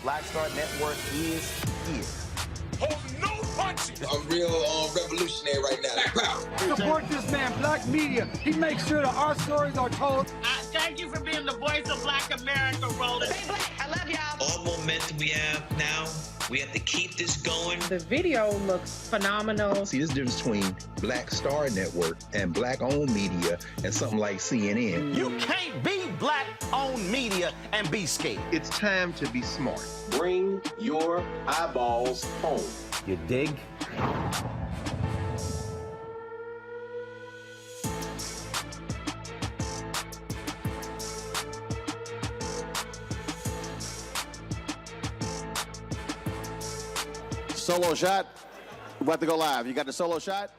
Black Star Network is here. Hold no punches. I'm real revolutionary right now. Support this man, Black Media. He makes sure that our stories are told. Thank you for being the voice of Black America, Roland. Stay black. I love y'all. All momentum we have now, we have to keep this going. The video looks phenomenal. See, this difference between Black Star Network and Black-owned media and something like CNN. You can't be Black-owned media and be scared. It's time to be smart. Bring your eyeballs home. You dig? Solo shot. We're about to go live. You got the solo shot?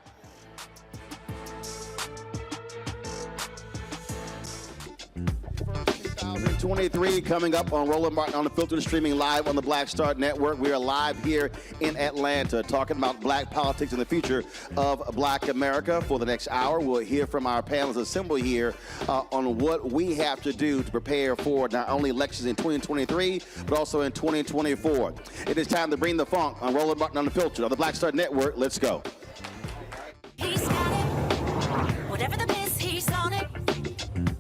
First 2023 coming up on Roland Martin Unfiltered, streaming live on the Black Star Network. We are live here in Atlanta talking about black politics and the future of Black America. For the next hour, we'll hear from our panelists assembled here on what we have to do to prepare for not only elections in 2023, but also in 2024. It is time to bring the funk on Roland Martin Unfiltered on the Black Star Network. Let's go. He's got it. Whatever the biz, he's on it.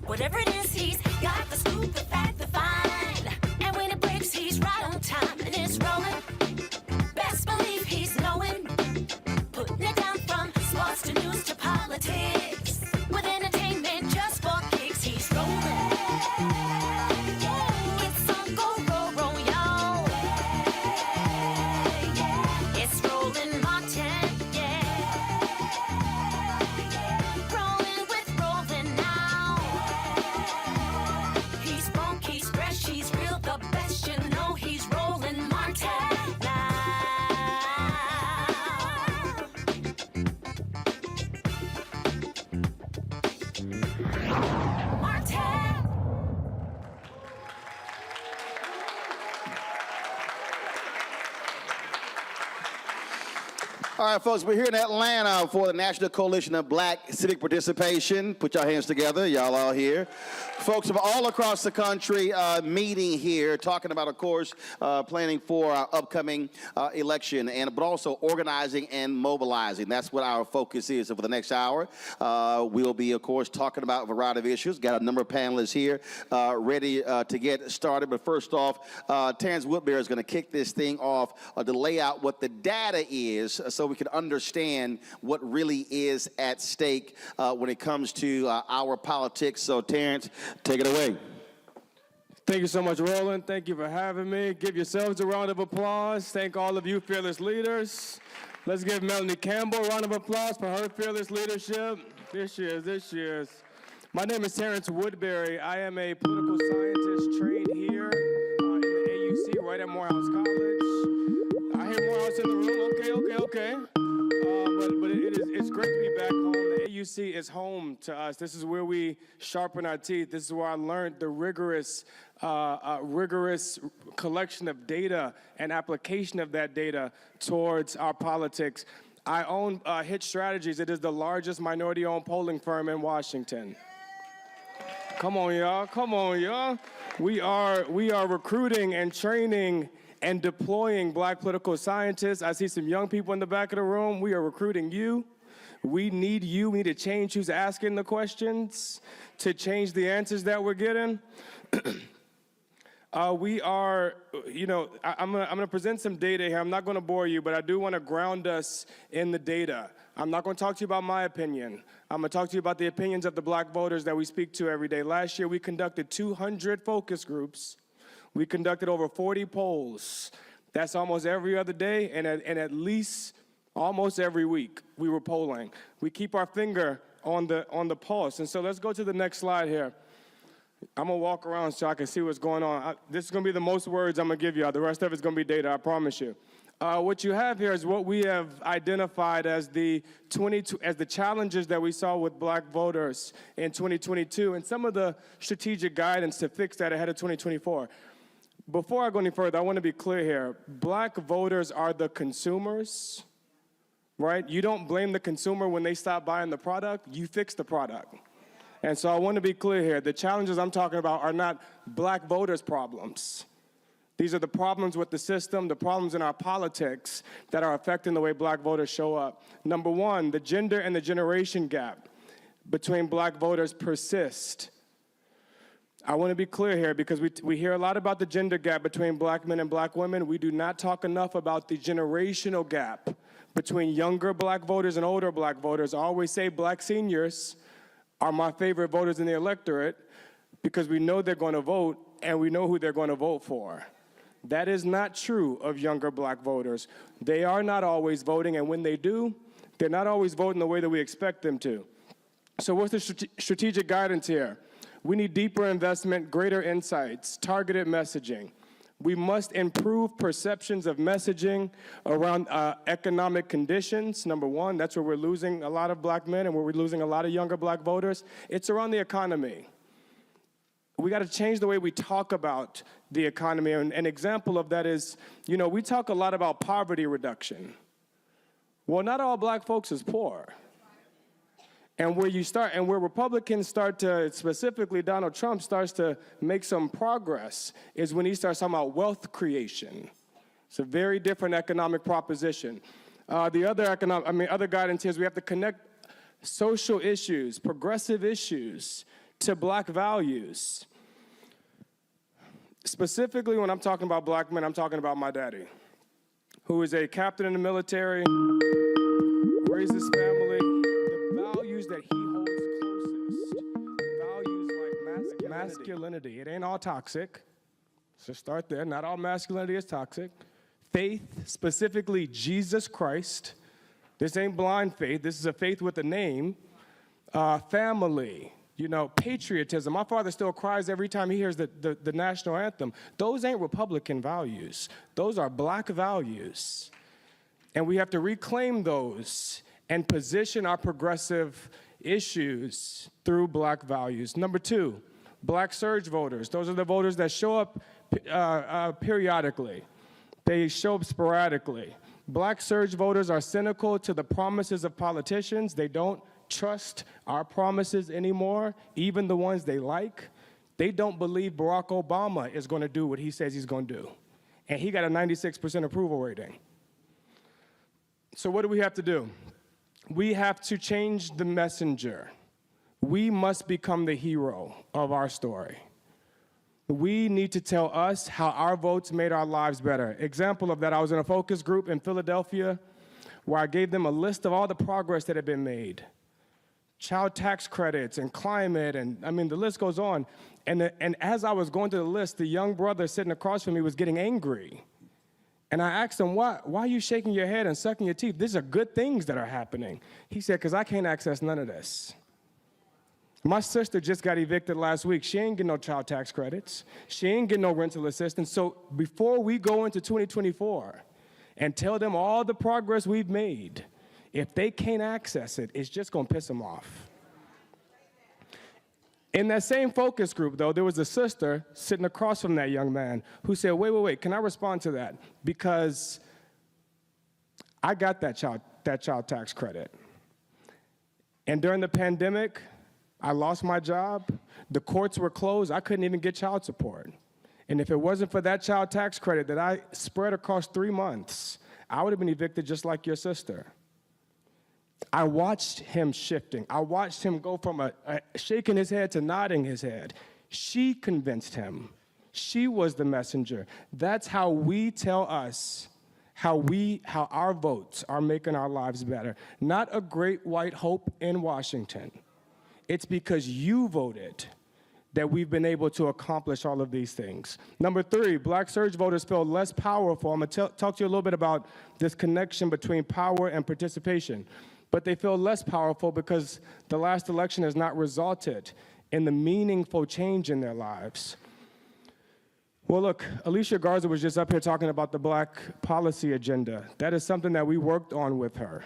Whatever it is, he's got the scoop, the fact, the find. And when it breaks, he's right on time and it's rolling. Best believe he's knowing. Putting it down from sports to news to politics. With entertainment just for kicks, he's rolling. It's on go, roll, roll, y'all. It's Roland Martin, yeah. Rolling with Roland now. He's funky, he's fresh, he's real, the best, you know he's Roland Martin now. Martin. All All right, folks, we're here in Atlanta for the National Coalition of Black Civic Participation. Put your hands together, y'all all here. Folks from all across the country meeting here, talking about, of course, planning for our upcoming election, but also organizing and mobilizing. That's what our focus is for the next hour. We'll be, of course, talking about a variety of issues. Got a number of panelists here ready to get started. But first off, Terrence Woodbury is going to kick this thing off to lay out what the data is so we can understand what really is at stake when it comes to our politics. So, Terrence, take it away. Thank you so much, Roland. Thank you for having me. Give yourselves a round of applause. Thank all of you fearless leaders. Let's give Melanie Campbell a round of applause for her fearless leadership. This year's. My name is Terrence Woodbury. I am a political scientist trained here in the AUC, right at Morehouse College. I hear Morehouse in the room. Okay. But it's great to be back home. The AUC is home to us. This is where we sharpen our teeth. This is where I learned the rigorous collection of data and application of that data towards our politics. I own Hit Strategies. It is the largest minority-owned polling firm in Washington. Come on, y'all. We are recruiting and training and deploying black political scientists. I see some young people in the back of the room. We are recruiting you. We need you. We need to change who's asking the questions to change the answers that we're getting. I'm gonna present some data here. I'm not gonna bore you, but I do wanna ground us in the data. I'm not gonna talk to you about my opinion. I'm gonna talk to you about the opinions of the black voters that we speak to every day. Last year, we conducted 200 focus groups. We conducted over 40 polls. That's almost every other day, and at least almost every week we were polling. We keep our finger on the pulse. And so let's go to the next slide here. I'm gonna walk around so I can see what's going on. This is gonna be the most words I'm gonna give you. The rest of it's gonna be data, I promise you. What you have here is what we have identified as the challenges that we saw with black voters in 2022 and some of the strategic guidance to fix that ahead of 2024. Before I go any further, I want to be clear here. Black voters are the consumers, right? You don't blame the consumer when they stop buying the product, you fix the product. And so I want to be clear here. The challenges I'm talking about are not black voters' problems. These are the problems with the system, the problems in our politics that are affecting the way black voters show up. Number one, the gender and the generation gap between black voters persist. I want to be clear here because we hear a lot about the gender gap between black men and black women. We do not talk enough about the generational gap between younger black voters and older black voters. I always say black seniors are my favorite voters in the electorate because we know they're going to vote and we know who they're going to vote for. That is not true of younger black voters. They are not always voting, and when they do, they're not always voting the way that we expect them to. So what's the strategic guidance here? We need deeper investment, greater insights, targeted messaging. We must improve perceptions of messaging around economic conditions, number one. That's where we're losing a lot of black men and where we're losing a lot of younger black voters. It's around the economy. We got to change the way we talk about the economy. And an example of that is, we talk a lot about poverty reduction. Well, not all black folks is poor. And where Republicans start to, specifically Donald Trump starts to make some progress is when he starts talking about wealth creation. It's a very different economic proposition. The other guidance here is we have to connect social issues, progressive issues, to black values. Specifically, when I'm talking about black men, I'm talking about my daddy, who is a captain in the military, raised his family. The values that he holds closest, values like masculinity. It ain't all toxic. So start there. Not all masculinity is toxic. Faith, specifically Jesus Christ. This ain't blind faith. This is a faith with a name. Family. Patriotism. My father still cries every time he hears the national anthem. Those ain't Republican values. Those are black values. And we have to reclaim those and position our progressive issues through black values. Number two, black surge voters. Those are the voters that show up periodically. They show up sporadically. Black surge voters are cynical to the promises of politicians. They don't trust our promises anymore, even the ones they like. They don't believe Barack Obama is going to do what he says he's going to do. And he got a 96% approval rating. So what do we have to do? We have to change the messenger. We must become the hero of our story. We need to tell us how our votes made our lives better. Example of that, I was in a focus group in Philadelphia where I gave them a list of all the progress that had been made. Child tax credits and climate, and I mean, the list goes on. And as I was going through the list, the young brother sitting across from me was getting angry. And I asked him, why are you shaking your head and sucking your teeth? These are good things that are happening. He said, because I can't access none of this. My sister just got evicted last week. She ain't getting no child tax credits. She ain't getting no rental assistance. So before we go into 2024 and tell them all the progress we've made, if they can't access it, it's just gonna piss them off. In that same focus group, though, there was a sister sitting across from that young man who said, wait, can I respond to that? Because I got that child tax credit. And during the pandemic, I lost my job. The courts were closed. I couldn't even get child support. And if it wasn't for that child tax credit that I spread across 3 months, I would have been evicted just like your sister. I watched him shifting. I watched him go from shaking his head to nodding his head. She convinced him. She was the messenger. That's how we tell us how our votes are making our lives better. Not a great white hope in Washington. It's because you voted that we've been able to accomplish all of these things. Number 3, black surge voters feel less powerful. I'm gonna talk to you a little bit about this connection between power and participation. But they feel less powerful because the last election has not resulted in the meaningful change in their lives. Well, look, Alicia Garza was just up here talking about the black policy agenda. That is something that we worked on with her.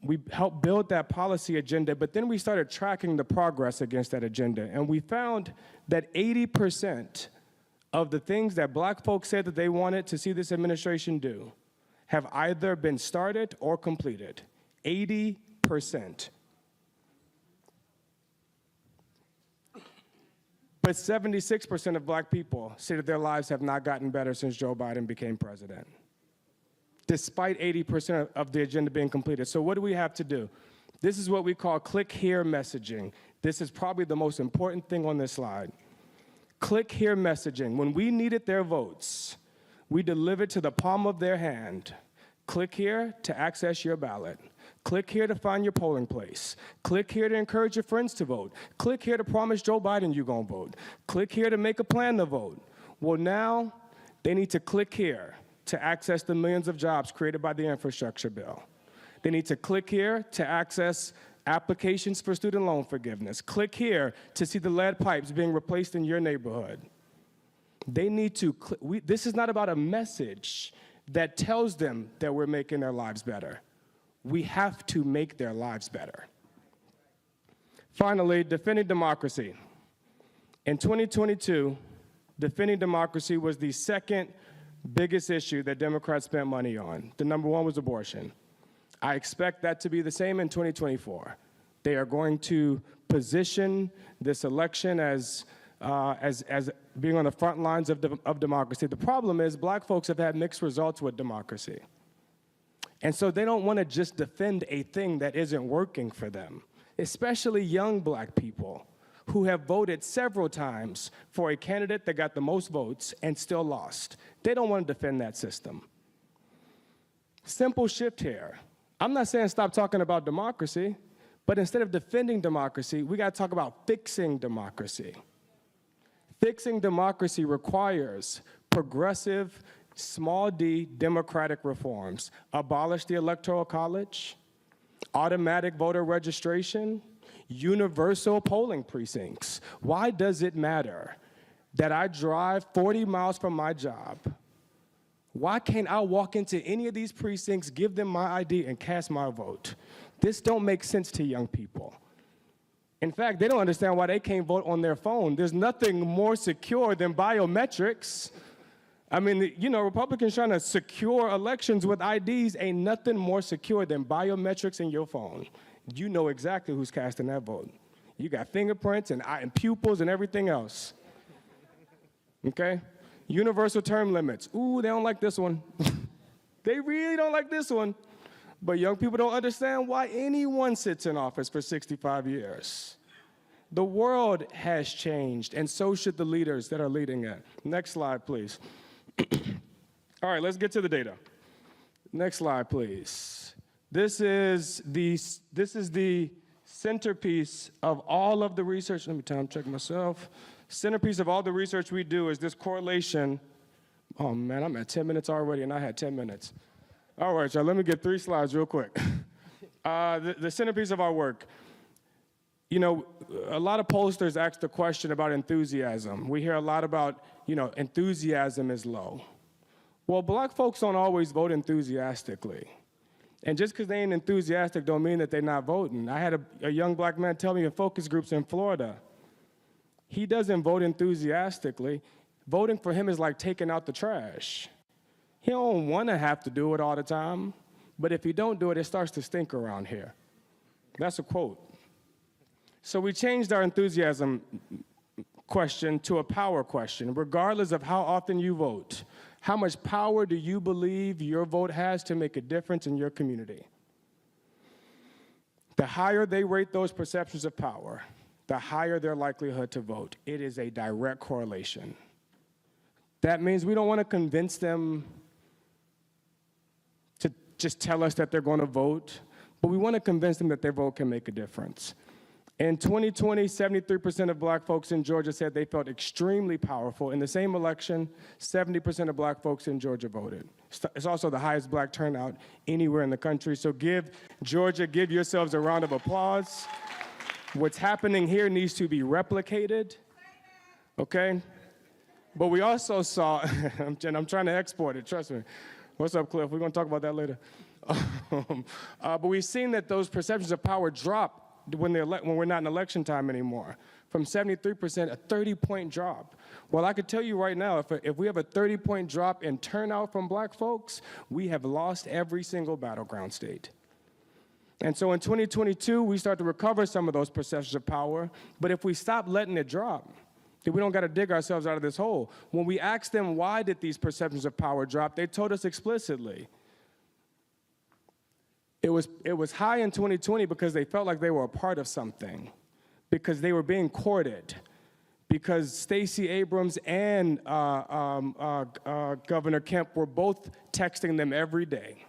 We helped build that policy agenda, but then we started tracking the progress against that agenda, and we found that 80% of the things that black folks said that they wanted to see this administration do have either been started or completed. 80%. But 76% of black people say that their lives have not gotten better since Joe Biden became president, despite 80% of the agenda being completed. So what do we have to do? This is what we call click here messaging. This is probably the most important thing on this slide. Click here messaging. When we needed their votes, we delivered to the palm of their hand. Click here to access your ballot. Click here to find your polling place. Click here to encourage your friends to vote. Click here to promise Joe Biden you're gonna vote. Click here to make a plan to vote. Well, now they need to click here to access the millions of jobs created by the infrastructure bill. They need to click here to access applications for student loan forgiveness. Click here to see the lead pipes being replaced in your neighborhood. They need to, this is not about a message that tells them that we're making their lives better. We have to make their lives better. Finally, defending democracy. In 2022, defending democracy was the second biggest issue that Democrats spent money on. The number 1 was abortion. I expect that to be the same in 2024. They are going to position this election as being on the front lines of democracy. The problem is black folks have had mixed results with democracy. And so they don't want to just defend a thing that isn't working for them, especially young black people who have voted several times for a candidate that got the most votes and still lost. They don't want to defend that system. Simple shift here. I'm not saying stop talking about democracy, but instead of defending democracy, we got to talk about fixing democracy. Fixing democracy requires progressive, small d, democratic reforms. Abolish the Electoral College, automatic voter registration, universal polling precincts. Why does it matter that I drive 40 miles from my job? Why can't I walk into any of these precincts, give them my ID, and cast my vote? This don't make sense to young people. In fact, they don't understand why they can't vote on their phone. There's nothing more secure than biometrics. I mean, you know, Republicans trying to secure elections with IDs ain't nothing more secure than biometrics in your phone. You know exactly who's casting that vote. You got fingerprints and pupils and everything else. Okay? Universal term limits. Ooh, they don't like this one. They really don't like this one. But young people don't understand why anyone sits in office for 65 years. The world has changed, and so should the leaders that are leading it. Next slide, please. All right, let's get to the data. Next slide, please. This is the centerpiece of all of the research. Let me time check myself. Centerpiece of all the research we do is this correlation. Oh man, I'm at 10 minutes already, and I had 10 minutes. All right, y'all, let me get 3 slides real quick. The centerpiece of our work. You know, a lot of pollsters ask the question about enthusiasm. We hear a lot about, you know, enthusiasm is low. Well, black folks don't always vote enthusiastically. And just because they ain't enthusiastic don't mean that they're not voting. I had a young black man tell me in focus groups in Florida, he doesn't vote enthusiastically. Voting for him is like taking out the trash. He don't want to have to do it all the time, but if he don't do it, it starts to stink around here. That's a quote. So we changed our enthusiasm question to a power question. Regardless of how often you vote, how much power do you believe your vote has to make a difference in your community? The higher they rate those perceptions of power, the higher their likelihood to vote. It is a direct correlation. That means we don't want to convince them to just tell us that they're going to vote, but we want to convince them that their vote can make a difference. In 2020, 73% of black folks in Georgia said they felt extremely powerful. In the same election, 70% of black folks in Georgia voted. It's also the highest black turnout anywhere in the country. So give Georgia, give yourselves a round of applause. What's happening here needs to be replicated, okay? But we also saw, and I'm trying to export it, trust me. What's up, Cliff? We're gonna talk about that later. But we've seen that those perceptions of power drop when we're not in election time anymore. From 73%, a 30-point drop. Well, I could tell you right now, if we have a 30-point drop in turnout from black folks, we have lost every single battleground state. And so in 2022, we start to recover some of those perceptions of power, but if we stop letting it drop, then we don't got to dig ourselves out of this hole. When we asked them why did these perceptions of power drop, they told us explicitly. It was high in 2020 because they felt like they were a part of something, because they were being courted, because Stacey Abrams and Governor Kemp were both texting them every day.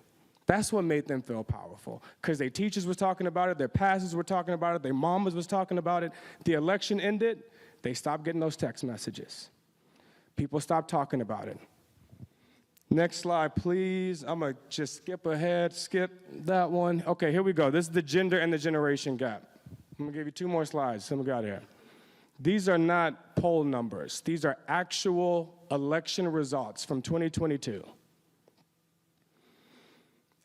That's what made them feel powerful, because their teachers were talking about it, their pastors were talking about it, their mamas was talking about it. The election ended, they stopped getting those text messages. People stopped talking about it. Next slide, please. I'm gonna just skip ahead, skip that one. Okay, here we go. This is the gender and the generation gap. I'm gonna give you 2 more slides. Some got here. These are not poll numbers. These are actual election results from 2022.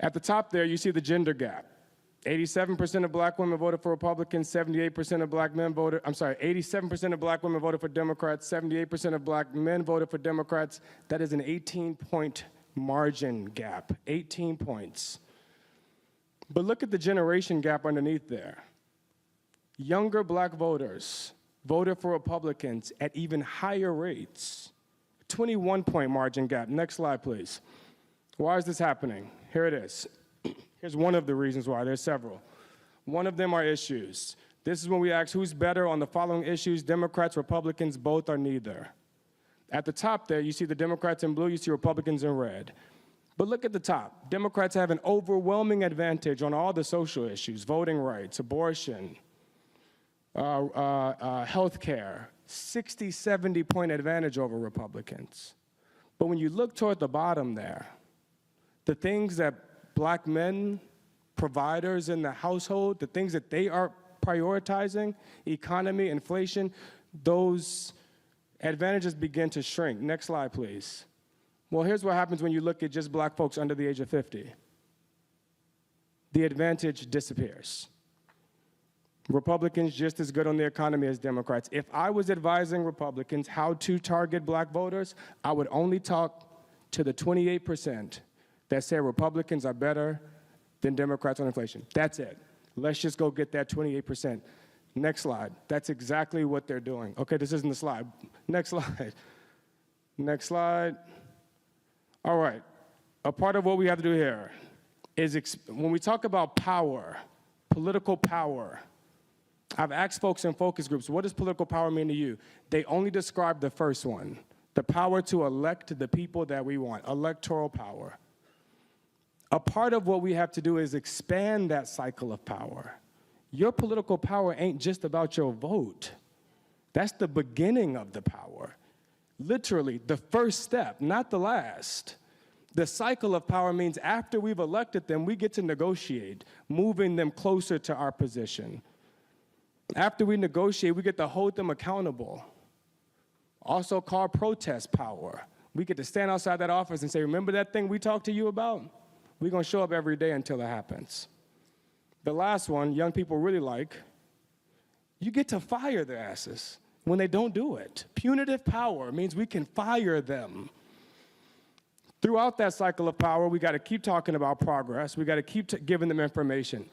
At the top there, you see the gender gap. 87% of black women voted for Republicans, 78% of black men voted, 87% of black women voted for Democrats, 78% of black men voted for Democrats. That is an 18-point margin gap, 18 points. But look at the generation gap underneath there. Younger black voters voted for Republicans at even higher rates. 21-point margin gap. Next slide, please. Why is this happening? Here it is. Here's one of the reasons why. There's several. One of them are issues. This is when we ask who's better on the following issues. Democrats, Republicans, both or neither. At the top there, you see the Democrats in blue, you see Republicans in red. But look at the top. Democrats have an overwhelming advantage on all the social issues, voting rights, abortion, health care, 60, 70-point advantage over Republicans. But when you look toward the bottom there, the things that black men, providers in the household, the things that they are prioritizing, economy, inflation, those advantages begin to shrink. Next slide, please. Well, here's what happens when you look at just black folks under the age of 50. The advantage disappears. Republicans just as good on the economy as Democrats. If I was advising Republicans how to target black voters, I would only talk to the 28% that say Republicans are better than Democrats on inflation. That's it. Let's just go get that 28%. Next slide. That's exactly what they're doing. Okay, this isn't the slide. Next slide. Next slide. All right. A part of what we have to do here is when we talk about power, political power, I've asked folks in focus groups, what does political power mean to you? They only describe the first one, the power to elect the people that we want, electoral power. A part of what we have to do is expand that cycle of power. Your political power ain't just about your vote. That's the beginning of the power. Literally, the first step, not the last. The cycle of power means after we've elected them, we get to negotiate, moving them closer to our position. After we negotiate, we get to hold them accountable. Also called protest power. We get to stand outside that office and say, remember that thing we talked to you about? We're going to show up every day until it happens. The last one, young people really like, you get to fire their asses when they don't do it. Punitive power means we can fire them. Throughout that cycle of power, we got to keep talking about progress. We got to keep giving them information.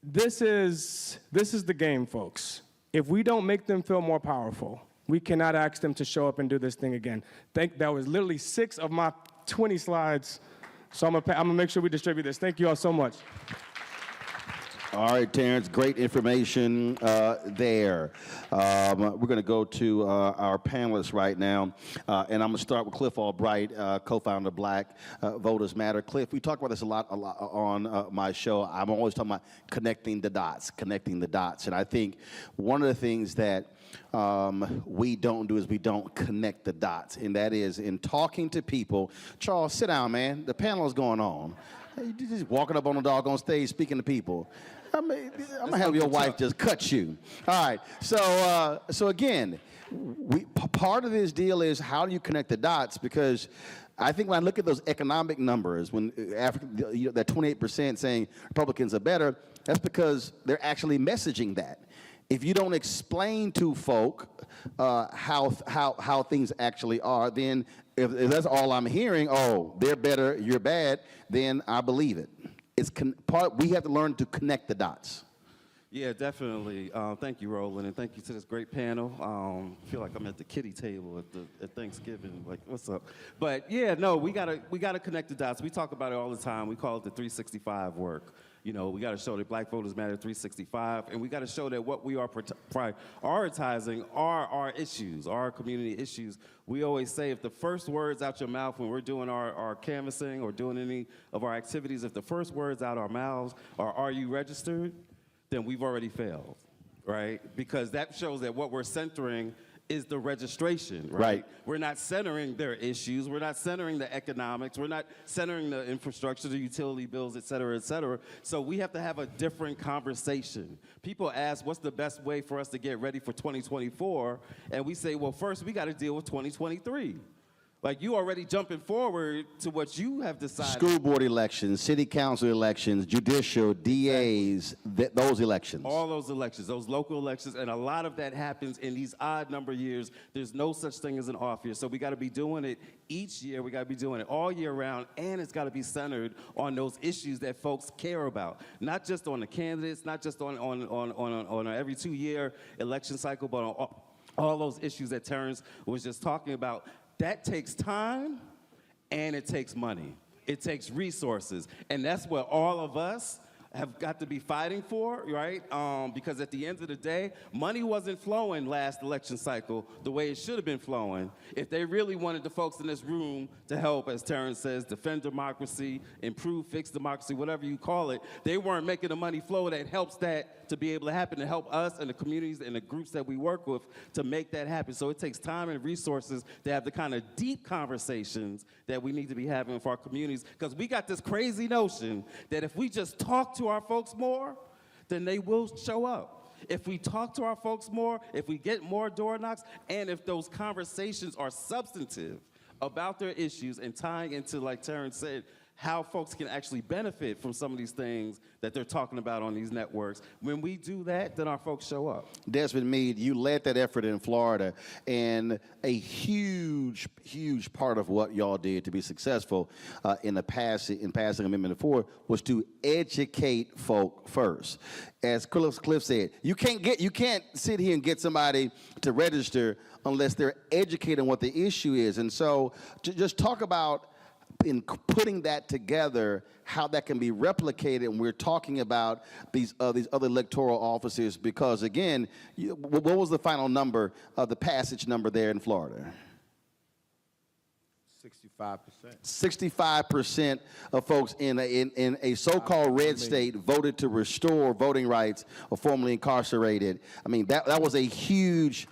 This is the game, folks. If we don't make them feel more powerful, we cannot ask them to show up and do this thing again. That was literally 6 of my 20 slides. So I'm gonna make sure we distribute this. Thank you all so much. All right, Terrence, great information there. We're going to go to our panelists right now, and I'm going to start with Cliff Albright, co-founder of Black Voters Matter. Cliff, we talk about this a lot on my show. I'm always talking about connecting the dots, and I think one of the things that we don't do is we don't connect the dots, and that is in talking to people. Charles, sit down, man. The panel is going on. You're just walking up on the doggone stage speaking to people. I'm gonna have your wife just cut you. All right. So again, part of this deal is how do you connect the dots? Because I think when I look at those economic numbers, when that 28% saying Republicans are better, that's because they're actually messaging that. If you don't explain to folk how things actually are, then if that's all I'm hearing, oh, they're better, you're bad, then I believe it. We have to learn to connect the dots. Yeah, definitely. Thank you, Roland, and thank you to this great panel. I feel like I'm at the kiddie table at Thanksgiving. Like, what's up? But yeah, no, we gotta connect the dots. We talk about it all the time. We call it the 365 work. You know, we got to show that Black Voters Matter 365, and we got to show that what we are prioritizing are our issues, our community issues. We always say if the first words out your mouth when we're doing our canvassing or doing any of our activities, if the first words out our mouths are you registered, then we've already failed, right? Because that shows that what we're centering is the registration, right? We're not centering their issues. We're not centering the economics. We're not centering the infrastructure, the utility bills, et cetera, et cetera. So we have to have a different conversation. People ask, what's the best way for us to get ready for 2024? And we say, well, first we got to deal with 2023. Like, you already jumping forward to what you have decided. School board elections, city council elections, judicial, DAs, those elections. All those elections, those local elections, and a lot of that happens in these odd number years. There's no such thing as an off year. So we got to be doing it each year. We got to be doing it all year round, and it's got to be centered on those issues that folks care about. Not just on the candidates, not just on an every 2-year election cycle, but on all those issues that Terrence was just talking about. That takes time, and it takes money. It takes resources, and that's what all of us have got to be fighting for, right? Because at the end of the day, money wasn't flowing last election cycle the way it should have been flowing. If they really wanted the folks in this room to help, as Terrence says, defend democracy, improve, fix democracy, whatever you call it, they weren't making the money flow that helps that to be able to happen, to help us and the communities and the groups that we work with to make that happen. So it takes time and resources to have the kind of deep conversations that we need to be having with our communities, because we got this crazy notion that if we just talk to our folks more, then they will show up. If we talk to our folks more, if we get more door knocks, and if those conversations are substantive about their issues and tying into, like Terrence said, how folks can actually benefit from some of these things that they're talking about on these networks. When we do that, then our folks show up. Desmond Meade, you led that effort in Florida, and a huge, huge part of what y'all did to be successful in passing Amendment 4 was to educate folk first. As Cliff said, you can't sit here and get somebody to register unless they're educated on what the issue is. And so just talk about, in putting that together, how that can be replicated. And we're talking about these other electoral offices, because again, what was the final number of the passage number there in Florida? 65%. 65% of folks in a so-called red state voted to restore voting rights of formerly incarcerated. I mean, that was a huge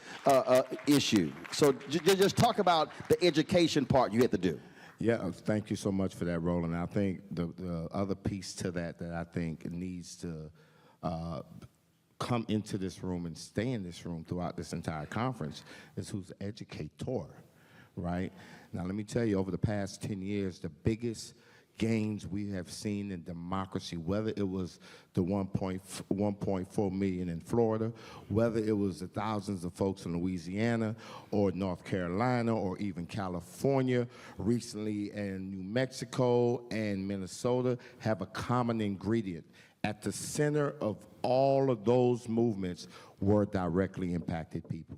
issue. So just talk about the education part you had to do. Yeah, thank you so much for that, Roland. I think the other piece to that I think needs to come into this room and stay in this room throughout this entire conference is who's the educator, right? Now, let me tell you, over the past 10 years, the biggest gains we have seen in democracy, whether it was the 1.4 million in Florida, whether it was the thousands of folks in Louisiana or North Carolina or even California, recently in New Mexico and Minnesota, have a common ingredient. At the center of all of those movements were directly impacted people,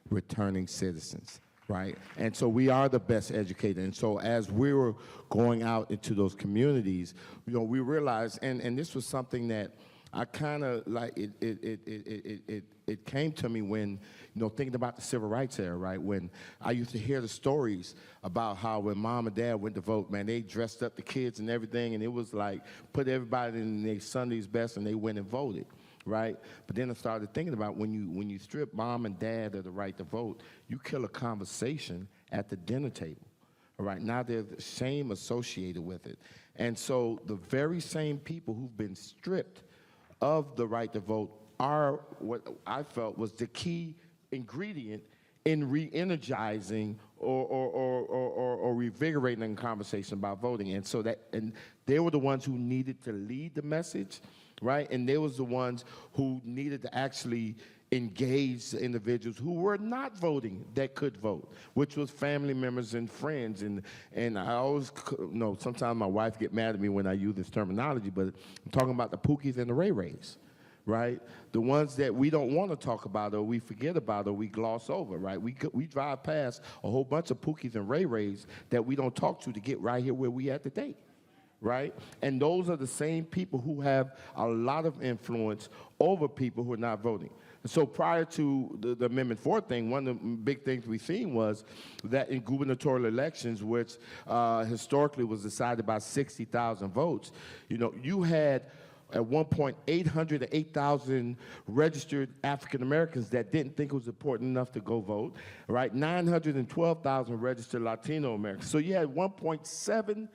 returning citizens. Right? And so we are the best educated. And so as we were going out into those communities, we realized, and this was something that I kind of like, it came to me when, thinking about the civil rights era, right? When I used to hear the stories about how when mom and dad went to vote, man, they dressed up the kids and everything, and it was like, put everybody in their Sunday's best, and they went and voted. Right? But then I started thinking about when you strip mom and dad of the right to vote, you kill a conversation at the dinner table. All right? Now there's shame associated with it. And so the very same people who've been stripped of the right to vote are what I felt was the key ingredient in re-energizing or revigorating the conversation about voting. And so and they were the ones who needed to lead the message. Right? And they was the ones who needed to actually engage the individuals who were not voting that could vote, which was family members and friends. And I always, sometimes my wife get mad at me when I use this terminology, but I'm talking about the Pookies and the Ray Rays, right? The ones that we don't want to talk about or we forget about or we gloss over, right? We drive past a whole bunch of Pookies and Ray Rays that we don't talk to get right here where we at today. Right? And those are the same people who have a lot of influence over people who are not voting. So prior to the Amendment 4 thing, one of the big things we've seen was that in gubernatorial elections, which historically was decided by 60,000 votes, you had at one point 808,000 registered African Americans that didn't think it was important enough to go vote, right? 912,000 registered Latino Americans. So you had 1.7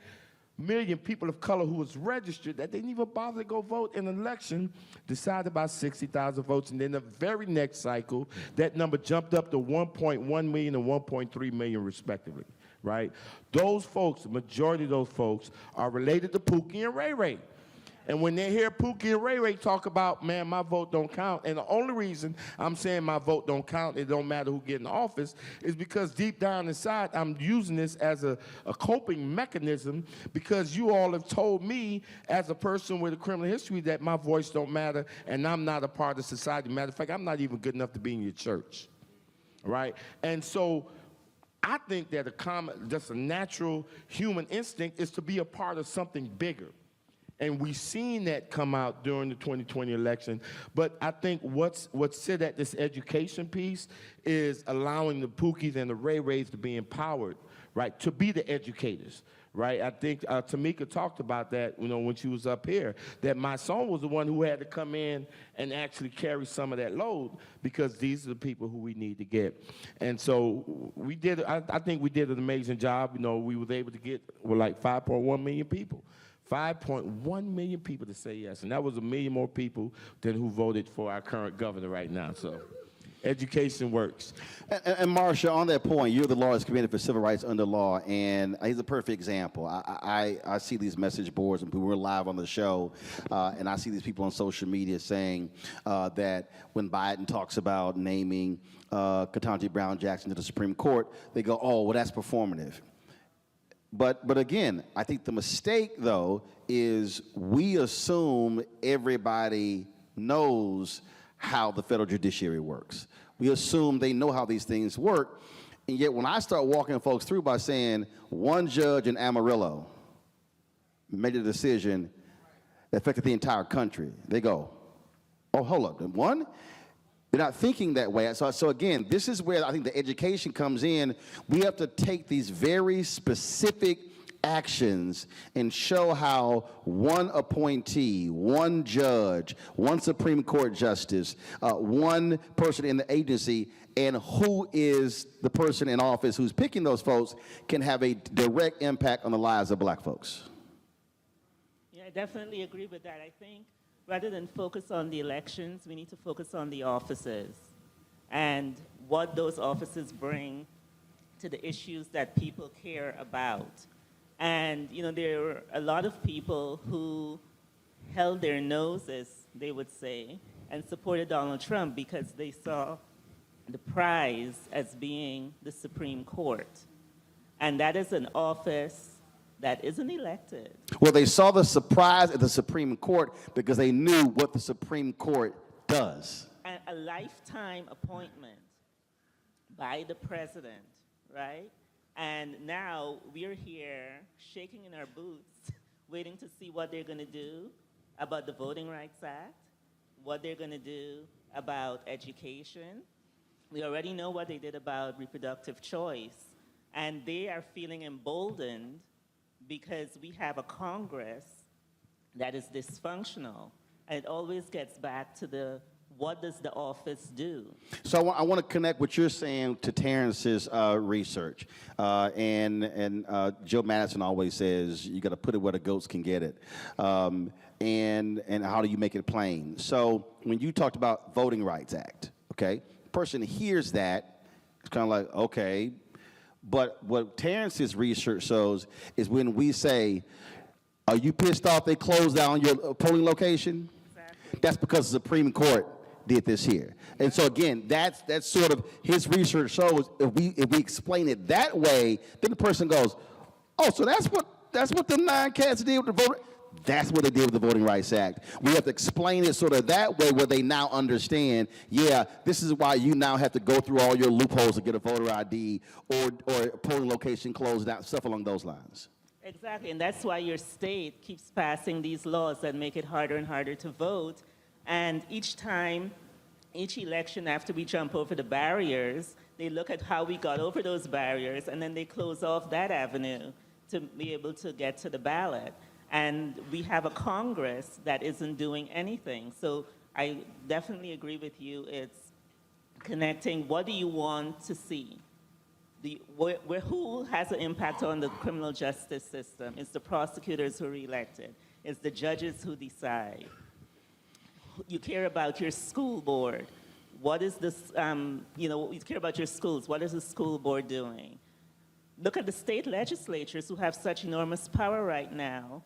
million people of color who was registered that didn't even bother to go vote in an election decided by 60,000 votes. And then the very next cycle, that number jumped up to 1.1 million and 1.3 million respectively, right? Those folks, the majority of those folks are related to Pookie and Ray Ray. And when they hear Pookie and Ray Ray talk about, man, my vote don't count, and the only reason I'm saying my vote don't count, it don't matter who get in office, is because deep down inside, I'm using this as a coping mechanism because you all have told me as a person with a criminal history that my voice don't matter and I'm not a part of society. Matter of fact, I'm not even good enough to be in your church, right? And so I think that just a natural human instinct is to be a part of something bigger. And we've seen that come out during the 2020 election. But I think what's said at this education piece is allowing the Pookies and the Ray Rays to be empowered, right, to be the educators, right? I think Tamika talked about that, when she was up here, that my son was the one who had to come in and actually carry some of that load because these are the people who we need to get. And so I think we did an amazing job. We was able to get, like 5.1 million people. 5.1 million people to say yes, and that was 1 million more people than who voted for our current governor right now. So, Education works. And Marsha, on that point, you're the largest committee for civil rights under law, and he's a perfect example. I see these message boards, and we're live on the show, and I see these people on social media saying that when Biden talks about naming Ketanji Brown Jackson to the Supreme Court, they go, oh, well, that's performative. But again, I think the mistake, though, is we assume everybody knows how the federal judiciary works. We assume they know how these things work, and yet when I start walking folks through by saying one judge in Amarillo made a decision that affected the entire country, they go, oh, hold up, one? They're not thinking that way. So again, this is where I think the education comes in. We have to take these very specific actions and show how one appointee, one judge, one Supreme Court justice, one person in the agency, and who is the person in office who's picking those folks can have a direct impact on the lives of black folks. Yeah, I definitely agree with that. I think rather than focus on the elections, we need to focus on the offices and what those offices bring to the issues that people care about. And, you know, there are a lot of people who held their noses, they would say, and supported Donald Trump because they saw the prize as being the Supreme Court. And that is an office that isn't elected. Well, they saw the surprise at the Supreme Court because they knew what the Supreme Court does. And a lifetime appointment by the president, right? And now we're here shaking in our boots, waiting to see what they're going to do about the Voting Rights Act, what they're going to do about education. We already know what they did about reproductive choice. And they are feeling emboldened because we have a Congress that is dysfunctional. And it always gets back to the what does the office do? So I want to connect what you're saying to Terrence's research. And Joe Madison always says, you got to put it where the goats can get it. And how do you make it plain? So when you talked about Voting Rights Act, okay, person hears that, it's kind of like, okay. But what Terrence's research shows is when we say, are you pissed off they closed down your polling location? Exactly. That's because the Supreme Court did this here. And so again, that's sort of his research shows if we explain it that way, then the person goes, oh, so that's what the 9 cats did with the vote. That's what they did with the Voting Rights Act. We have to explain it sort of that way where they now understand, yeah, this is why you now have to go through all your loopholes to get a voter ID or a polling location closed down, stuff along those lines. Exactly, and that's why your state keeps passing these laws that make it harder and harder to vote. And each time, each election after we jump over the barriers, they look at how we got over those barriers and then they close off that avenue to be able to get to the ballot. And we have a Congress that isn't doing anything. So I definitely agree with you. It's connecting what do you want to see? Who has an impact on the criminal justice system? It's the prosecutors who are elected. It's the judges who decide. You care about your school board. What is this, you care about your schools. What is the school board doing? Look at the state legislatures who have such enormous power right now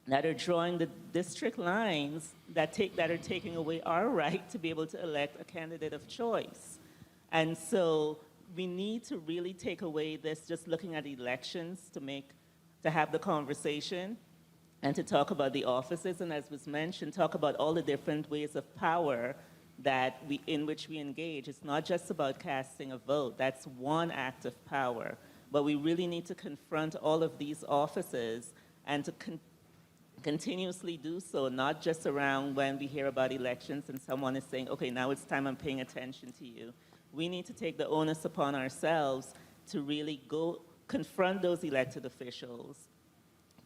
that are drawing the district lines that are taking away our right to be able to elect a candidate of choice. And so we need to really take away this just looking at elections to have the conversation and to talk about the offices, and as was mentioned, talk about all the different ways of power in which we engage. It's not just about casting a vote. That's one act of power. But we really need to confront all of these offices and to continuously do so, not just around when we hear about elections and someone is saying, okay, now it's time I'm paying attention to you. We need to take the onus upon ourselves to really go confront those elected officials,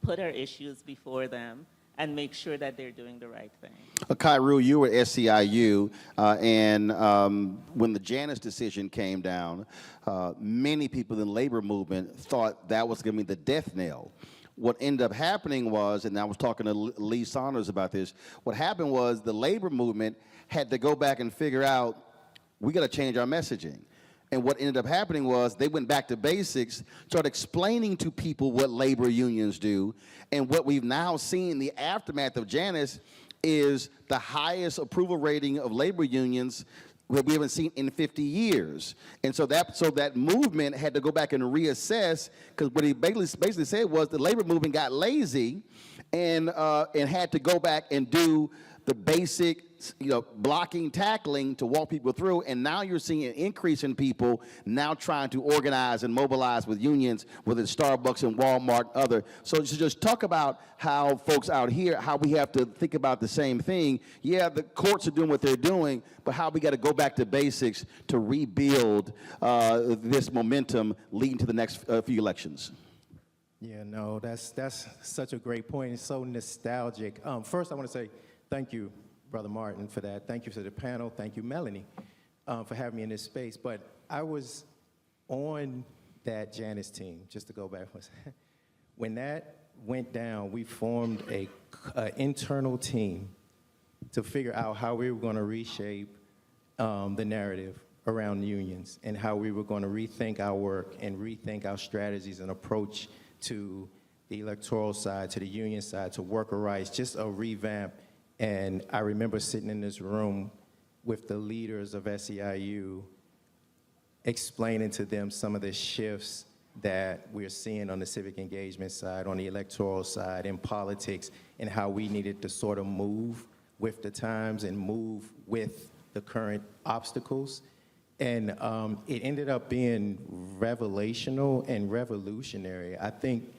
put our issues before them, and make sure that they're doing the right thing. Kairu, you were at SCIU, and when the Janus decision came down, many people in the labor movement thought that was going to be the death knell. What ended up happening was, and I was talking to Lee Saunders about this, what happened was the labor movement had to go back and figure out, we got to change our messaging. And what ended up happening was they went back to basics, started explaining to people what labor unions do. And what we've now seen in the aftermath of Janice is the highest approval rating of labor unions that we haven't seen in 50 years. And so that movement had to go back and reassess, because what he basically said was the labor movement got lazy and had to go back and do the basic, blocking, tackling to walk people through. And now you're seeing an increase in people now trying to organize and mobilize with unions, whether it's Starbucks and Walmart, other. So just talk about how folks out here, how we have to think about the same thing. Yeah, the courts are doing what they're doing, but how we got to go back to basics to rebuild this momentum leading to the next few elections. Yeah, no, that's such a great point. It's so nostalgic. First, I want to say thank you, Brother Martin, for that. Thank you to the panel. Thank you, Melanie, for having me in this space. But I was on that Janice team, just to go back. When that went down, we formed an internal team to figure out how we were going to reshape the narrative around unions and how we were going to rethink our work and rethink our strategies and approach to the electoral side, to the union side, to worker rights, just a revamp. And I remember sitting in this room with the leaders of SEIU, explaining to them some of the shifts that we're seeing on the civic engagement side, on the electoral side, in politics, and how we needed to sort of move with the times and move with the current obstacles. And it ended up being revelational and revolutionary. I think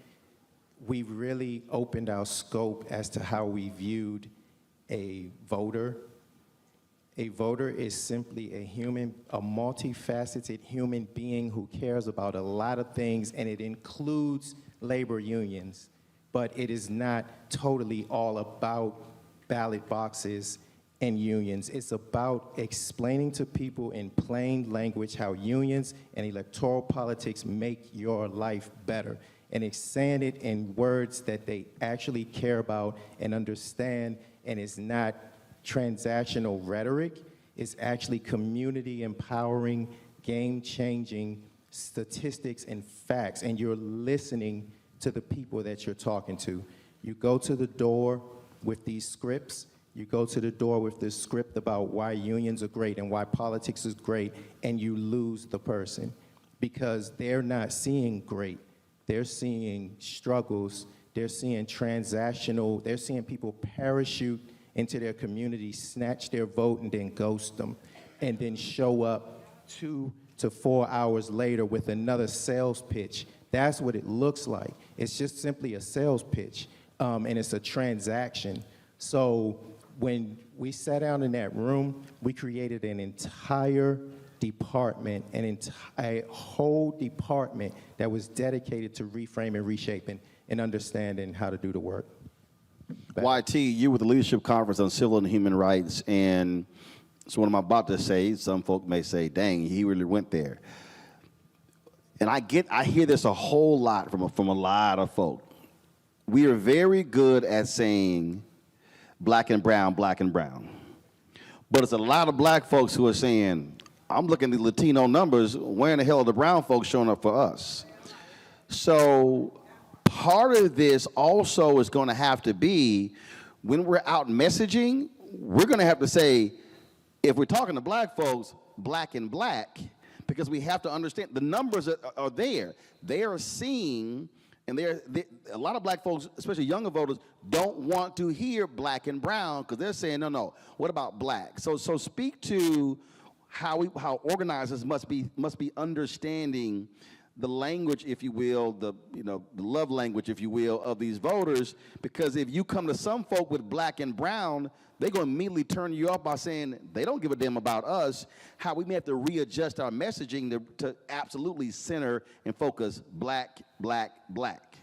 we really opened our scope as to how we viewed a voter. A voter is simply a human, a multifaceted human being who cares about a lot of things, and it includes labor unions, but it is not totally all about ballot boxes and unions. It's about explaining to people in plain language how unions and electoral politics make your life better. And it's saying it in words that they actually care about and understand, and it's not transactional rhetoric. It's actually community empowering, game-changing statistics and facts, and you're listening to the people that you're talking to. You go to the door with these scripts. You go to the door with this script about why unions are great and why politics is great, and you lose the person because they're not seeing great. They're seeing struggles. They're seeing transactional. They're seeing people parachute into their community, snatch their vote, and then ghost them, and then show up 2 to 4 hours later with another sales pitch. That's what it looks like. It's just simply a sales pitch, and it's a transaction. So when we sat down in that room, we created an entire department, a whole department that was dedicated to reframing, reshaping, and understanding how to do the work. YT, you were the Leadership Conference on Civil and Human Rights, and so what I'm about to say, some folk may say, dang, he really went there. And I hear this a whole lot from a lot of folk. We are very good at saying black and brown, black and brown. But it's a lot of black folks who are saying, I'm looking at the Latino numbers, where in the hell are the brown folks showing up for us? So part of this also is going to have to be, when we're out messaging, we're going to have to say, if we're talking to black folks, black and black, because we have to understand the numbers are there. They are seeing, and a lot of black folks, especially younger voters, don't want to hear black and brown because they're saying, no, what about black? So speak to how organizers must be understanding the language, if you will, the love language, if you will, of these voters, because if you come to some folk with black and brown, they're going to immediately turn you off by saying they don't give a damn about us. How we may have to readjust our messaging to absolutely center and focus black, black, black.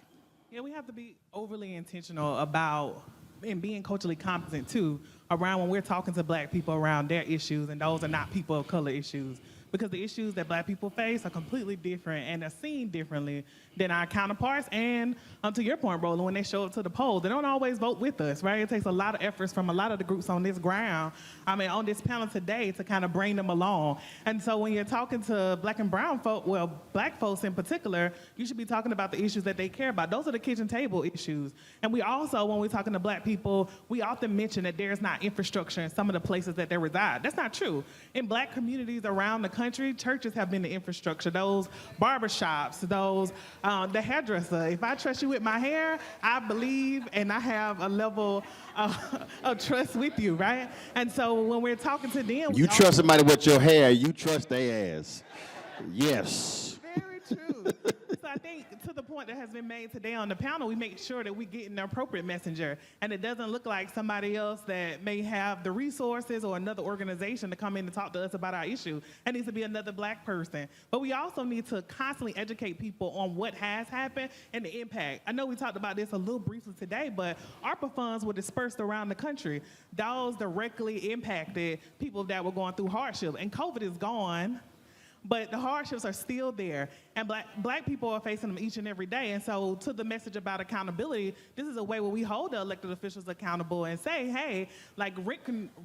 Yeah, we have to be overly intentional about and being culturally competent too around when we're talking to black people around their issues, and those are not people of color issues. because the issues that black people face are completely different and are seen differently than our counterparts. And to your point, Roland, when they show up to the polls, they don't always vote with us, right? It takes a lot of efforts from a lot of the groups on this ground, on this panel today, to kind of bring them along. And so when you're talking to black and brown folk, well, black folks in particular, you should be talking about the issues that they care about. Those are the kitchen table issues. And we also, when we're talking to black people, we often mention that there's not infrastructure in some of the places that they reside. That's not true. In black communities around the country, churches have been the infrastructure. Those barbershops, the hairdresser. If I trust you with my hair, I believe and I have a level of trust with you, right? And so when we're talking to them, you trust somebody with your hair, you trust their ass. Yes. Very true. So I think to the point that has been made today on the panel, we make sure that we get an appropriate messenger, and it doesn't look like somebody else that may have the resources or another organization to come in and talk to us about our issue. It needs to be another black person. But we also need to constantly educate people on what has happened and the impact. I know we talked about this a little briefly today, but ARPA funds were dispersed around the country. Those directly impacted people that were going through hardship, and COVID is gone, but the hardships are still there, and black people are facing them each and every day. And so to the message about accountability, this is a way where we hold the elected officials accountable and say, hey, like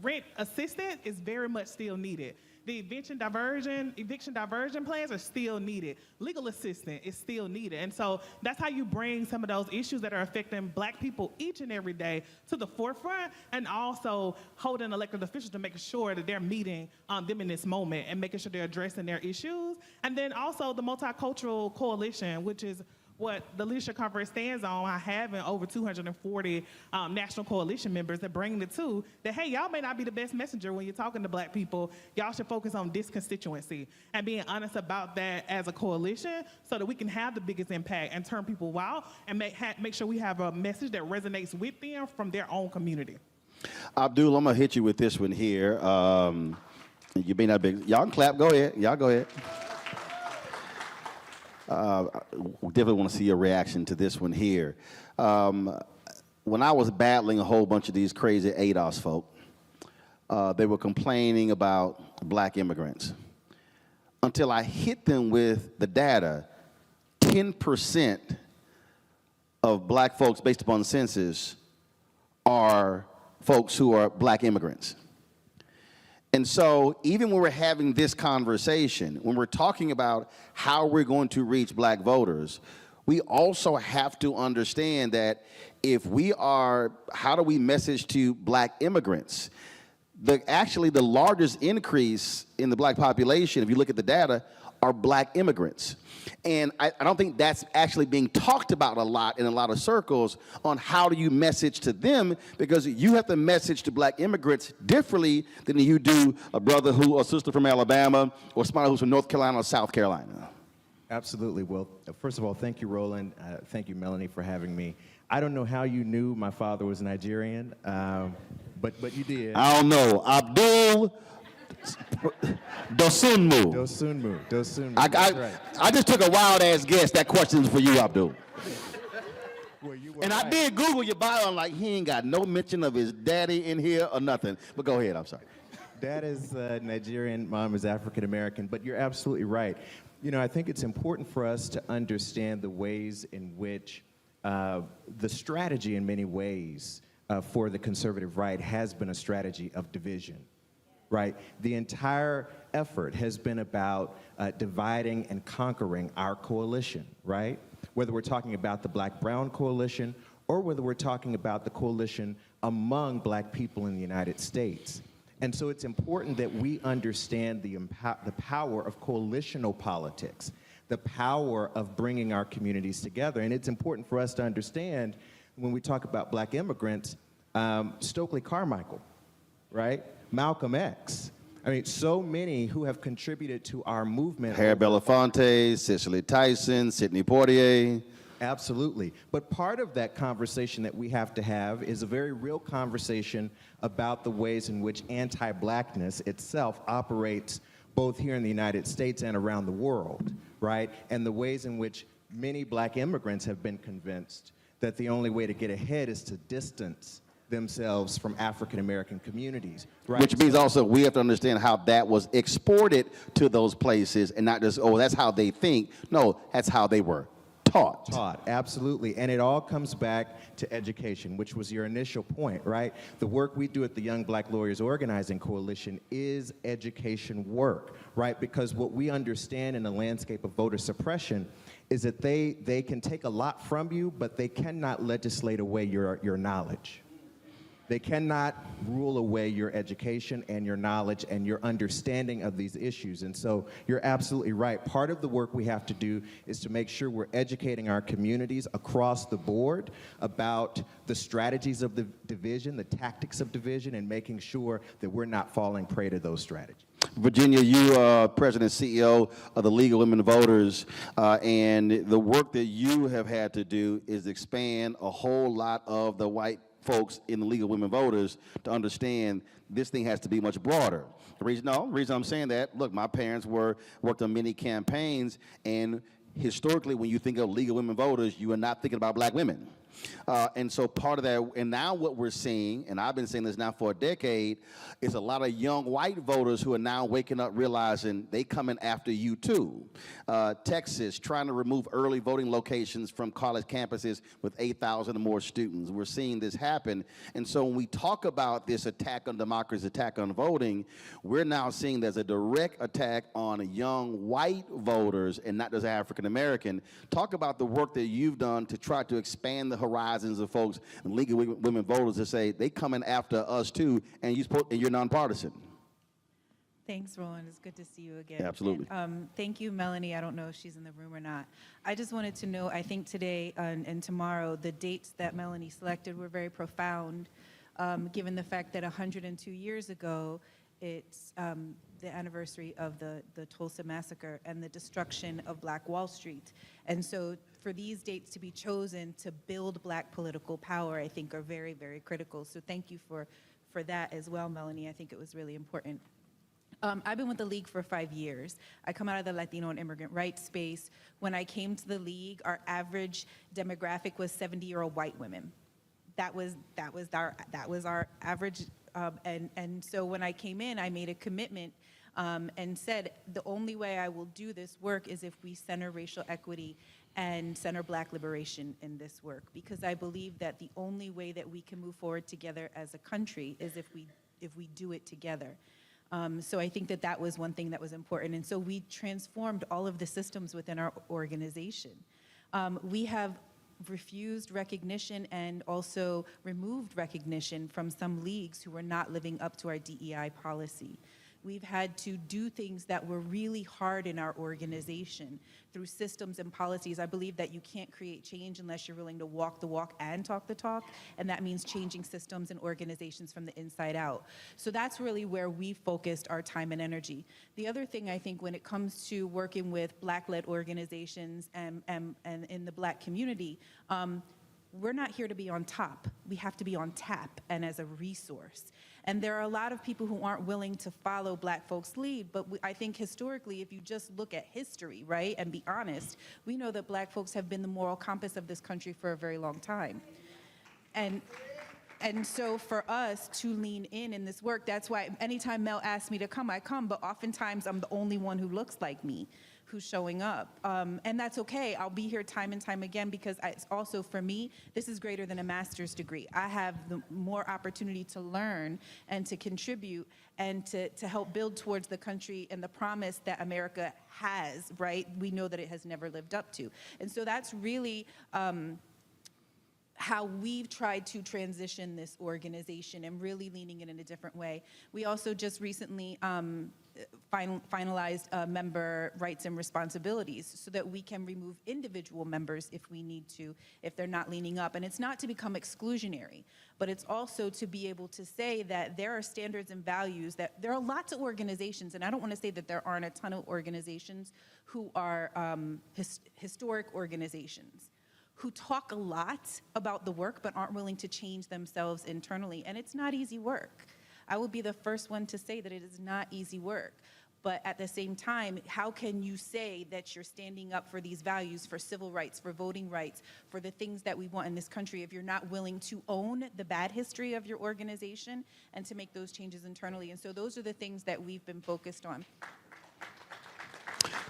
rent assistance is very much still needed. The eviction diversion plans are still needed. Legal assistance is still needed. And so that's how you bring some of those issues that are affecting black people each and every day to the forefront, and also holding elected officials to make sure that they're meeting them in this moment and making sure they're addressing their issues. And then also the Multicultural Coalition, which is what the Leadership Conference stands on, having over 240 national coalition members that bring the two, that, hey, y'all may not be the best messenger when you're talking to black people. Y'all should focus on this constituency and being honest about that as a coalition so that we can have the biggest impact and turn people out and make sure we have a message that resonates with them from their own community. Abdul, I'm going to hit you with this one here. You may not be, y'all can clap, go ahead. Y'all go ahead. We definitely want to see your reaction to this one here. When I was battling a whole bunch of these crazy ADOS folk, they were complaining about black immigrants. Until I hit them with the data, 10% of black folks, based upon the census, are folks who are black immigrants. And so even when we're having this conversation, when we're talking about how we're going to reach black voters, we also have to understand that how do we message to black immigrants? Actually, the largest increase in the black population, if you look at the data, are black immigrants. And I don't think that's actually being talked about a lot in a lot of circles on how do you message to them, because you have to message to black immigrants differently than you do a brother or sister from Alabama or somebody who's from North Carolina or South Carolina. Absolutely. Well, first of all, thank you, Roland. Thank you, Melanie, for having me. I don't know how you knew my father was Nigerian, but you did. I don't know. Abdul Dosunmu. Dosunmu. That's right. I just took a wild-ass guess. That question's for you, Abdul. Well, you were and right. I did Google your bio. I'm like, he ain't got no mention of his daddy in here or nothing. But go ahead, I'm sorry. Dad is Nigerian, mom is African-American, but you're absolutely right. You know, I think it's important for us to understand the ways in which the strategy in many ways for the conservative right has been a strategy of division. Right? The entire effort has been about dividing and conquering our coalition, right? Whether we're talking about the Black-Brown coalition or whether we're talking about the coalition among black people in the United States. And so it's important that we understand the power of coalitional politics, the power of bringing our communities together. And it's important for us to understand when we talk about black immigrants, Stokely Carmichael, right? Malcolm X. I mean, so many who have contributed to our movement. Harry Belafonte, Cicely Tyson, Sidney Poitier. Absolutely. But part of that conversation that we have to have is a very real conversation about the ways in which anti-blackness itself operates both here in the United States and around the world, right? And the ways in which many black immigrants have been convinced that the only way to get ahead is to distance themselves from African American communities. Right? Which means also we have to understand how that was exported to those places and not just, oh, that's how they think. No, that's how they were taught. Taught, absolutely. And it all comes back to education, which was your initial point, right? The work we do at the Young Black Lawyers Organizing Coalition is education work, right? Because what we understand in the landscape of voter suppression is that they can take a lot from you, but they cannot legislate away your knowledge. They cannot rule away your education and your knowledge and your understanding of these issues. And so you're absolutely right. Part of the work we have to do is to make sure we're educating our communities across the board about the strategies of the division, the tactics of division, and making sure that we're not falling prey to those strategies. Virginia, you are President and CEO of the League of Women Voters, and the work that you have had to do is expand a whole lot of the white folks in the League of Women Voters to understand this thing has to be much broader. The reason I'm saying that, look, my parents worked on many campaigns, and historically when you think of League of Women Voters, you are not thinking about black women. And so part of that, and now what we're seeing, and I've been saying this now for a decade, is a lot of young white voters who are now waking up realizing they coming after you too. Texas trying to remove early voting locations from college campuses with 8,000 or more students. We're seeing this happen. And so when we talk about this attack on democracy, attack on voting, we're now seeing there's a direct attack on young white voters and not just African American. Talk about the work that you've done to try to expand the horizons of folks in League of Women Voters to say they coming after us too, and you're nonpartisan. Thanks, Roland. It's good to see you again. Absolutely. And, thank you, Melanie. I don't know if she's in the room or not. I just wanted to know, I think today and tomorrow, the dates that Melanie selected were very profound, given the fact that 102 years ago, it's the anniversary of the Tulsa Massacre and the destruction of Black Wall Street. And so for these dates to be chosen to build Black political power, I think are very, very critical. So thank you for that as well, Melanie. I think it was really important. I've been with the League for 5 years. I come out of the Latino and immigrant rights space. When I came to the League, our average demographic was 70-year-old white women. That was our average. And so when I came in, I made a commitment and said, the only way I will do this work is if we center racial equity and center Black liberation in this work, because I believe that the only way that we can move forward together as a country is if we do it together. So I think that was one thing that was important. And so we transformed all of the systems within our organization. We have refused recognition and also removed recognition from some leagues who were not living up to our DEI policy. We've had to do things that were really hard in our organization through systems and policies. I believe that you can't create change unless you're willing to walk the walk and talk the talk, and that means changing systems and organizations from the inside out. So that's really where we focused our time and energy. The other thing I think when it comes to working with Black-led organizations and in the Black community, we're not here to be on top. We have to be on tap and as a resource. And there are a lot of people who aren't willing to follow Black folks' lead, but I think historically, if you just look at history, right, and be honest, we know that Black folks have been the moral compass of this country for a very long time. And so for us to lean in this work, that's why anytime Mel asks me to come, I come, but oftentimes I'm the only one who looks like me who's showing up. And that's okay. I'll be here time and time again because it's also, for me, this is greater than a master's degree. I have the more opportunity to learn and to contribute and to help build towards the country and the promise that America has, right? We know that it has never lived up to. And so that's really how we've tried to transition this organization and really leaning in a different way. We also just recently finalized member rights and responsibilities so that we can remove individual members if we need to, if they're not leaning up. And it's not to become exclusionary, but it's also to be able to say that there are standards and values that there are lots of organizations, and I don't want to say that there aren't a ton of organizations who are historic organizations, who talk a lot about the work but aren't willing to change themselves internally. And it's not easy work. I will be the first one to say that it is not easy work. But at the same time, how can you say that you're standing up for these values, for civil rights, for voting rights, for the things that we want in this country if you're not willing to own the bad history of your organization and to make those changes internally? And so those are the things that we've been focused on.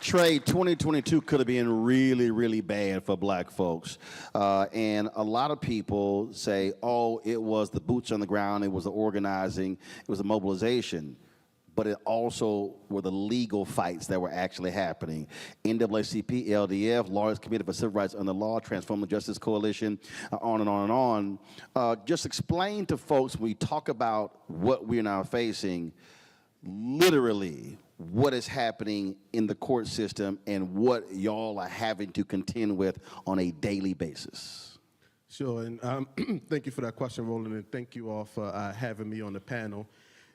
Trey, 2022 could have been really, really bad for black folks. And a lot of people say, oh, it was the boots on the ground, it was the organizing, it was the mobilization. But it also were the legal fights that were actually happening. NCBCP, LDF, Lawyers Committee for Civil Rights Under Law, Transformative Justice Coalition, on and on and on. Just explain to folks, when we talk about what we're now facing, literally what is happening in the court system and what y'all are having to contend with on a daily basis. Sure, and thank you for that question, Roland, and thank you all for having me on the panel.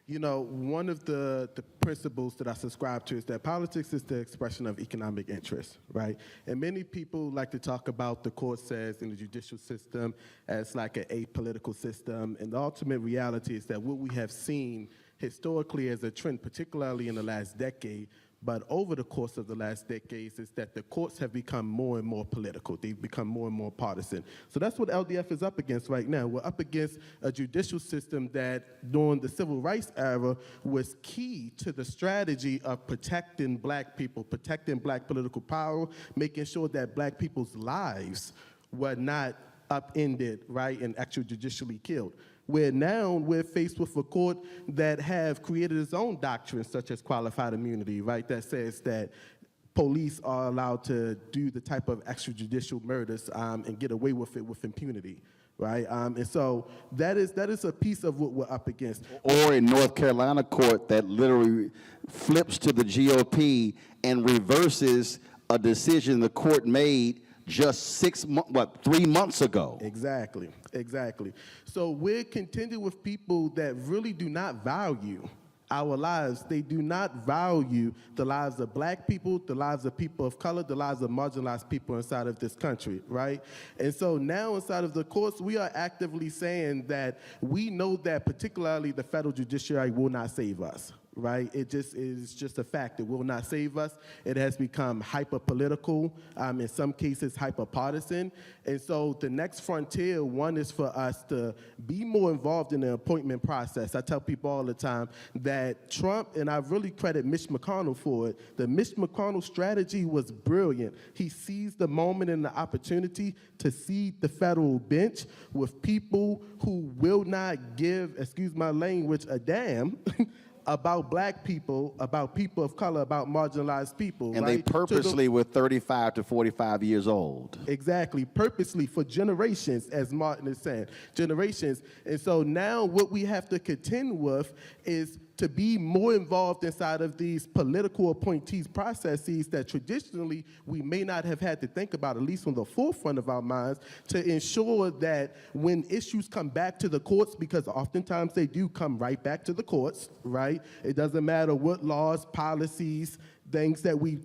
You know, one of the principles that I subscribe to is that politics is the expression of economic interest, right? And many people like to talk about the courts as in the judicial system as like an apolitical system, and the ultimate reality is that what we have seen historically as a trend, particularly in the last decade, but over the course of the last decades, is that the courts have become more and more political. They've become more and more partisan. So that's what LDF is up against right now. We're up against a judicial system that during the civil rights era was key to the strategy of protecting black people, protecting black political power, making sure that black people's lives were not upended, right, and actually judicially killed. Where now we're faced with a court that have created its own doctrine, such as qualified immunity, right, that says that police are allowed to do the type of extrajudicial murders and get away with it with impunity, right? And so that is a piece of what we're up against. Or in North Carolina court that literally flips to the GOP and reverses a decision the court made just 3 months ago. Exactly, exactly. So we're contending with people that really do not value our lives. They do not value the lives of black people, the lives of people of color, the lives of marginalized people inside of this country, right? And so now inside of the courts, we are actively saying that we know that particularly the federal judiciary will not save us. Right? It just is just a fact. It will not save us. It has become hyper-political, in some cases hyper-partisan. And so the next frontier, one, is for us to be more involved in the appointment process. I tell people all the time that Trump, and I really credit Mitch McConnell for it, the Mitch McConnell strategy was brilliant. He seized the moment and the opportunity to seed the federal bench with people who will not give, excuse my language, a damn about black people, about people of color, about marginalized people. And right? they purposely were 35 to 45 years old. Exactly, purposely for generations, as Martin is saying, generations. And so now what we have to contend with is to be more involved inside of these political appointees processes that traditionally we may not have had to think about, at least on the forefront of our minds, to ensure that when issues come back to the courts, because oftentimes they do come right back to the courts, right? It doesn't matter what laws, policies, things that we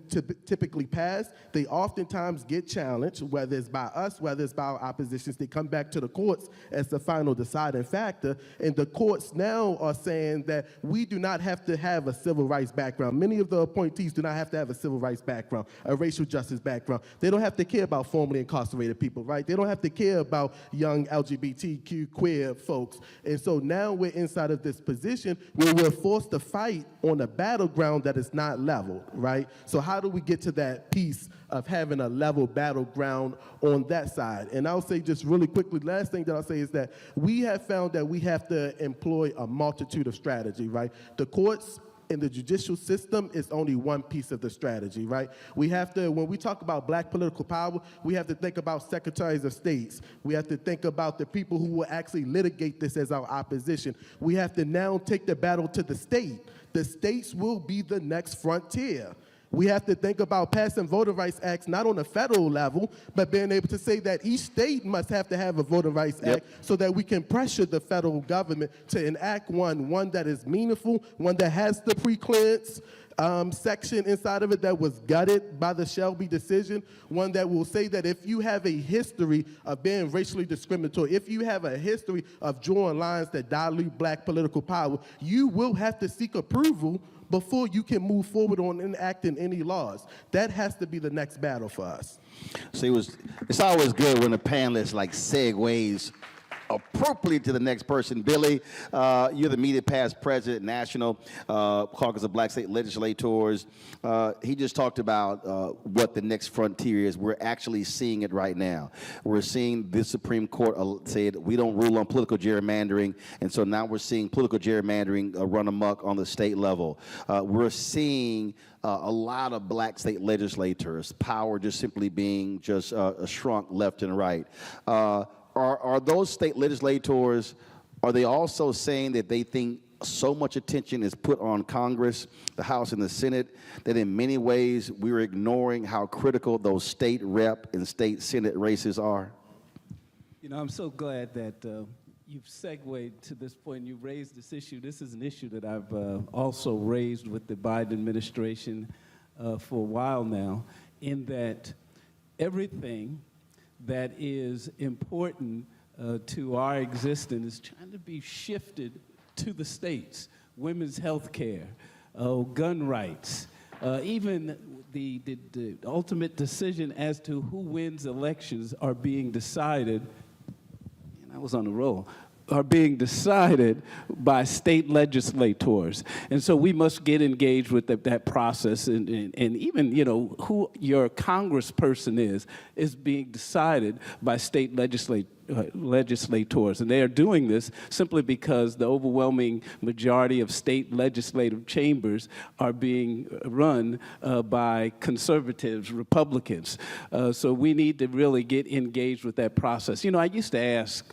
typically pass, they oftentimes get challenged, whether it's by us, whether it's by our oppositions. They come back to the courts as the final deciding factor, and the courts now are saying that we do not have to have a civil rights background. Many of the appointees do not have to have a civil rights background, a racial justice background. They don't have to care about formerly incarcerated people, right? They don't have to care about young LGBTQ queer folks. And so now we're inside of this position where we're forced to fight on a battleground that is not leveled, right? So how do we get to that piece of having a level battleground on that side? And I'll say just really quickly, last thing that I'll say is that we have found that we have to employ a multitude of strategy, right? The courts in the judicial system is only one piece of the strategy, right? We have to, when we talk about black political power, we have to think about secretaries of states. We have to think about the people who will actually litigate this as our opposition. We have to now take the battle to the state. The states will be the next frontier. We have to think about passing voting rights acts, not on a federal level, but being able to say that each state must have to have a voting rights act so that we can pressure the federal government to enact one that is meaningful, one that has the pre-clearance section inside of it that was gutted by the Shelby decision, one that will say that if you have a history of being racially discriminatory, if you have a history of drawing lines that dilute black political power, you will have to seek approval before you can move forward on enacting any laws. That has to be the next battle for us. See, it's always good when a panelist like segues appropriately to the next person. Billy, you're the media past president, National Caucus of Black State Legislators. He just talked about what the next frontier is. We're actually seeing it right now. We're seeing the Supreme Court said we don't rule on political gerrymandering, and so now we're seeing political gerrymandering run amok on the state level. We're seeing a lot of black state legislators, power just simply being just shrunk left and right. Are those state legislators, are they also saying that they think so much attention is put on Congress, the House and the Senate, that in many ways we're ignoring how critical those state rep and state Senate races are? You know, I'm so glad that you've segued to this point. You've raised this issue. This is an issue that I've also raised with the Biden administration for a while now, in that everything that is important to our existence is trying to be shifted to the states. Women's health care, gun rights, even the ultimate decision as to who wins elections are being decided, and I was on the roll, are being decided by state legislators. And so we must get engaged with that process, and even, you know, who your congressperson is being decided by state legislators. And they are doing this simply because the overwhelming majority of state legislative chambers are being run by conservatives, Republicans. So we need to really get engaged with that process. You know, I used to ask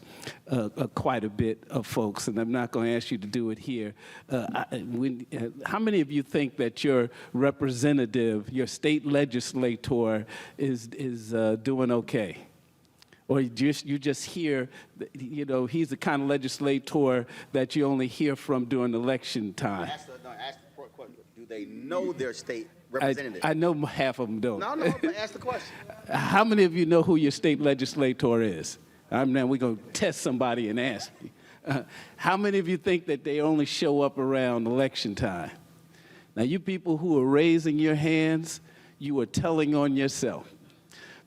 quite a bit of folks, and I'm not going to ask you to do it here. How many of you think that your representative, your state legislator, is doing okay? Or you just hear, you know, he's the kind of legislator that you only hear from during election time? Ask the question. Do they know their state representative? I know half of them don't. No, but ask the question. How many of you know who your state legislator is? Now we're going to test somebody and ask you. How many of you think that they only show up around election time? Now, you people who are raising your hands, you are telling on yourself.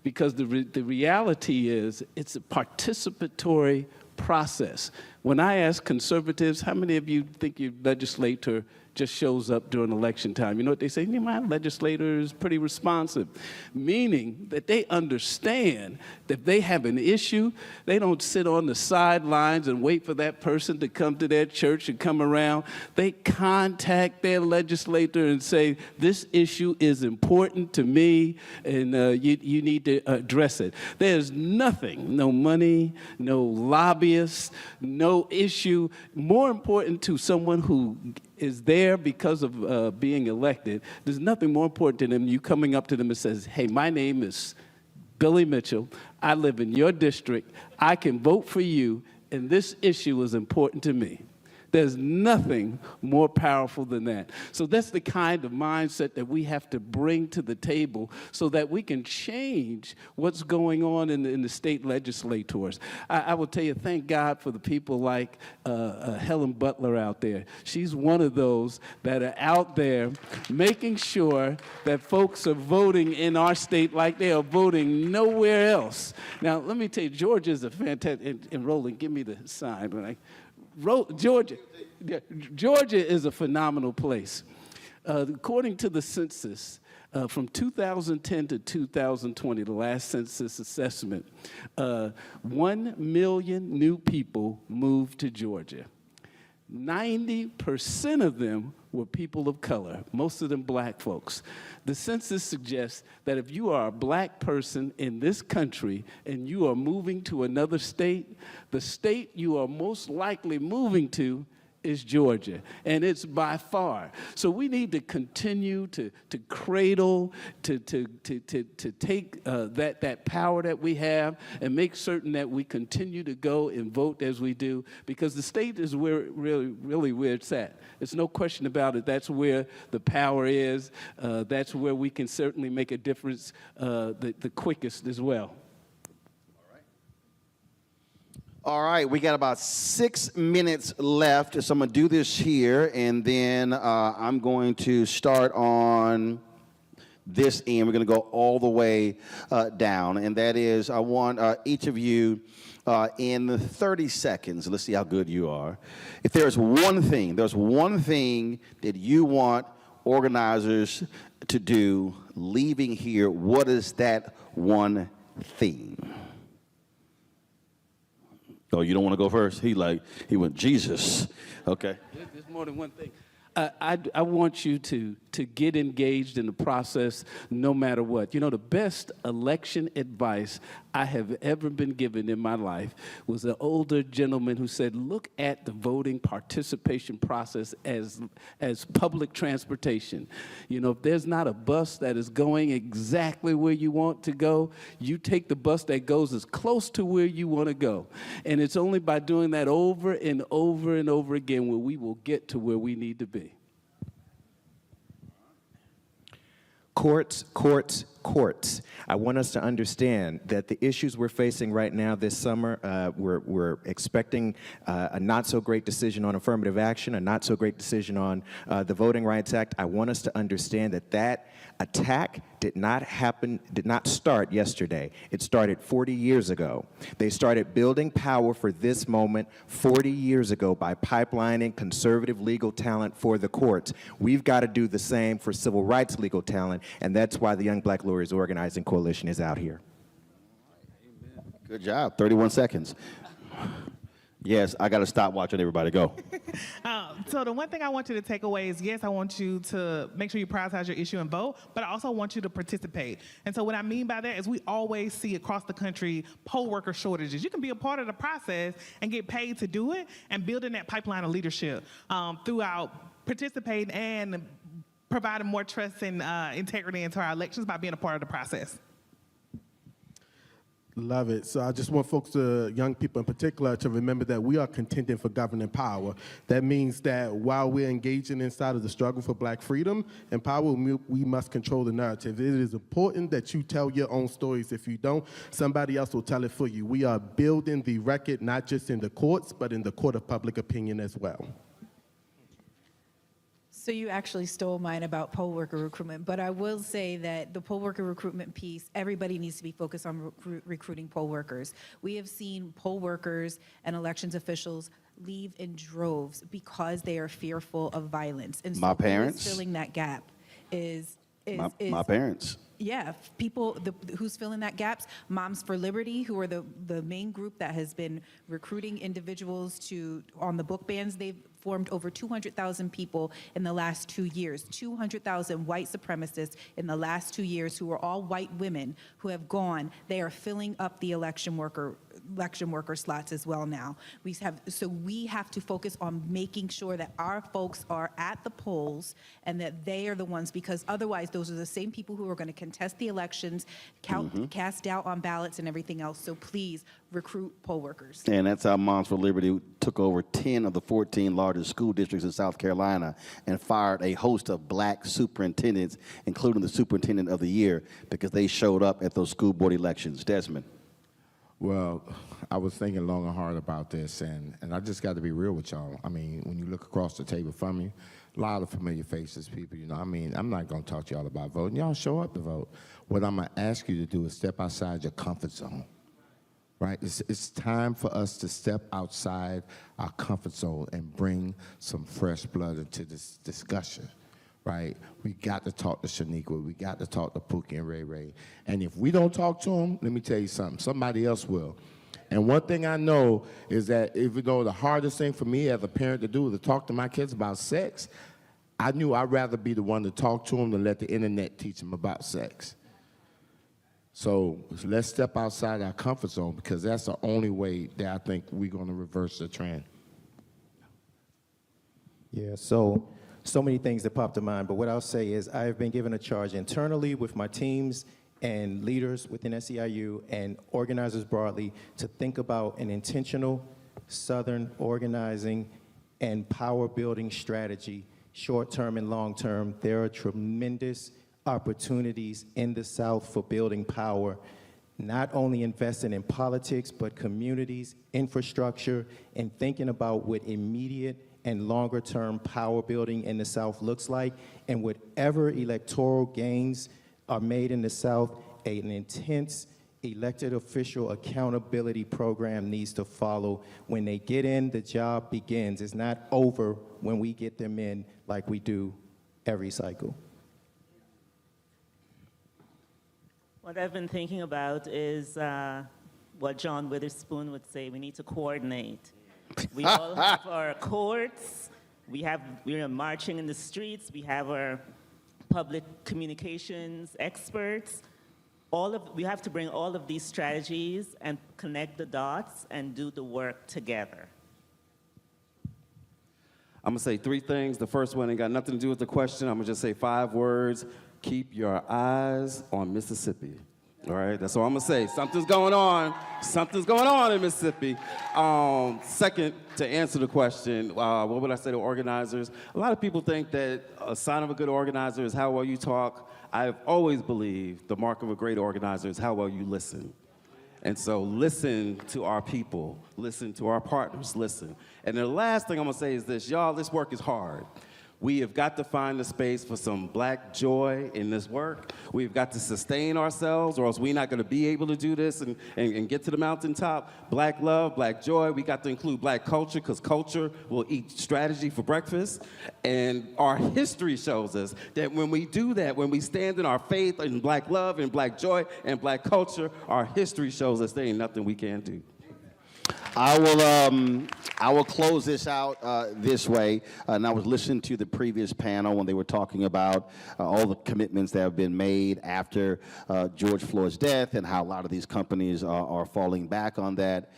Because the reality is, it's a participatory process. When I ask conservatives, how many of you think your legislator just shows up during election time? You know what they say? My legislator is pretty responsive, meaning that they understand that if they have an issue, they don't sit on the sidelines and wait for that person to come to their church and come around. They contact their legislator and say, this issue is important to me, and you need to address it. There's nothing, no money, no lobbyists, no issue more important to someone who is there because of being elected. There's nothing more important to them than you coming up to them and says, hey, my name is Billy Mitchell. I live in your district. I can vote for you, and this issue is important to me. There's nothing more powerful than that. So that's the kind of mindset that we have to bring to the table so that we can change what's going on in the state legislators. I will tell you, thank God for the people like Helen Butler out there. She's one of those that are out there making sure that folks are voting in our state like they are voting nowhere else. Now, let me tell you, Georgia is a fantastic, and Roland, give me the sign. Georgia is a phenomenal place. According to the census, from 2010 to 2020, the last census assessment, 1 million new people moved to Georgia. 90% of them were people of color, most of them black folks. The census suggests that if you are a black person in this country and you are moving to another state, the state you are most likely moving to is Georgia, and it's by far. So we need to continue to cradle, to take that power that we have and make certain that we continue to go and vote as we do, because the state is where really where it's at. There's no question about it. That's where the power is. That's where we can certainly make a difference the quickest as well. All right, we got about 6 minutes left, so I'm going to do this here, and then I'm going to start on this end. We're going to go all the way down, and that is I want each of you in 30 seconds, let's see how good you are. If there's one thing that you want organizers to do leaving here, what is that one thing? Oh, you don't want to go first? He went, Jesus. Okay. There's more than one thing. I want you to get engaged in the process no matter what. You know, the best election advice I have ever been given in my life was an older gentleman who said, look at the voting participation process as public transportation. You know, if there's not a bus that is going exactly where you want to go, you take the bus that goes as close to where you want to go. And it's only by doing that over and over and over again where we will get to where we need to be. Courts, courts, courts. I want us to understand that the issues we're facing right now this summer, we're expecting a not-so-great decision on affirmative action, a not-so-great decision on the Voting Rights Act. I want us to understand that that attack did not start yesterday. It started 40 years ago. They started building power for this moment 40 years ago by pipelining conservative legal talent for the courts. We've got to do the same for civil rights legal talent, and that's why the Young Black Lawyers Organizing Coalition is out here. Good job. 31 seconds. Yes, I got to stop watching everybody go. So the one thing I want you to take away is, yes, I want you to make sure you prioritize your issue and vote, but I also want you to participate. And so what I mean by that is we always see across the country poll worker shortages. You can be a part of the process and get paid to do it, and building that pipeline of leadership throughout participating and providing more trust and integrity into our elections by being a part of the process. Love it. So I just want folks, young people in particular, to remember that we are contending for governing power. That means that while we're engaging inside of the struggle for black freedom and power, we must control the narrative. It is important that you tell your own stories. If you don't, somebody else will tell it for you. We are building the record not just in the courts, but in the court of public opinion as well. So you actually stole mine about poll worker recruitment, but I will say that the poll worker recruitment piece, everybody needs to be focused on recruiting poll workers. We have seen poll workers and elections officials leave in droves because they are fearful of violence. And so my parents filling that gap is my parents. Yeah, people who's filling that gaps, Moms for Liberty, who are the main group that has been recruiting individuals on the book bans. They've formed over 200,000 people in the last 2 years, 200,000 white supremacists in the last 2 years who are all white women who have gone. They are filling up the election worker slots as well now. We have to focus on making sure that our folks are at the polls and that they are the ones, because otherwise those are the same people who are going to contest the elections, cast doubt on ballots and everything else. So please recruit poll workers. And that's how Moms for Liberty took over 10 of the 14 largest school districts in South Carolina and fired a host of black superintendents, including the superintendent of the year, because they showed up at those school board elections. Desmond. Well, I was thinking long and hard about this, and I just got to be real with y'all. I mean, when you look across the table from me, a lot of familiar faces, people, you know, I mean, I'm not going to talk to y'all about voting. Y'all show up to vote. What I'm going to ask you to do is step outside your comfort zone, right? It's time for us to step outside our comfort zone and bring some fresh blood into this discussion. Right? We got to talk to Shaniqua. We got to talk to Pookie and Ray Ray. And if we don't talk to them, let me tell you something, somebody else will. And one thing I know is that even though the hardest thing for me as a parent to do is to talk to my kids about sex, I knew I'd rather be the one to talk to them than let the internet teach them about sex. So let's step outside our comfort zone, because that's the only way that I think we're going to reverse the trend. Yeah, so many things that popped to mind, but what I'll say is I have been given a charge internally with my teams and leaders within SEIU and organizers broadly to think about an intentional Southern organizing and power building strategy, short-term and long-term. There are tremendous opportunities in the South for building power. not only investing in politics, but communities, infrastructure, and thinking about what immediate and longer-term power building in the South looks like, and whatever electoral gains are made in the South, an intense elected official accountability program needs to follow. When they get in, the job begins. It's not over when we get them in like we do every cycle. What I've been thinking about is what John Witherspoon would say: we need to coordinate. We all have our courts, we are marching in the streets, we have our public communications experts. We have to bring all of these strategies and connect the dots and do the work together. I'm gonna say 3 things. The first one ain't got nothing to do with the question. I'm gonna just say 5 words. Keep your eyes on Mississippi. All right, that's all I'm gonna say. Something's going on. Something's going on in Mississippi. Second, to answer the question, what would I say to organizers? A lot of people think that a sign of a good organizer is how well you talk. I've always believed the mark of a great organizer is how well you listen. And so listen to our people, listen to our partners, listen. And the last thing I'm gonna say is this: y'all, this work is hard. We have got to find the space for some black joy in this work. We've got to sustain ourselves, or else we're not gonna be able to do this and get to the mountaintop. Black love, black joy. We got to include black culture, because culture will eat strategy for breakfast. And our history shows us that when we do that, when we stand in our faith in black love and black joy and black culture, our history shows us there ain't nothing we can't do. I will close this out this way. And I was listening to the previous panel when they were talking about all the commitments that have been made after George Floyd's death and how a lot of these companies are falling back on that.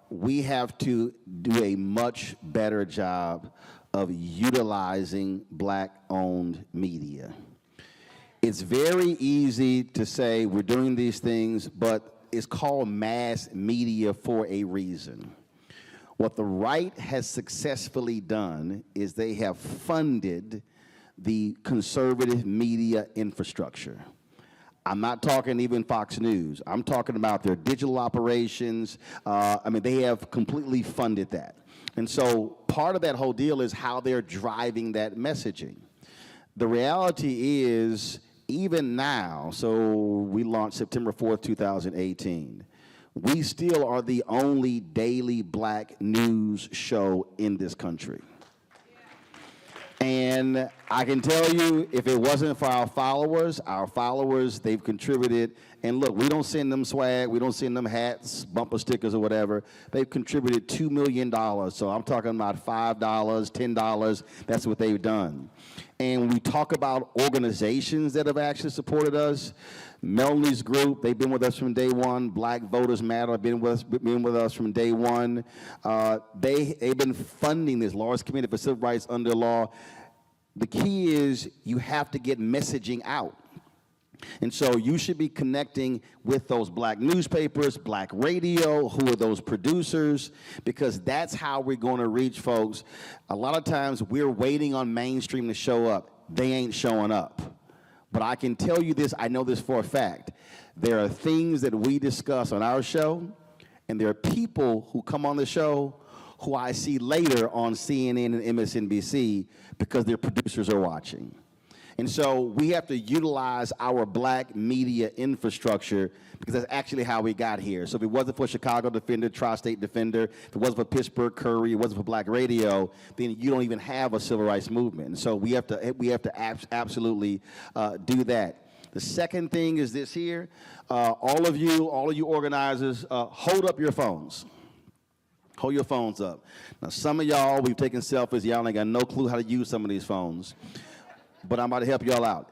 We have to do a much better job of utilizing black-owned media. It's very easy to say we're doing these things, but it's called mass media for a reason. What the right has successfully done is they have funded the conservative media infrastructure. I'm not talking even Fox News. I'm talking about their digital operations. They have completely funded that. And so part of that whole deal is how they're driving that messaging. The reality is, even now, so we launched September 4th, 2018, we still are the only daily black news show in this country. And I can tell you, if it wasn't for our followers, they've contributed. And look, we don't send them swag, we don't send them hats, bumper stickers or whatever. They've contributed $2 million. So I'm talking about $5, $10, that's what they've done. And when we talk about organizations that have actually supported us, Melanie's group, they've been with us from day one. Black Voters Matter, been with us from day one. They've been funding this large committee for civil rights under law. The key is you have to get messaging out. And so you should be connecting with those black newspapers, black radio, who are those producers, because that's how we're going to reach folks. A lot of times we're waiting on mainstream to show up. They ain't showing up. But I can tell you this, I know this for a fact. There are things that we discuss on our show, and there are people who come on the show who I see later on CNN and MSNBC because their producers are watching. And so we have to utilize our black media infrastructure because that's actually how we got here. So if it wasn't for Chicago Defender, Tri-State Defender, if it wasn't for Pittsburgh Courier, it wasn't for black radio, then you don't even have a civil rights movement. And so we have to absolutely do that. The second thing is this here. All of you organizers, hold up your phones. Hold your phones up. Now, some of y'all, we've taken selfies. Y'all ain't got no clue how to use some of these phones. But I'm about to help y'all out.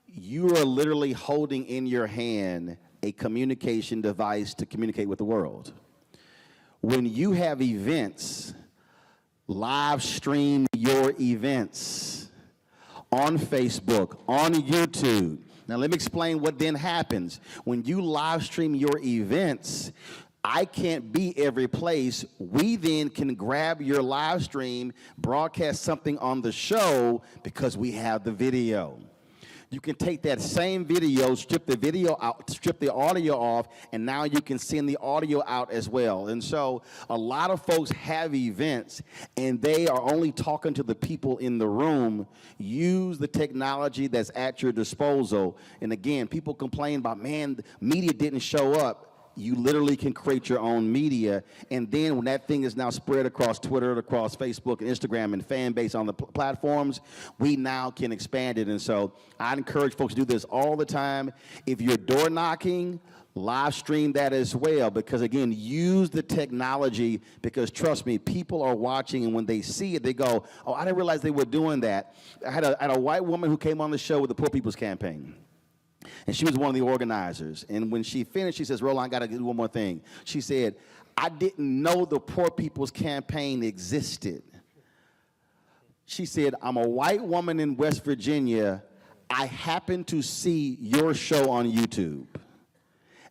You are literally holding in your hand a communication device to communicate with the world. When you have events, live stream your events on Facebook, on YouTube. Now let me explain what then happens. When you live stream your events, I can't be every place. We then can grab your live stream, broadcast something on the show because we have the video. You can take that same video, strip the video out, strip the audio off, and now you can send the audio out as well. And so a lot of folks have events, and they are only talking to the people in the room. Use the technology that's at your disposal. And again, people complain about, man, media didn't show up. You literally can create your own media, and then when that thing is now spread across Twitter, across Facebook and Instagram and fan base on the platforms, we now can expand it. And so I'd encourage folks to do this all the time. If you're door knocking, live stream that as well, because again, use the technology, because trust me, people are watching, and when they see it, they go, oh, I didn't realize they were doing that. I had a white woman who came on the show with the Poor People's Campaign. And she was one of the organizers. And when she finished, she says, Roland, I got to do one more thing. She said, I didn't know the Poor People's Campaign existed. She said, I'm a white woman in West Virginia. I happened to see your show on YouTube.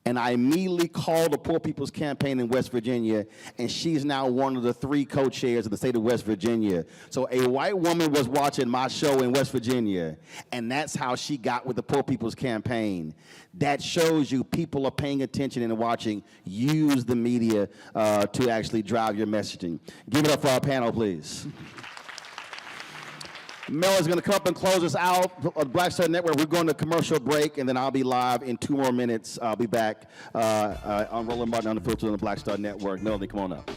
And I immediately called the Poor People's Campaign in West Virginia, and she's now one of the 3 co-chairs of the state of West Virginia. So a white woman was watching my show in West Virginia, and that's how she got with the Poor People's Campaign. That shows you people are paying attention and watching. Use the media to actually drive your messaging. Give it up for our panel, please. Mel is going to come up and close us out on Black Star Network. We're going to commercial break, and then I'll be live in 2 more minutes. I'll be back on Roland Martin Unfiltered on the Black Star Network. Melody, come on up.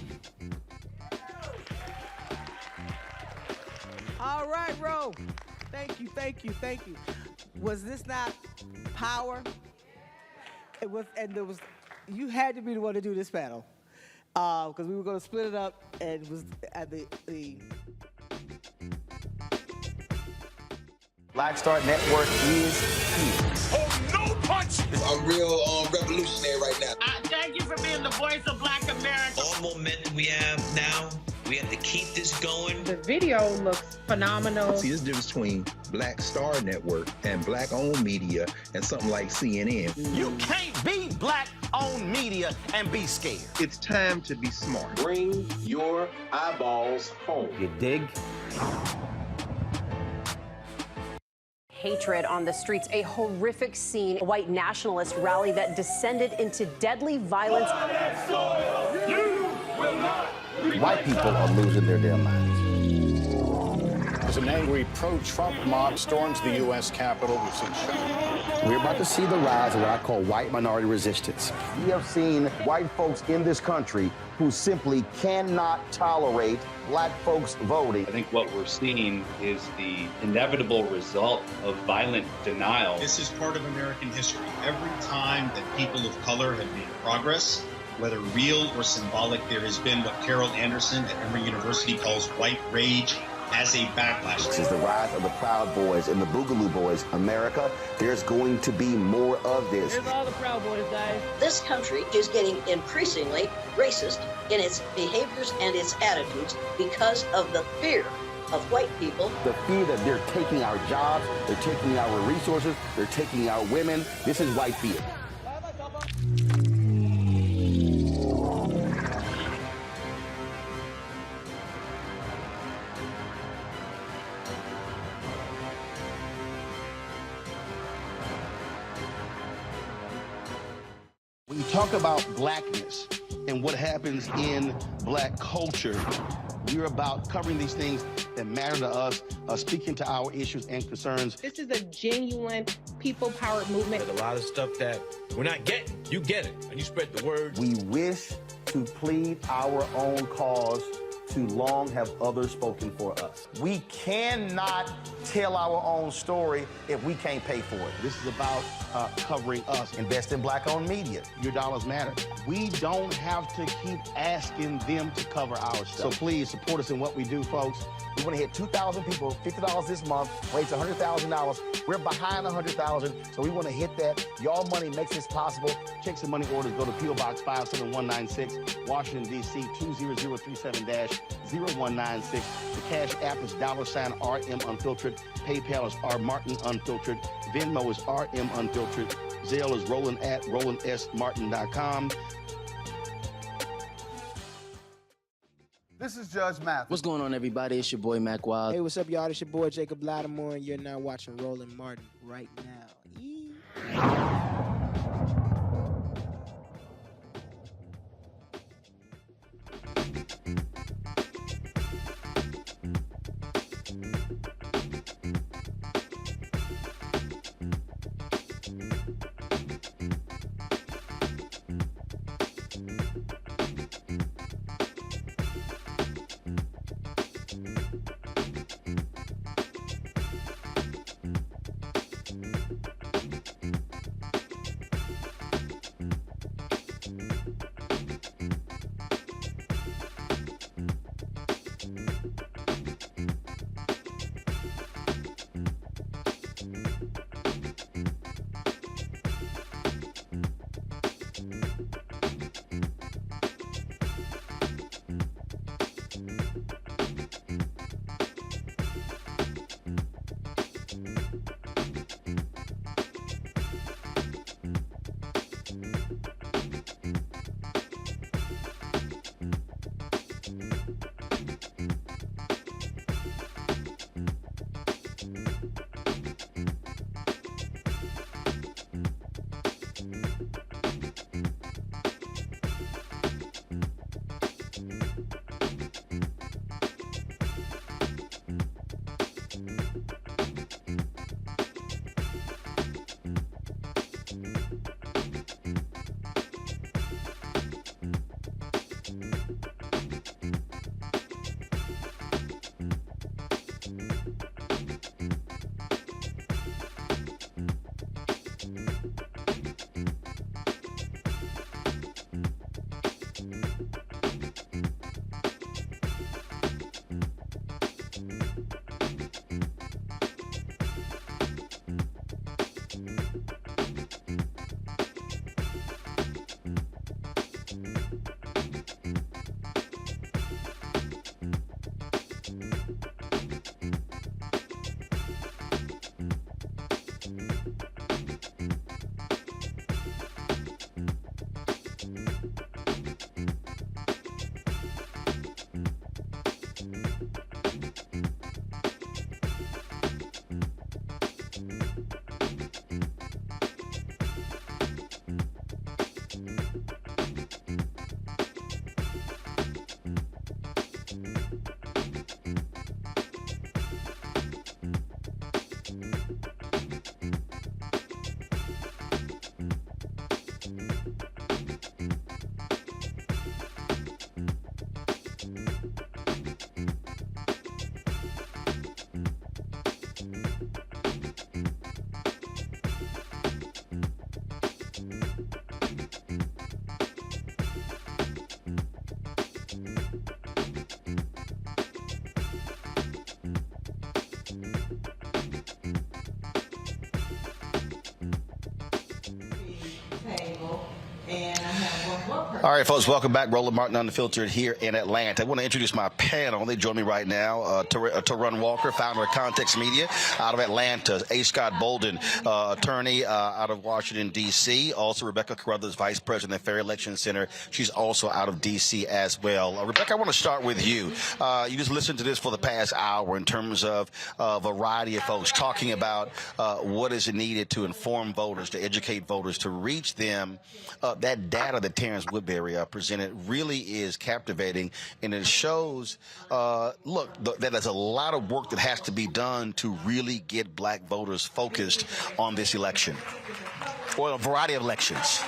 All right, Ro. Thank you, thank you, thank you. Was this not power? It was, and there was. You had to be the one to do this panel, because we were going to split it up, and it was at the Black Star Network is here. Oh, no punch! I'm real revolutionary right now. Thank you for being the voice of Black America. All momentum we have now, we have to keep this going. The video looks phenomenal. See, there's a difference between Black Star Network and black-owned media and something like CNN. You can't be black-owned media and be scared. It's time to be smart. Bring your eyeballs home. You dig? Hatred on the streets, a horrific scene, a white nationalist rally that descended into deadly violence. White people are losing their damn minds. As an angry pro-Trump mob storms the U.S. Capitol, we've seen shooting. We're about to see the rise of what I call white minority resistance. We have seen white folks in this country who simply cannot tolerate black folks voting. I think what we're seeing is the inevitable result of violent denial. This is part of American history. Every time that people of color have made progress, whether real or symbolic, there has been what Carol Anderson at Emory University calls white rage as a backlash. This is the rise of the Proud Boys and the Boogaloo Boys. America, there's going to be more of this. Here's all the Proud Boys, guys. This country is getting increasingly racist in its behaviors and its attitudes because of the fear of white people. The fear that they're taking our jobs, they're taking our resources, they're taking our women. This is white fear. When you talk about blackness and what happens in black culture, we're about covering these things that matter to us, speaking to our issues and concerns. This is a genuine people-powered movement. There's a lot of stuff that we're not getting. You get it, and you spread the word. We wish to plead our own cause. Too long have others spoken for us. We cannot tell our own story if we can't pay for it. This is about covering us. Invest in black-owned media. Your dollars matter. We don't have to keep asking them to cover our stuff. So please support us in what we do, folks. We want to hit 2,000 people, $50 this month, raise $100,000. We're behind 100,000, so we want to hit that. Y'all money makes this possible. Checks and money orders go to P.O. Box 57196, Washington, D.C. 20037-0196. The Cash App is $RM Unfiltered. PayPal is R Martin Unfiltered. Venmo is RM Unfiltered. Zelle is Roland at RolandSMartin.com. This is Judge Mathis. What's going on, everybody? It's your boy, Mac Wild. Hey, what's up, y'all? It's your boy, Jacob Lattimore, and you're now watching Roland Martin right now. All right, folks, welcome back. Roland Martin Unfiltered here in Atlanta. I want to introduce my panel. They join me right now. Tarun Walker, founder of Context Media out of Atlanta. A. Scott Bolden, attorney out of Washington, D.C. Also, Rebecca Carruthers, vice president of the Fair Election Center. She's also out of D.C. as well. Rebecca, I want to start with you. You just listened to this for the past hour in terms of a variety of folks talking about what is needed to inform voters, to educate voters, to reach them. That data that Terrence Woodbury presented really is captivating, and it shows, that there's a lot of work that has to be done to really get black voters focused on this election, or a variety of elections.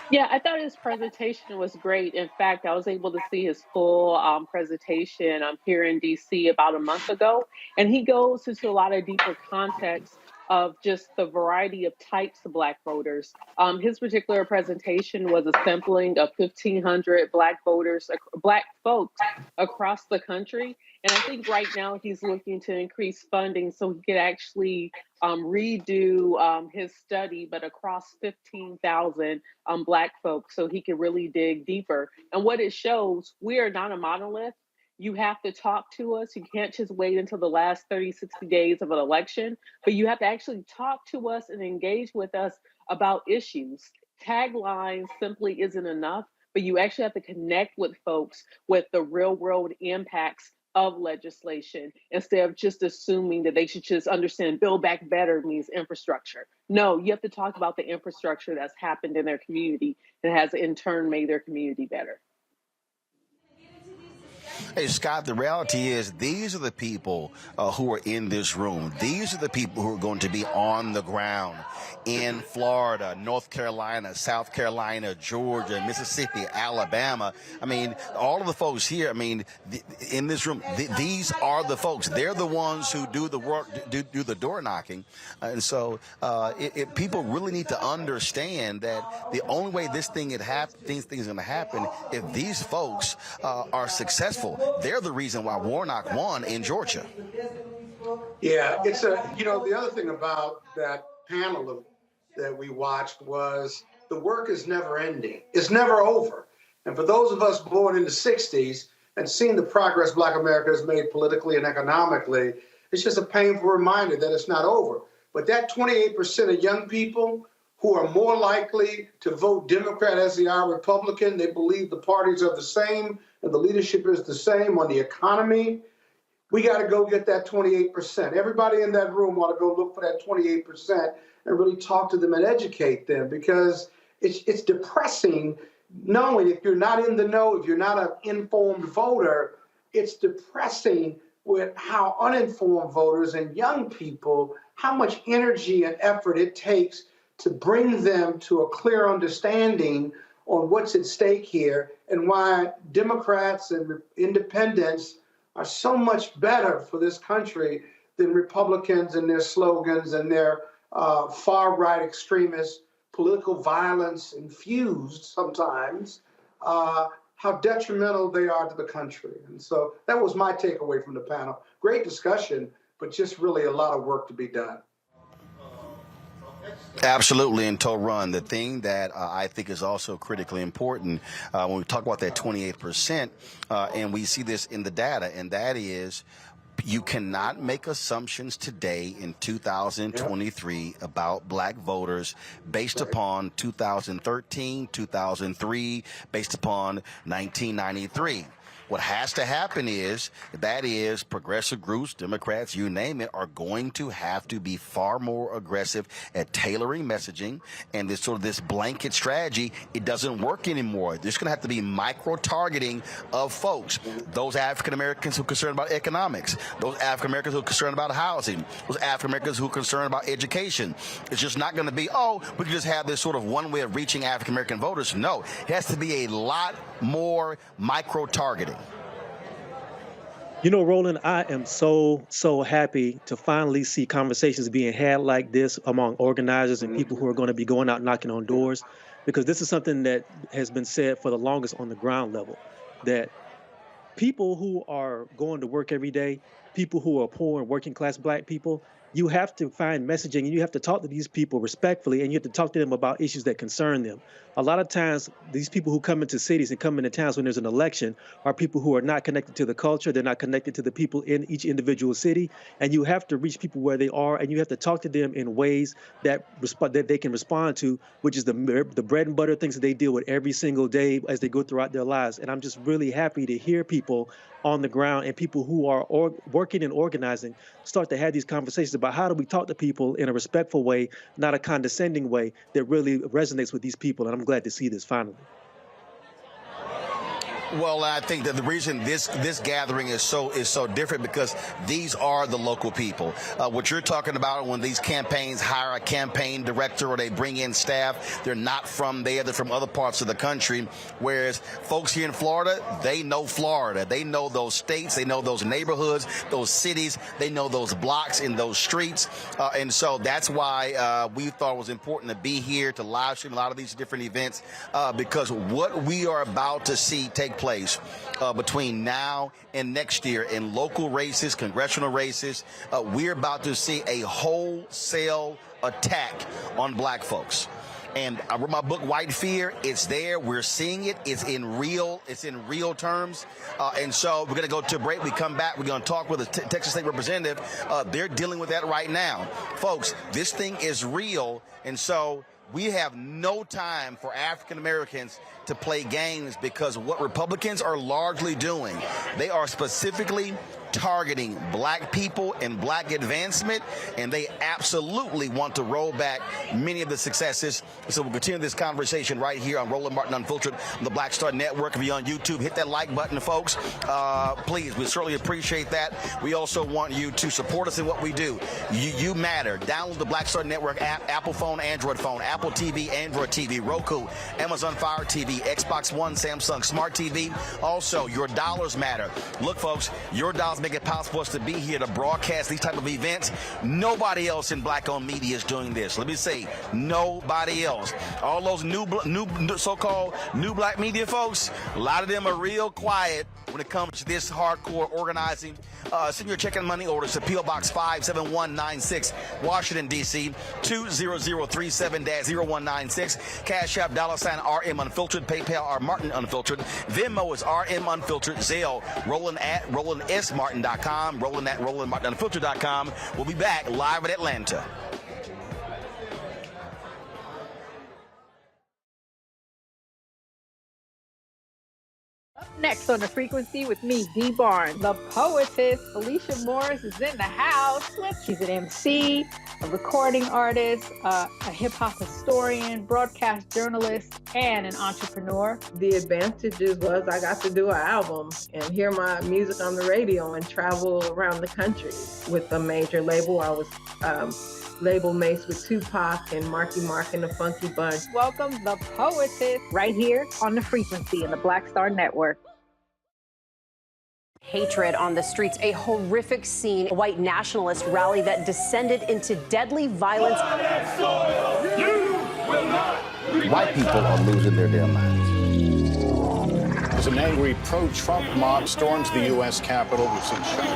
Yeah, I thought his presentation was great. In fact, I was able to see his full presentation here in D.C. about a month ago, and he goes into a lot of deeper context of just the variety of types of black voters. His particular presentation was a sampling of 1,500 black voters, black folks across the country. And I think right now he's looking to increase funding so he could actually redo his study, but across 15,000 black folks, so he can really dig deeper. And what it shows, we are not a monolith. You have to talk to us. You can't just wait until the last 30, 60 days of an election, but you have to actually talk to us and engage with us about issues. Taglines simply isn't enough. but you actually have to connect with folks with the real world impacts of legislation instead of just assuming that they should just understand Build Back Better means infrastructure. No, you have to talk about the infrastructure that's happened in their community and has in turn made their community better. Hey, Scott, the reality is these are the people who are in this room. These are the people who are going to be on the ground in Florida, North Carolina, South Carolina, Georgia, Mississippi, Alabama. I mean, all of the folks here, I mean, in this room, these are the folks. They're the ones who do the work, do the door knocking. And so people really need to understand that the only way this thing is going to happen if these folks are successful. They're the reason why Warnock won in Georgia. Yeah, it's the other thing about that panel that we watched was the work is never ending. It's never over. And for those of us born in the 60s and seeing the progress Black America has made politically and economically, it's just a painful reminder that it's not over. But that 28% of young people who are more likely to vote Democrat as they are Republican, they believe the parties are the same and the leadership is the same on the economy. We got to go get that 28%. Everybody in that room ought to go look for that 28% and really talk to them and educate them, because it's depressing knowing if you're not in the know, if you're not an informed voter, it's depressing with how uninformed voters and young people, how much energy and effort it takes to bring them to a clear understanding on what's at stake here and why Democrats and independents are so much better for this country than Republicans and their slogans and their far-right extremist political violence infused sometimes, how detrimental they are to the country. And so that was my takeaway from the panel. Great discussion, but just really a lot of work to be done. Absolutely, and Run, the thing that I think is also critically important when we talk about that 28%, and we see this in the data, and that is you cannot make assumptions today in 2023 about Black voters based upon 2013, 2003, based upon 1993. What has to happen is progressive groups, Democrats, you name it, are going to have to be far more aggressive at tailoring messaging, and this blanket strategy, it doesn't work anymore. There's going to have to be micro-targeting of folks, those African Americans who are concerned about economics, those African Americans who are concerned about housing, those African Americans who are concerned about education. It's just not going to be, we can just have this sort of one way of reaching African American voters. No, it has to be a lot more micro-targeting. You know, Roland, I am so happy to finally see conversations being had like this among organizers and people who are going to be going out knocking on doors, because this is something that has been said for the longest on the ground level, that people who are going to work every day, people who are poor and working class Black people, you have to find messaging and you have to talk to these people respectfully, and you have to talk to them about issues that concern them. A lot of times, these people who come into cities and come into towns when there's an election are people who are not connected to the culture. They're not connected to the people in each individual city. And you have to reach people where they are, and you have to talk to them in ways that they can respond to, which is the bread and butter things that they deal with every single day as they go throughout their lives. And I'm just really happy to hear people on the ground and people who are working and organizing start to have these conversations about how do we talk to people in a respectful way, not a condescending way, that really resonates with these people. And I'm glad to see this finally. Well, I think that the reason this gathering is so different because these are the local people. What you're talking about when these campaigns hire a campaign director or they bring in staff, they're not from there, they're from other parts of the country. Whereas folks here in Florida, they know Florida. They know those states, they know those neighborhoods, those cities, they know those blocks in those streets. And so that's why we thought it was important to be here to live stream a lot of these different events because what we are about to see take place between now and next year in local races, congressional races, we're about to see a wholesale attack on Black folks. And I wrote my book, White Fear. It's there. We're seeing it. It's in real terms. And so we're going to go to a break. We come back. We're going to talk with a Texas State representative. They're dealing with that right now. Folks, this thing is real. And so We have no time for African Americans to play games because what Republicans are largely doing, they are specifically targeting black people and black advancement, and they absolutely want to roll back many of the successes. So we'll continue this conversation right here on Roland Martin Unfiltered on the Black Star Network. If you're on YouTube, hit that like button, folks. Please, we certainly appreciate that. We also want you to support us in what we do. You matter. Download the Black Star Network app, Apple phone, Android phone, Apple TV, Android TV, Roku, Amazon Fire TV, Xbox One, Samsung Smart TV. Also, your dollars matter. Look, folks, your dollars make it possible for us to be here to broadcast these type of events. Nobody else in black-owned media is doing this. Let me say, nobody else. All those new so-called new black media folks, a lot of them are real quiet when it comes to this hardcore organizing. Send your check and money orders to P.O. Box 57196, Washington, D.C., 20037-0196. Cash App, $RM Unfiltered, PayPal, R Martin Unfiltered. Venmo is RM Unfiltered. Zelle, Roland at RolandSMartin.com, Roland at RolandMartinUnfiltered.com. We'll be back live at Atlanta. Next on The Frequency with me, Dee Barnes. The poetess, Felicia Morris, is in the house. She's an MC, a recording artist, a hip-hop historian, broadcast journalist, and an entrepreneur. The advantages was I got to do an album and hear my music on the radio and travel around the country with a major label. I was label mates with Tupac and Marky Mark and the Funky Bunch. Welcome, The Poetess, right here on The Frequency in the Black Star Network. Hatred on the streets, a horrific scene, a white nationalist rally that descended into deadly violence. White people are losing their damn minds. As an angry pro-Trump mob storms the U.S. Capitol, we've seen shooting.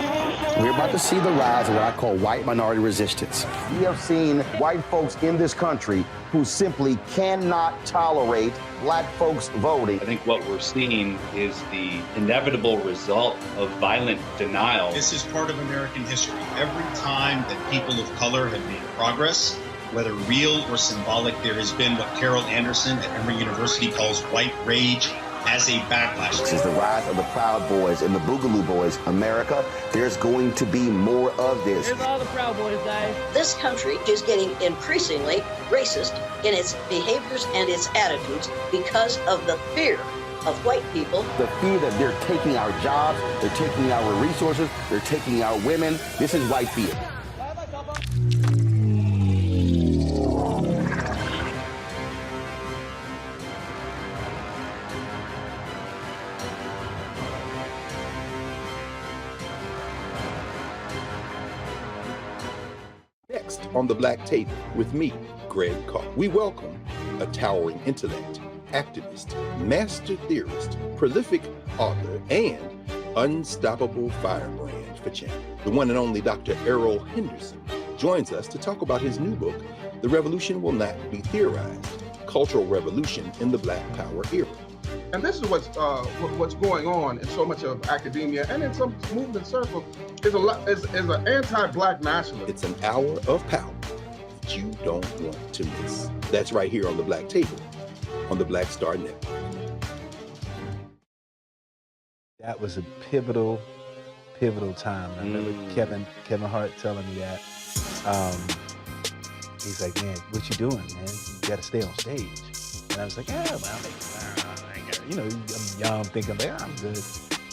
We're about to see the rise of what I call white minority resistance. We have seen white folks in this country who simply cannot tolerate black folks voting. I think what we're seeing is the inevitable result of violent denial. This is part of American history. Every time that people of color have made progress, whether real or symbolic, there has been what Carol Anderson at Emory University calls white rage as a backlash. This is the rise of the Proud Boys and the Boogaloo Boys. America, there's going to be more of this. Here's all the Proud Boys, guys. This country is getting increasingly racist in its behaviors and its attitudes because of the fear of white people. The fear that they're taking our jobs, they're taking our resources, they're taking our women. This is white fear. Next on the Black Table with me, Greg Carr. We welcome a towering intellect, activist, master theorist, prolific author, and unstoppable firebrand for change. The one and only Dr. Errol Henderson joins us to talk about his new book, The Revolution Will Not Be Theorized, Cultural Revolution in the Black Power Era. And this is what's going on in so much of academia and in some movement circles is an anti-black nationalism. It's an hour of power that you don't want to miss. That's right here on the Black Table on the Black Star Network. That was a pivotal time. I remember Kevin Hart telling me that. He's like, man, what you doing, man? You got to stay on stage. And I was like, yeah, well, I'm young, thinking, I'm good.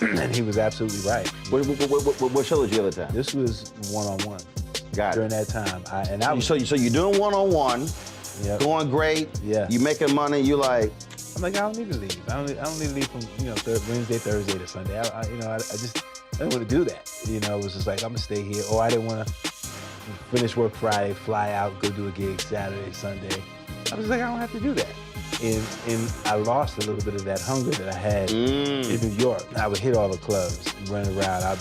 And he was absolutely right. What show was the other time? This was one-on-one. Got it. During that time. So you're doing one-on-one, going great, you making money, you like... I'm like, I don't need to leave. I don't need to leave from, Wednesday, Thursday to Sunday. I didn't want to do that. It was just like, I'm going to stay here. Or I didn't want to finish work Friday, fly out, go do a gig Saturday, Sunday. I was like, I don't have to do that. And I lost a little bit of that hunger that I had in New York. I would hit all the clubs, run around.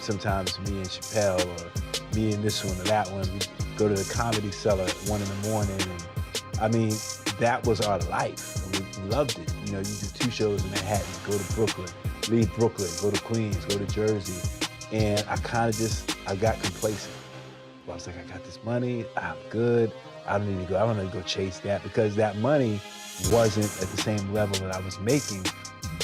Sometimes me and Chappelle or me and this one or that one, we'd go to the Comedy Cellar at 1 a.m. And that was our life. And we loved it. You do 2 shows in Manhattan, go to Brooklyn, leave Brooklyn, go to Queens, go to Jersey. And I got complacent. I was like, I got this money, I'm good. I don't need to go. I want to go chase that because that money wasn't at the same level that I was making,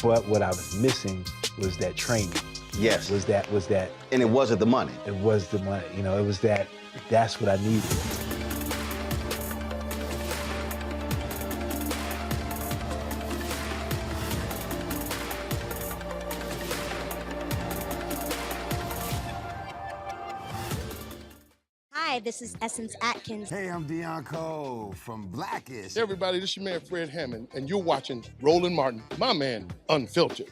but what I was missing was that training. Yes. Was that. And it wasn't the money. It was the money. You know, it was that. That's what I needed. Hi, this is Essence Atkins. Hey, I'm Deion Cole from Blackish. Hey everybody, this is your man Fred Hammond, and you're watching Roland Martin, my man, Unfiltered.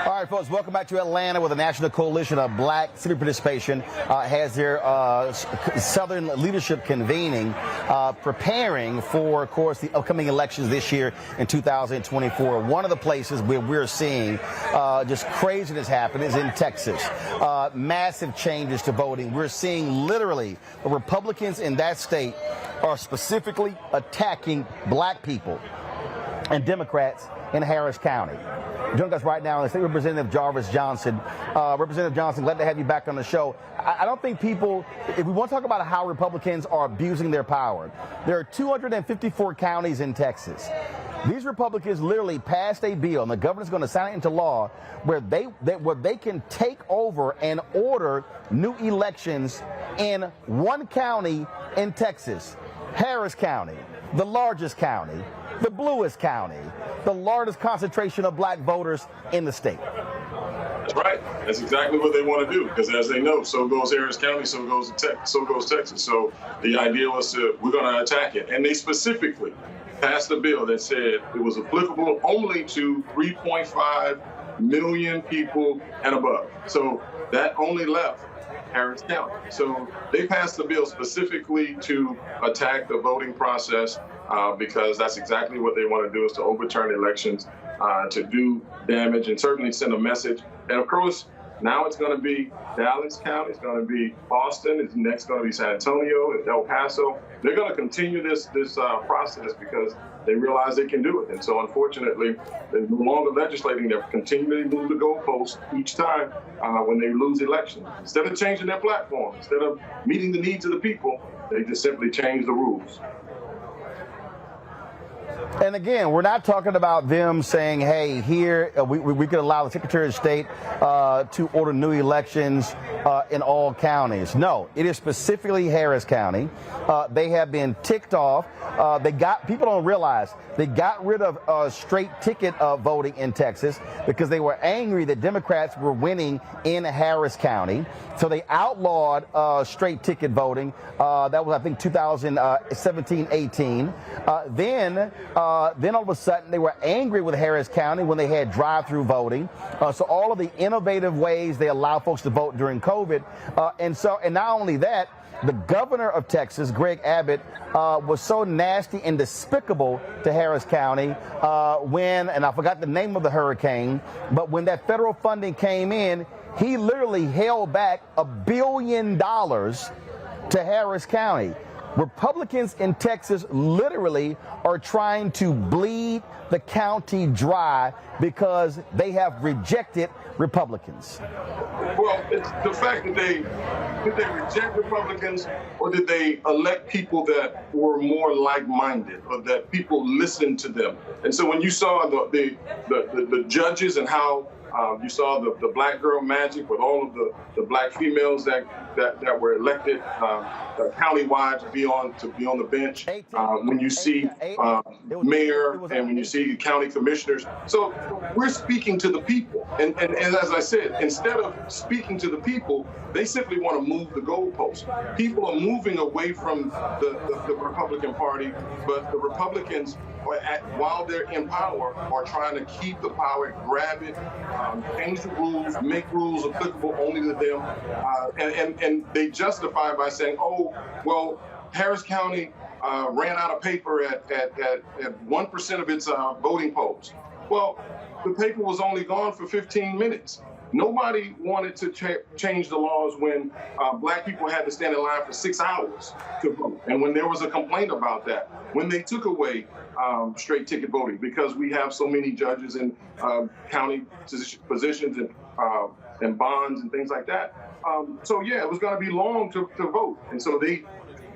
All right, folks, welcome back to Atlanta, where the National Coalition of Black Civic Participation has their Southern leadership convening, preparing for, of course, the upcoming elections this year in 2024. One of the places where we're seeing just craziness happen is in Texas. Massive changes to voting. We're seeing literally the Republicans in that state are specifically attacking black people and Democrats in Harris County. Joining us right now is State Representative Jarvis Johnson. Representative Johnson, glad to have you back on the show. I don't think people, if we want to talk about how Republicans are abusing their power, there are 254 counties in Texas. These Republicans literally passed a bill, and the governor's going to sign it into law, where they can take over and order new elections in one county in Texas, Harris County, the largest county, the bluest county, the largest concentration of black voters in the state. That's right. That's exactly what they want to do, because as they know, so goes Harris County, so goes Texas. So the idea was we're going to attack it. And they specifically passed a bill that said it was applicable only to 3.5 million people and above. So that only left Harris County. So they passed the bill specifically to attack the voting process because that's exactly what they want to do, is to overturn elections, to do damage and certainly send a message. And of course, now it's going to be Dallas County, it's going to be Austin, it's next going to be San Antonio, and El Paso. They're going to continue this process because they realize they can do it. And so unfortunately, they're no longer legislating. They're continuing to move the goalposts each time when they lose elections. Instead of changing their platform, instead of meeting the needs of the people, they just simply change the rules. And again, we're not talking about them saying, hey, here, we could allow the Secretary of State to order new elections in all counties. No, it is specifically Harris County. They have been ticked off. People don't realize they got rid of straight ticket voting in Texas because they were angry that Democrats were winning in Harris County. So they outlawed straight ticket voting. That was, I think, 2017-18. Then all of a sudden they were angry with Harris County when they had drive-through voting. So all of the innovative ways they allow folks to vote during COVID. And not only that, the governor of Texas, Greg Abbott, was so nasty and despicable to Harris County and I forgot the name of the hurricane, but when that federal funding came in, he literally held back $1 billion to Harris County. Republicans in Texas literally are trying to bleed the county dry because they have rejected Republicans. Well, it's the fact that did they reject Republicans, or did they elect people that were more like-minded, or that people listened to them? And so when you saw the judges and how you saw the black girl magic with all of the black females that were elected countywide to be on the bench. When you see mayor and when you see county commissioners, so we're speaking to the people. And as I said, instead of speaking to the people, they simply want to move the goalposts. People are moving away from the Republican Party, but the Republicans, while they're in power, are trying to keep the power, grab it, change the rules, make rules applicable only to them, and they justify by saying, oh, well, Harris County ran out of paper at 1% of its voting polls. Well, the paper was only gone for 15 minutes. Nobody wanted to change the laws when black people had to stand in line for 6 hours to vote. And when there was a complaint about that, when they took away straight ticket voting because we have so many judges in county positions and and bonds and things like that. So yeah, it was going to be long to vote. And so they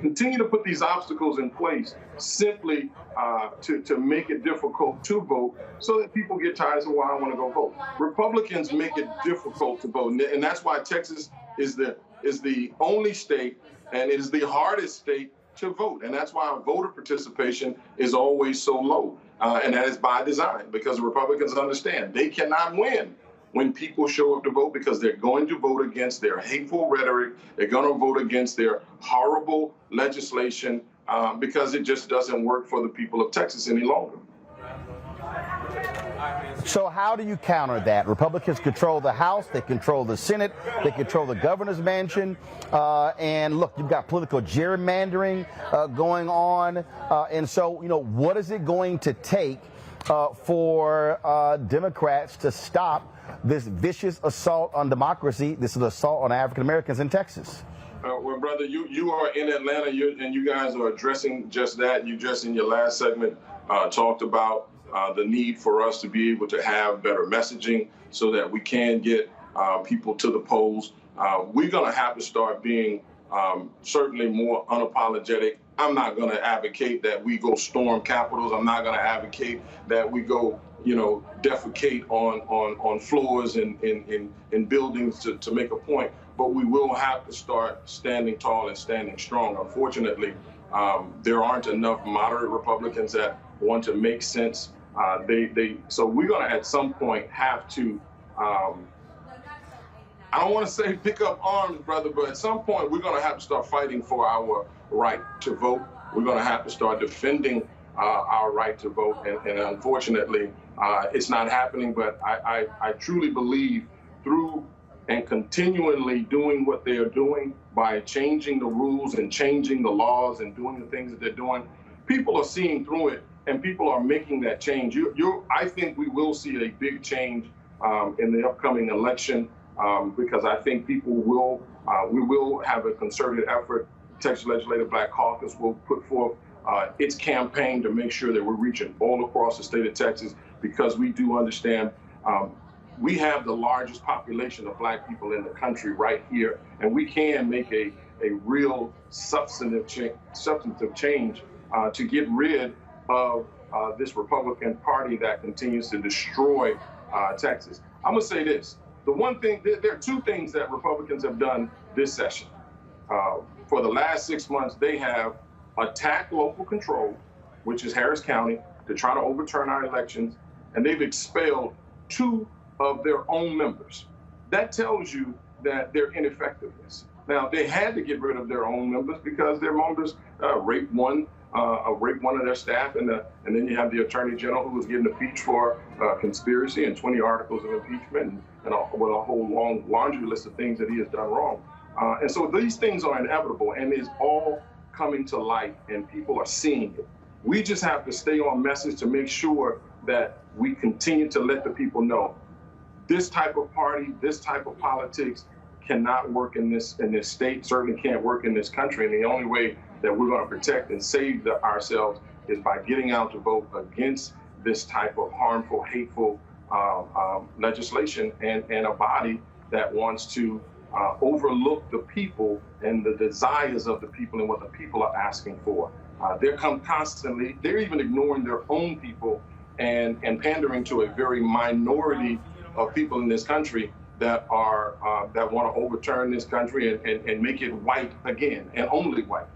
continue to put these obstacles in place simply to make it difficult to vote so that people get tired and say, well, I want to go vote. Republicans make it difficult to vote. And that's why Texas is the only state, and it is the hardest state to vote. And that's why our voter participation is always so low. And that is by design, because Republicans understand they cannot win when people show up to vote, because they're going to vote against their hateful rhetoric. They're going to vote against their horrible legislation because it just doesn't work for the people of Texas any longer. So how do you counter that? Republicans control the House, they control the Senate, they control the governor's mansion, and look, you've got political gerrymandering going on, and so, you know, what is it going to take for Democrats to stop this vicious assault on democracy, this is assault on African Americans in Texas? Well, brother, you are in Atlanta, and you guys are addressing just that. You just in your last segment talked about the need for us to be able to have better messaging so that we can get people to the polls. We're going to have to start being certainly more unapologetic. I'm not going to advocate that we go storm capitals. I'm not going to advocate that we go, you know, defecate on floors in buildings to make a point. But we will have to start standing tall and standing strong. Unfortunately, there aren't enough moderate Republicans that want to make sense. So we're going to at some point have to, I don't want to say pick up arms, brother, but at some point we're going to have to start fighting for our right to vote. We're going to have to start defending our right to vote. And unfortunately, it's not happening. But I truly believe through and continually doing what they are doing by changing the rules and changing the laws and doing the things that they're doing, people are seeing through it and people are making that change. I think we will see a big change in the upcoming election because I think people will, we will have a concerted effort. Texas Legislative Black Caucus will put forth its campaign to make sure that we're reaching all across the state of Texas, because we do understand we have the largest population of Black people in the country right here, and we can make a real substantive change to get rid of this Republican Party that continues to destroy Texas. I'm gonna say this: the one thing, there are two things that Republicans have done this session. For the last 6 months, they have attacked local control, which is Harris County, to try to overturn our elections, and they've expelled 2 of their own members. That tells you that their ineffectiveness. Now, they had to get rid of their own members because their members raped one of their staff, and then you have the Attorney General who was getting impeached for conspiracy and 20 articles of impeachment and a whole long laundry list of things that he has done wrong. And so these things are inevitable, and it's all coming to light, and people are seeing it. We just have to stay on message to make sure that we continue to let the people know this type of party, this type of politics cannot work in this state, certainly can't work in this country. And the only way that we're going to protect and save ourselves is by getting out to vote against this type of harmful, hateful legislation and a body that wants to overlook the people and the desires of the people and what the people are asking for. They're even ignoring their own people and pandering to a very minority of people in this country that are that want to overturn this country and make it white again, and only white.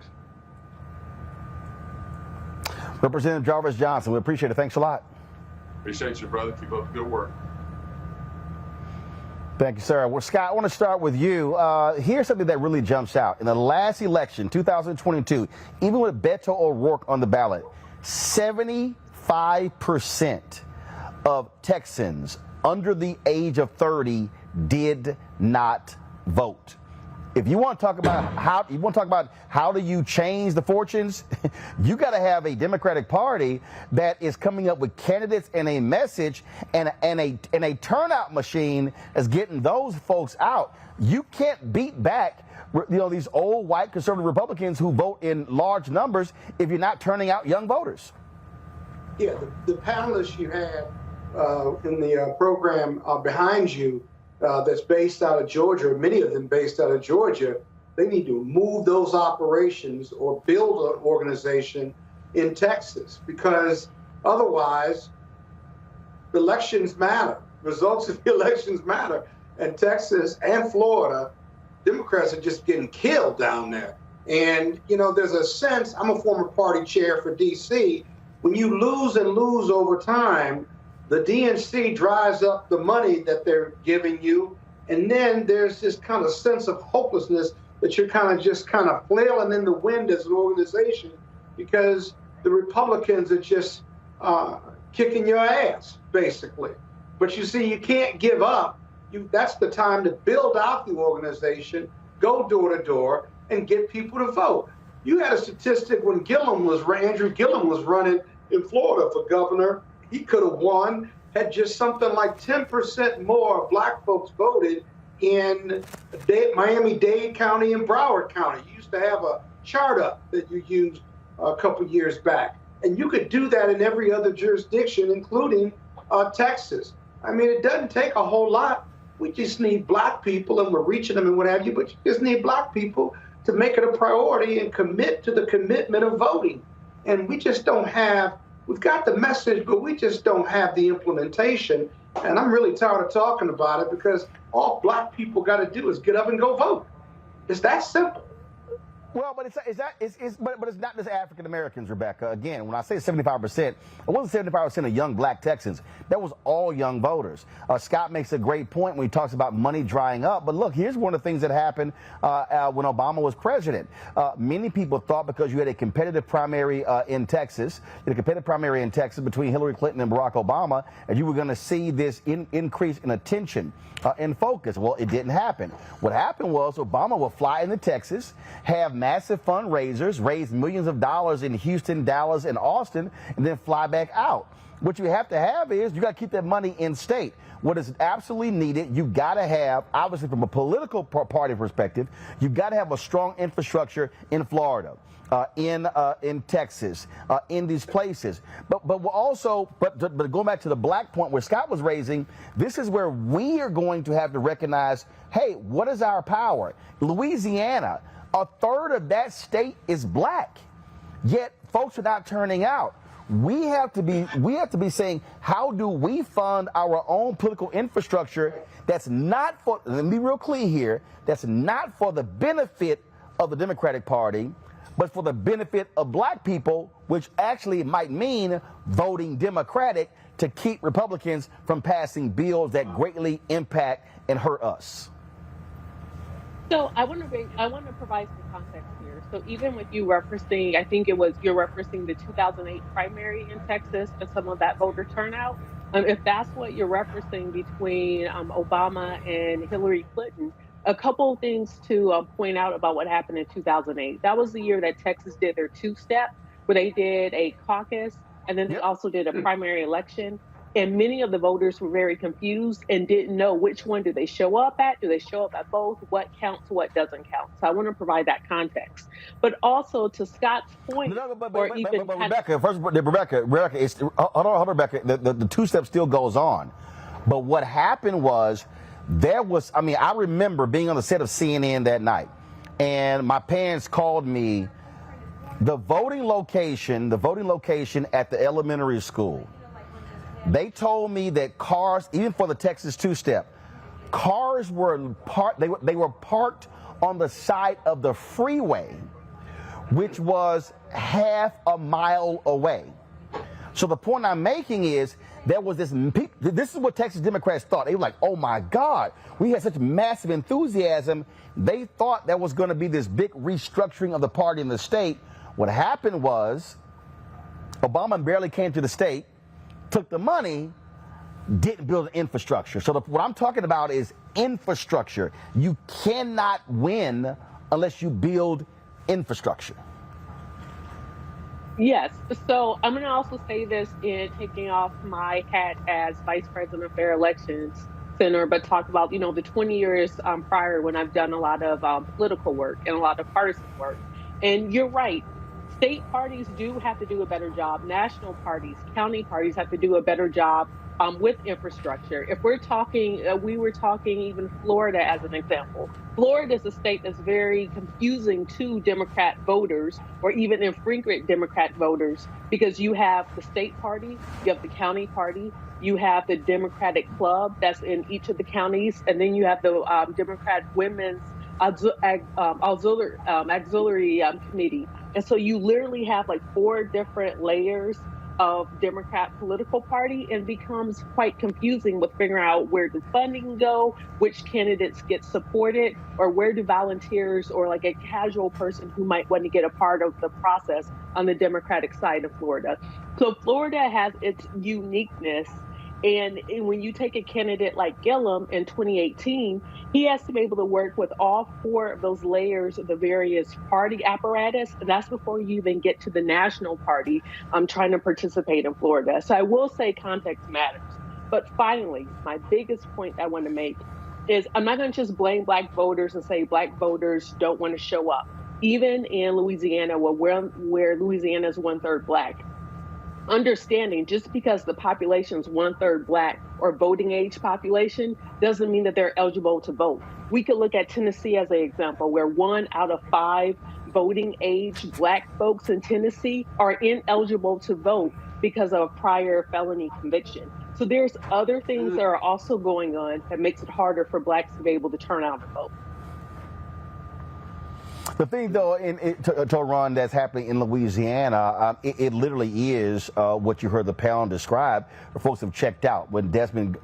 Representative Jarvis Johnson, we appreciate it. Thanks a lot. Appreciate you, brother. Keep up the good work. Thank you, sir. Well, Scott, I want to start with you. Here's something that really jumps out. In the last election, 2022, even with Beto O'Rourke on the ballot, 75% of Texans under the age of 30 did not vote. If you want to talk about how do you change the fortunes, you got to have a Democratic Party that is coming up with candidates and a message and a turnout machine that's getting those folks out. You can't beat back, these old white conservative Republicans who vote in large numbers if you're not turning out young voters. Yeah, the panelists you had in the program behind you that's based out of Georgia, many of them based out of Georgia, they need to move those operations or build an organization in Texas, because otherwise elections matter. Results of the elections matter. And Texas and Florida, Democrats are just getting killed down there. And, you know, there's a sense, I'm a former party chair for DC, when you lose and lose over time, the DNC dries up the money that they're giving you. And then there's this kind of sense of hopelessness that you're kind of just kind of flailing in the wind as an organization, because the Republicans are just kicking your ass, basically. But you see, you can't give up. That's the time to build out the organization, go door to door, and get people to vote. You had a statistic when Andrew Gillum was running in Florida for governor. He could have won, had just something like 10% more black folks voted in Miami-Dade County and Broward County. You used to have a chart up that you used a couple years back. And you could do that in every other jurisdiction, including Texas. I mean, it doesn't take a whole lot. We just need black people, and we're reaching them and what have you, but you just need black people to make it a priority and commit to the commitment of voting. And we just don't have, we've got the message, but we just don't have the implementation. And I'm really tired of talking about it, because all black people got to do is get up and go vote. It's that simple. Well, but it's not just African Americans, Rebecca. Again, when I say 75%, it wasn't 75% of young black Texans. That was all young voters. Scott makes a great point when he talks about money drying up. But look, here's one of the things that happened when Obama was president. Many people thought, because you had a competitive primary in Texas, between Hillary Clinton and Barack Obama, and you were going to see this increase in attention and focus. Well, it didn't happen. What happened was Obama would fly into Texas, have massive fundraisers, raise millions of dollars in Houston, Dallas, and Austin, and then fly back out. What you have to have is you got to keep that money in state. What is absolutely needed, you got to have, obviously from a political party perspective, you got to have a strong infrastructure in Florida, in Texas, in these places. But going back to the black point where Scott was raising, this is where we are going to have to recognize, hey, what is our power? Louisiana, a third of that state is black, yet folks are not turning out. We have to be saying, how do we fund our own political infrastructure that's not for, let me be real clear here, that's not for the benefit of the Democratic Party, but for the benefit of black people, which actually might mean voting Democratic to keep Republicans from passing bills that greatly impact and hurt us. So I want to provide some context here. So even with you referencing, I think you're referencing the 2008 primary in Texas and some of that voter turnout. If that's what you're referencing between Obama and Hillary Clinton, a couple of things to point out about what happened in 2008. That was the year that Texas did their two-step, where they did a caucus and then they also did a primary election. And many of the voters were very confused and didn't know which one do they show up at? Do they show up at both? What counts, what doesn't count? So I want to provide that context. But also to Scott's point, Rebecca, hold on, Rebecca, the two-step still goes on. But what happened was, I remember being on the set of CNN that night, and my parents called me. The voting location at the elementary school, they told me that cars, even for the Texas two-step, cars were parked. They were parked on the side of the freeway, which was half a mile away. So the point I'm making is there was this is what Texas Democrats thought. They were like, oh my God, we had such massive enthusiasm. They thought there was going to be this big restructuring of the party in the state. What happened was Obama barely came to the state, took the money, didn't build an infrastructure. So what I'm talking about is infrastructure. You cannot win unless you build infrastructure. Yes. So I'm going to also say this in taking off my hat as Vice President of Fair Elections Center, but talk about, the 20 years prior when I've done a lot of political work and a lot of partisan work. And you're right. State parties do have to do a better job. National parties, county parties have to do a better job with infrastructure. If we're talking, we were talking even Florida as an example. Florida is a state that's very confusing to Democrat voters or even infrequent Democrat voters because you have the state party, you have the county party, you have the Democratic Club that's in each of the counties, and then you have the Democrat Women's Auxiliary Committee. And so you literally have like 4 different layers of Democrat political party, and becomes quite confusing with figuring out where does funding go, which candidates get supported, or where do volunteers or like a casual person who might want to get a part of the process on the Democratic side of Florida. So Florida has its uniqueness. And when you take a candidate like Gillum in 2018, he has to be able to work with all 4 of those layers of the various party apparatus. And that's before you even get to the national party trying to participate in Florida. So I will say context matters. But finally, my biggest point I want to make is I'm not going to just blame Black voters and say Black voters don't want to show up. Even in Louisiana, where Louisiana is 1/3 Black, understanding just because the population is 1/3 Black or voting age population doesn't mean that they're eligible to vote. We could look at Tennessee as an example, where 1 out of 5 voting age Black folks in Tennessee are ineligible to vote because of a prior felony conviction. So there's other things that are also going on that makes it harder for Blacks to be able to turn out and vote. The thing, though, to run that's happening in Louisiana, it literally is what you heard the panel describe. Folks have checked out. When Desmond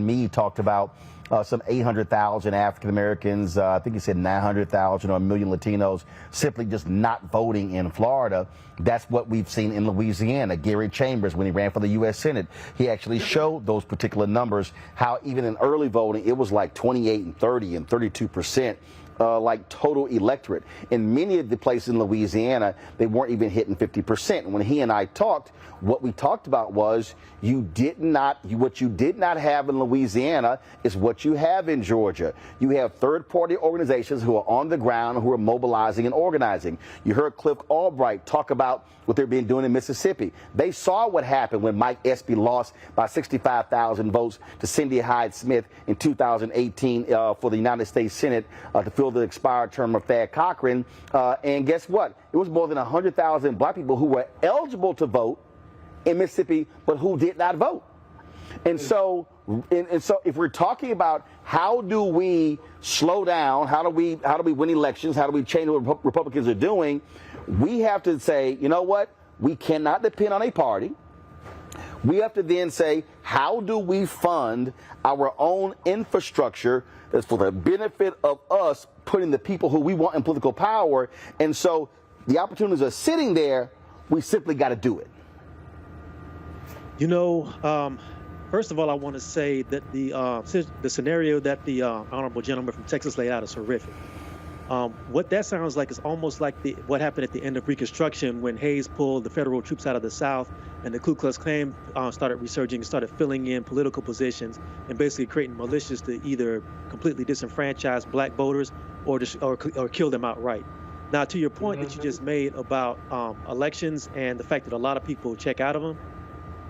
Meade talked about some 800,000 African Americans, I think he said 900,000 or 1 million Latinos simply just not voting in Florida. That's what we've seen in Louisiana. Gary Chambers, when he ran for the U.S. Senate, he actually showed those particular numbers, how even in early voting, it was like 28 and 30 and 32%. Like total electorate. In many of the places in Louisiana, they weren't even hitting 50%. And when he and I talked, what we talked about was what you did not have in Louisiana is what you have in Georgia. You have third-party organizations who are on the ground, who are mobilizing and organizing. You heard Cliff Albright talk about what they've been doing in Mississippi. They saw what happened when Mike Espy lost by 65,000 votes to Cindy Hyde-Smith in 2018 for the United States Senate to fill the expired term of Thad Cochran. And guess what? It was more than 100,000 Black people who were eligible to vote in Mississippi, but who did not vote. And so if we're talking about how do we slow down, how do we win elections, how do we change what Republicans are doing, we have to say, you know what? We cannot depend on a party. We have to then say, how do we fund our own infrastructure that's for the benefit of us putting the people who we want in political power? And so the opportunities are sitting there. We simply got to do it. You know, first of all, I want to say that the scenario that the honorable gentleman from Texas laid out is horrific. What that sounds like is almost like what happened at the end of Reconstruction when Hayes pulled the federal troops out of the South and the Ku Klux Klan started resurging and started filling in political positions and basically creating militias to either completely disenfranchise Black voters or kill them outright. Now, to your point that you just made about elections and the fact that a lot of people check out of them,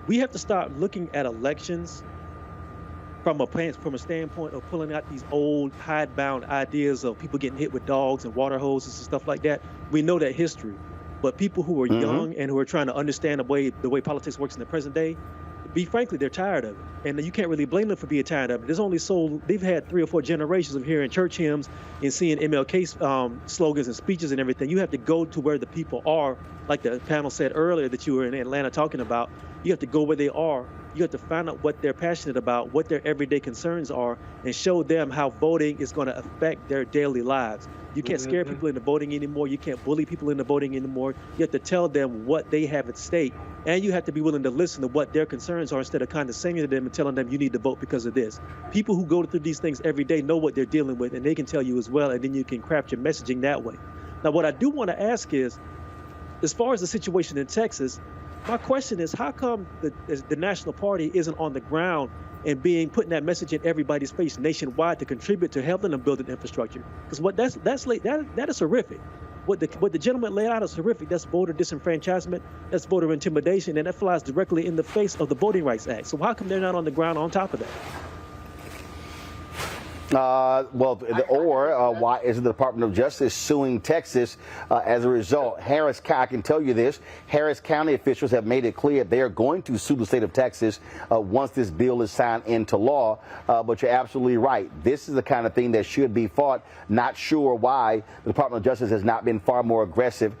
we have to start looking at elections from a standpoint of pulling out these old hidebound ideas of people getting hit with dogs and water hoses and stuff like that. We know that history, but people who are young and who are trying to understand the way politics works in the present day, frankly, they're tired of it. And you can't really blame them for being tired of it. There's only they've had 3 or 4 generations of hearing church hymns and seeing MLK slogans and speeches and everything. You have to go to where the people are, like the panel said earlier that you were in Atlanta talking about. You have to go where they are. You have to find out what they're passionate about, what their everyday concerns are, and show them how voting is going to affect their daily lives. You can't scare people into voting anymore. You can't bully people into voting anymore. You have to tell them what they have at stake, and you have to be willing to listen to what their concerns are instead of condescending to them and telling them you need to vote because of this. People who go through these things every day know what they're dealing with, and they can tell you as well, and then you can craft your messaging that way. Now, what I do want to ask is, as far as the situation in Texas, my question is, how come the National Party isn't on the ground and putting that message in everybody's face nationwide to contribute to helping them build an infrastructure? Because that is horrific. what the gentleman laid out is horrific. That's voter disenfranchisement, that's voter intimidation, and that flies directly in the face of the Voting Rights Act. So how come they're not on the ground on top of that? Why is the Department of Justice suing Texas as a result? I can tell you this, Harris County officials have made it clear they are going to sue the state of Texas once this bill is signed into law. But you're absolutely right. This is the kind of thing that should be fought. Not sure why the Department of Justice has not been far more aggressive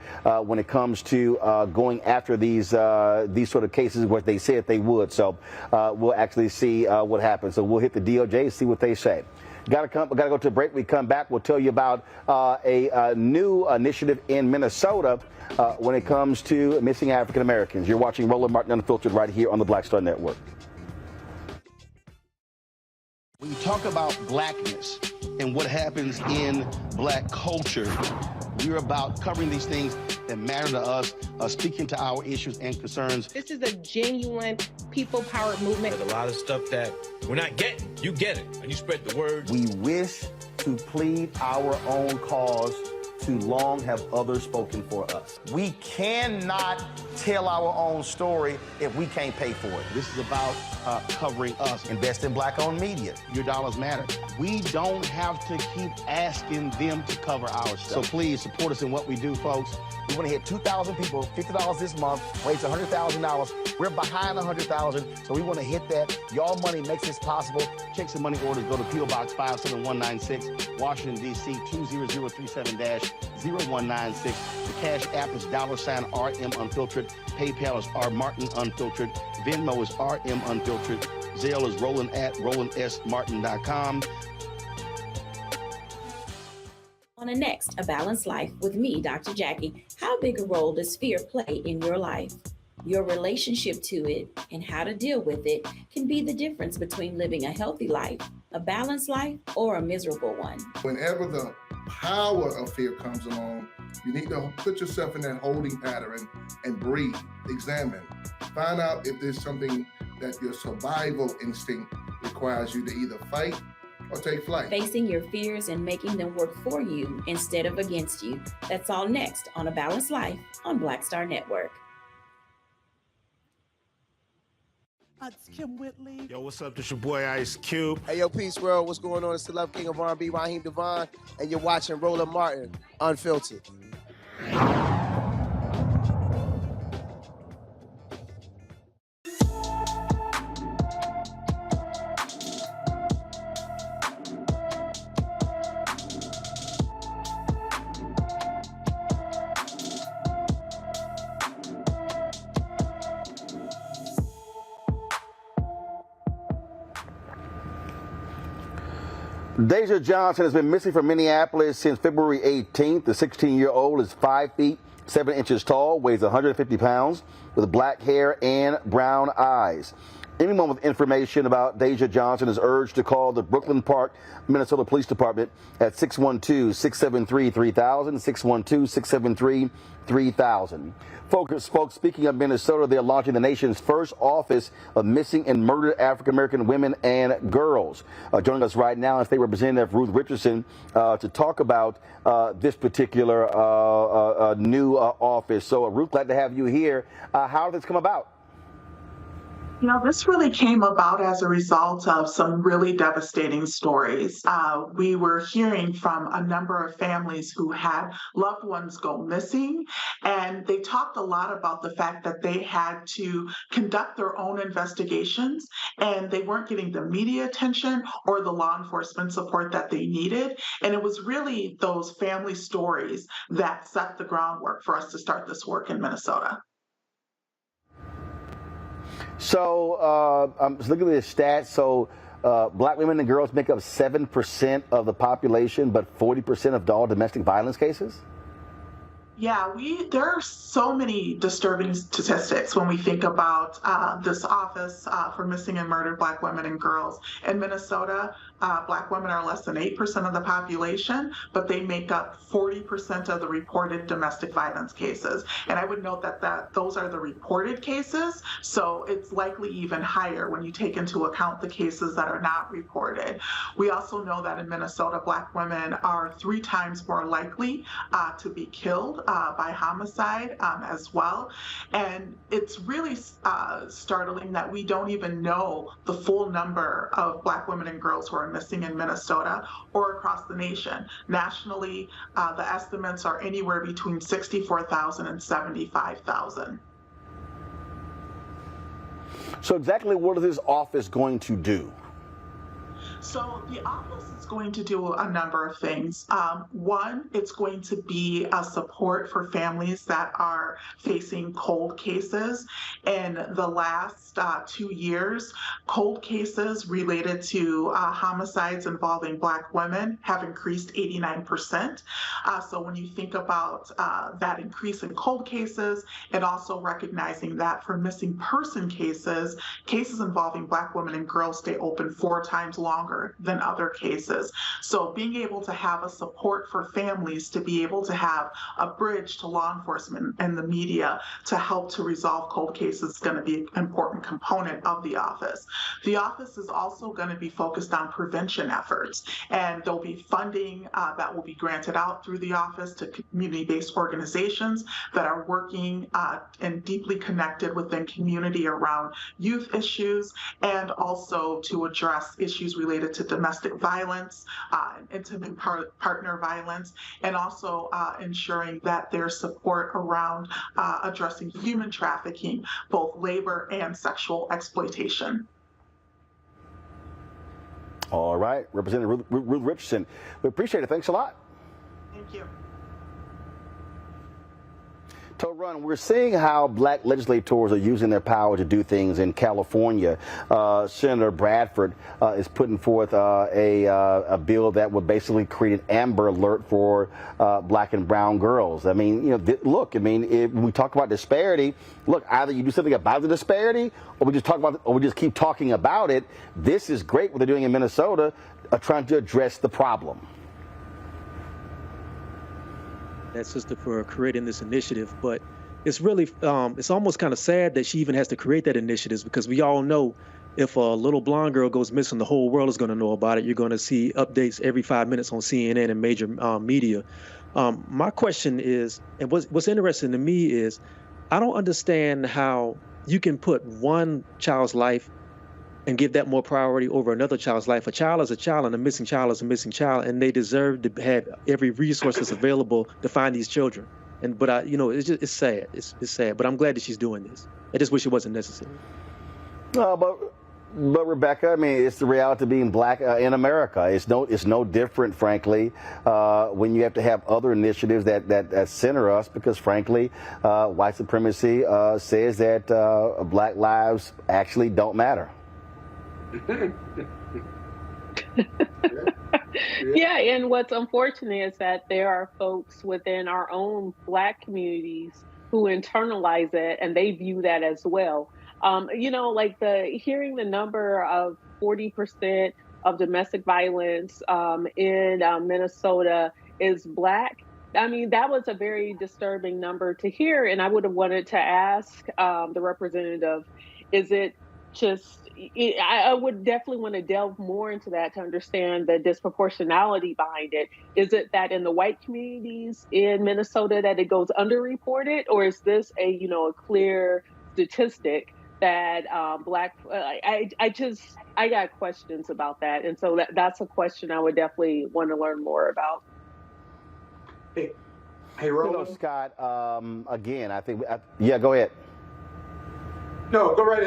when it comes to going after these sort of cases where they said they would. So we'll actually see what happens. So we'll hit the DOJ and see what they say. Gotta go to a break. We come back. We'll tell you about a new initiative in Minnesota when it comes to missing African Americans. You're watching Roland Martin Unfiltered right here on the Black Star Network. When you talk about blackness and what happens in black culture, we're about covering these things that matter to us, speaking to our issues and concerns. This is a genuine people-powered movement. There's a lot of stuff that we're not getting. You get it, and you spread the word. We wish to plead our own cause. Too long have others spoken for us. We cannot tell our own story if we can't pay for it. This is about covering us. Invest in black-owned media. Your dollars matter. We don't have to keep asking them to cover our stuff. So please support us in what we do, folks. We want to hit 2,000 people, $50 this month, raise $100,000. We're behind $100,000, so we want to hit that. Y'all money makes this possible. Check some money orders. Go to P.O. Box 57196, Washington, D.C. 20037-0196. The Cash App is $RM Unfiltered. PayPal is R Martin Unfiltered. Venmo is RM Unfiltered. Zelle is Roland at RolandSMartin.com. On the next A Balanced Life with me, Dr. Jackie, how big a role does fear play in your life? Your relationship to it and how to deal with it can be the difference between living a healthy life, a balanced life, or a miserable one. Whenever the power of fear comes along, you need to put yourself in that holding pattern and breathe, examine, find out if there's something that your survival instinct requires you to either fight or take flight. Facing your fears and making them work for you instead of against you. That's all next on A Balanced Life on Black Star Network. It's Kim Whitley. Yo, what's up? This your boy Ice Cube. Hey, yo, peace world. What's going on? It's the Love King of R&B, Raheem Devon, and you're watching Roland Martin Unfiltered. Deja Johnson has been missing from Minneapolis since February 18th. The 16-year-old is 5 feet, 7 inches tall, weighs 150 pounds, with black hair and brown eyes. Anyone with information about Deja Johnson is urged to call the Brooklyn Park, Minnesota Police Department at 612-673-3000, 612-673-3000. Folks, speaking of Minnesota, they're launching the nation's first office of missing and murdered African-American women and girls. Joining us right now is State Representative Ruth Richardson to talk about this particular new office. So, Ruth, glad to have you here. How did this come about? You know, this really came about as a result of some really devastating stories. We were hearing from a number of families who had loved ones go missing, and they talked a lot about the fact that they had to conduct their own investigations, and they weren't getting the media attention or the law enforcement support that they needed. And it was really those family stories that set the groundwork for us to start this work in Minnesota. So, looking at the stats, so black women and girls make up 7% of the population, but 40% of all domestic violence cases? Yeah, there are so many disturbing statistics when we think about this office for missing and murdered Black women and girls in Minnesota. Black women are less than 8% of the population, but they make up 40% of the reported domestic violence cases. And I would note that those are the reported cases, so it's likely even higher when you take into account the cases that are not reported. We also know that in Minnesota, Black women are 3 times more likely to be killed by homicide as well. And it's really startling that we don't even know the full number of Black women and girls who are missing in Minnesota or across the nation. Nationally, the estimates are anywhere between 64,000 and 75,000. So exactly what is this office going to do? So the office is going to do a number of things. One, it's going to be a support for families that are facing cold cases. In the last 2 years, cold cases related to homicides involving Black women have increased 89%. So when you think about that increase in cold cases, and also recognizing that for missing person cases involving Black women and girls stay open 4 times longer than other cases. So being able to have a support for families to be able to have a bridge to law enforcement and the media to help to resolve cold cases is going to be an important component of the office. The office is also going to be focused on prevention efforts, and there'll be funding that will be granted out through the office to community-based organizations that are working and deeply connected within community around youth issues, and also to address issues related to domestic violence, intimate partner violence, and also ensuring that there's support around addressing human trafficking, both labor and sexual exploitation. All right, Representative Ruth Richardson, we appreciate it. Thanks a lot. Thank you. Run, we're seeing how Black legislators are using their power to do things in California. Senator Bradford is putting forth a bill that would basically create an Amber Alert for Black and brown girls. I mean, you know, look, I mean, when we talk about disparity, look, either you do something about the disparity, or we just talk about, or we just keep talking about it. This is great what they're doing in Minnesota, trying to address the problem. That sister for creating this initiative, but it's really it's almost kind of sad that she even has to create that initiative, because we all know if a little blonde girl goes missing, the whole world is going to know about it. You're going to see updates every 5 minutes on CNN and major media. My question is, and what's interesting to me is, I don't understand how you can put one child's life and give that more priority over another child's life. A child is a child, and a missing child is a missing child, and they deserve to have every resource that's available to find these children. But you know, it's sad. It's sad. But I'm glad that she's doing this. I just wish it wasn't necessary. But Rebecca, I mean, it's the reality of being Black in America. It's no different, frankly, when you have to have other initiatives that center us, because, frankly, white supremacy says that Black lives actually don't matter. Yeah, and what's unfortunate is that there are folks within our own Black communities who internalize it, and they view that as well. You know, like hearing the number of 40% of domestic violence in Minnesota is Black. I mean, that was a very disturbing number to hear, and I would have wanted to ask the representative, is it just, I would definitely want to delve more into that to understand the disproportionality behind it. Is it that in the white communities in Minnesota that it goes underreported, or is this a clear statistic that Black? I got questions about that, and so that's a question I would definitely want to learn more about. Hey, Roland. Scott. Again, I think. Yeah, go ahead. No, go right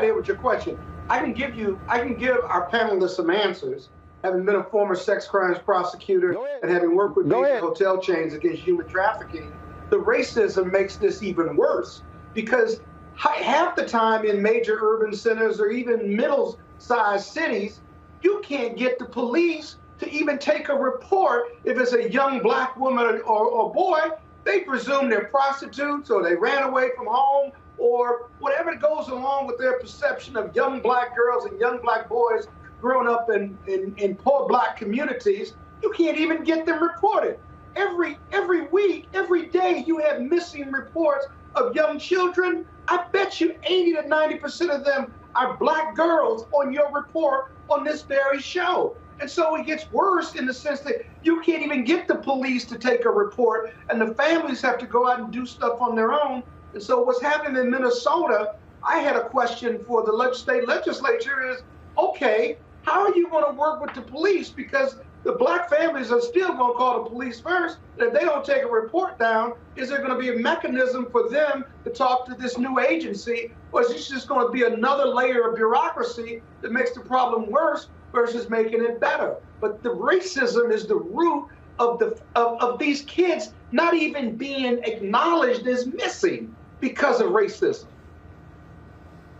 ahead with your question. I can give our panelists some answers. Having been a former sex crimes prosecutor and having worked with major hotel chains against human trafficking, the racism makes this even worse, because half the time in major urban centers or even middle-sized cities, you can't get the police to even take a report if it's a young Black woman or boy. They presume they're prostitutes, or they ran away from home, or whatever goes along with their perception of young Black girls and young Black boys growing up in poor black communities, you can't even get them reported. Every week, every day, you have missing reports of young children. I bet you 80 to 90% of them are black girls on your report on this very show. And so it gets worse in the sense that you can't even get the police to take a report, and the families have to go out and do stuff on their own. And so what's happening in Minnesota, I had a question for the state legislature is, okay, how are you going to work with the police? Because the black families are still going to call the police first. And if they don't take a report down, is there going to be a mechanism for them to talk to this new agency? Or is this just going to be another layer of bureaucracy that makes the problem worse versus making it better? But the racism is the root of these kids not even being acknowledged as missing because of racism.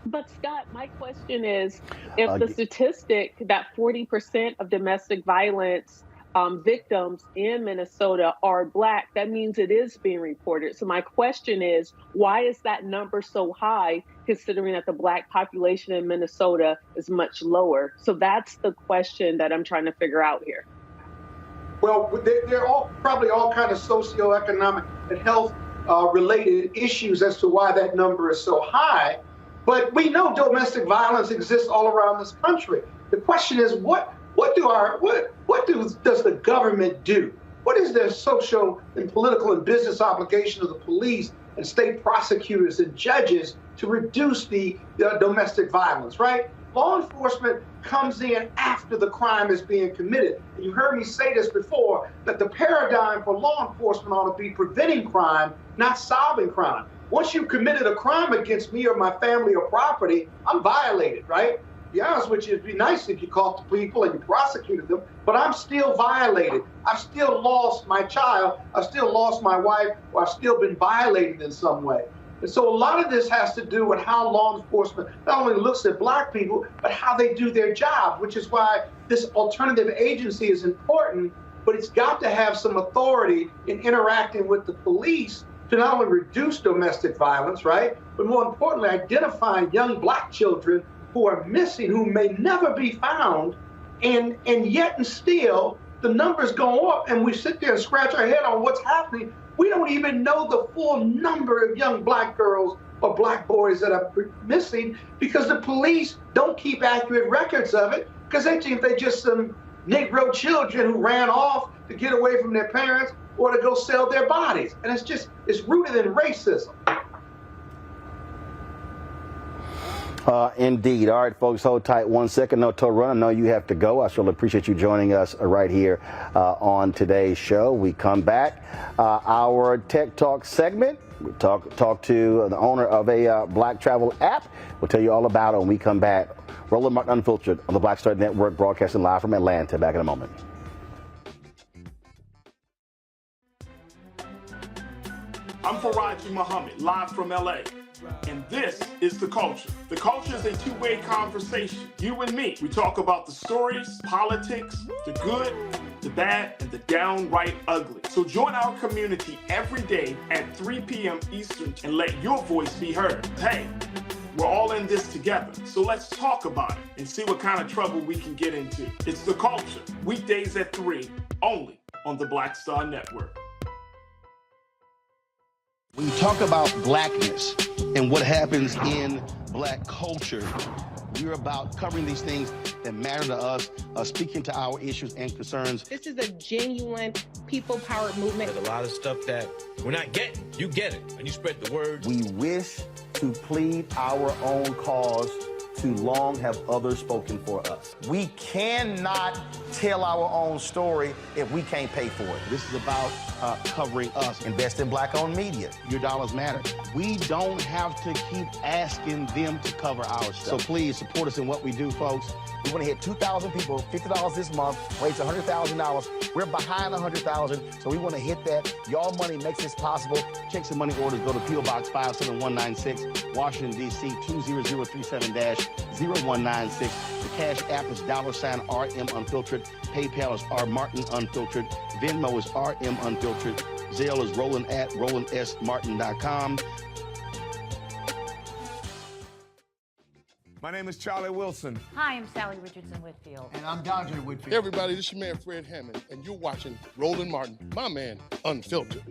But Scott, my question is, if the statistic that 40% of domestic violence victims in Minnesota are black, that means it is being reported. So my question is, why is that number so high, considering that the black population in Minnesota is much lower? So that's the question that I'm trying to figure out here. Well, they're all probably all kind of socioeconomic and health related issues as to why that number is so high. But we know domestic violence exists all around this country. The question is, what does the government do? What is their social and political and business obligation of the police and state prosecutors and judges to reduce the domestic violence, right? Law enforcement comes in after the crime is being committed. And you heard me say this before, that the paradigm for law enforcement ought to be preventing crime, not solving crime. Once you've committed a crime against me or my family or property, I'm violated, right? To be honest with you, it'd be nice if you caught the people and you prosecuted them, but I'm still violated. I've still lost my child, I've still lost my wife, or I've still been violated in some way. And so a lot of this has to do with how law enforcement not only looks at black people, but how they do their job, which is why this alternative agency is important, but it's got to have some authority in interacting with the police to not only reduce domestic violence, right, but more importantly, identifying young black children who are missing, who may never be found, and yet and still the numbers go up, and we sit there and scratch our head on what's happening. We don't even know the full number of young black girls or black boys that are missing because the police don't keep accurate records of it because they think they're just some Negro children who ran off to get away from their parents or to go sell their bodies. And it's rooted in racism. Indeed. All right, folks, hold tight 1 second. No, Torun, I know you have to go. I surely appreciate you joining us right here on today's show. We come back. Our Tech Talk segment. We talk to the owner of a black travel app. We'll tell you all about it when we come back. Roland Martin Unfiltered on the Black Star Network, broadcasting live from Atlanta. Back in a moment. I'm Faraji Muhammad, live from LA. And this is The Culture. The Culture is a two-way conversation. You and me. We talk about the stories, politics, the good, the bad, and the downright ugly. So join our community every day at 3 p.m. Eastern and let your voice be heard. Hey, we're all in this together. So let's talk about it and see what kind of trouble we can get into. It's The Culture, weekdays at 3, only on the Black Star Network. When you talk about blackness and what happens in black culture, we're about covering these things that matter to us, speaking to our issues and concerns. This is a genuine people-powered movement. There's a lot of stuff that we're not getting. You get it, and you spread the word. We wish to plead our own cause. Too long have others spoken for us. We cannot tell our own story if we can't pay for it. This is about covering us. Invest in black-owned media. Your dollars matter. We don't have to keep asking them to cover our stuff. So please support us in what we do, folks. We want to hit 2,000 people, $50 this month, raise $100,000. We're behind 100,000, so we want to hit that. Y'all money makes this possible. Check some money orders. Go to P.O. Box 57196, Washington, D.C. 20037-0196. The Cash App is $RM Unfiltered. PayPal is R Martin Unfiltered. Venmo is RM Unfiltered. Zelle is Roland at RolandSMartin.com. My name is Charlie Wilson. Hi, I'm Sally Richardson Whitfield. And I'm Dondre Whitfield. Hey, everybody, this is your man, Fred Hammond, and you're watching Roland Martin, my man, Unfiltered.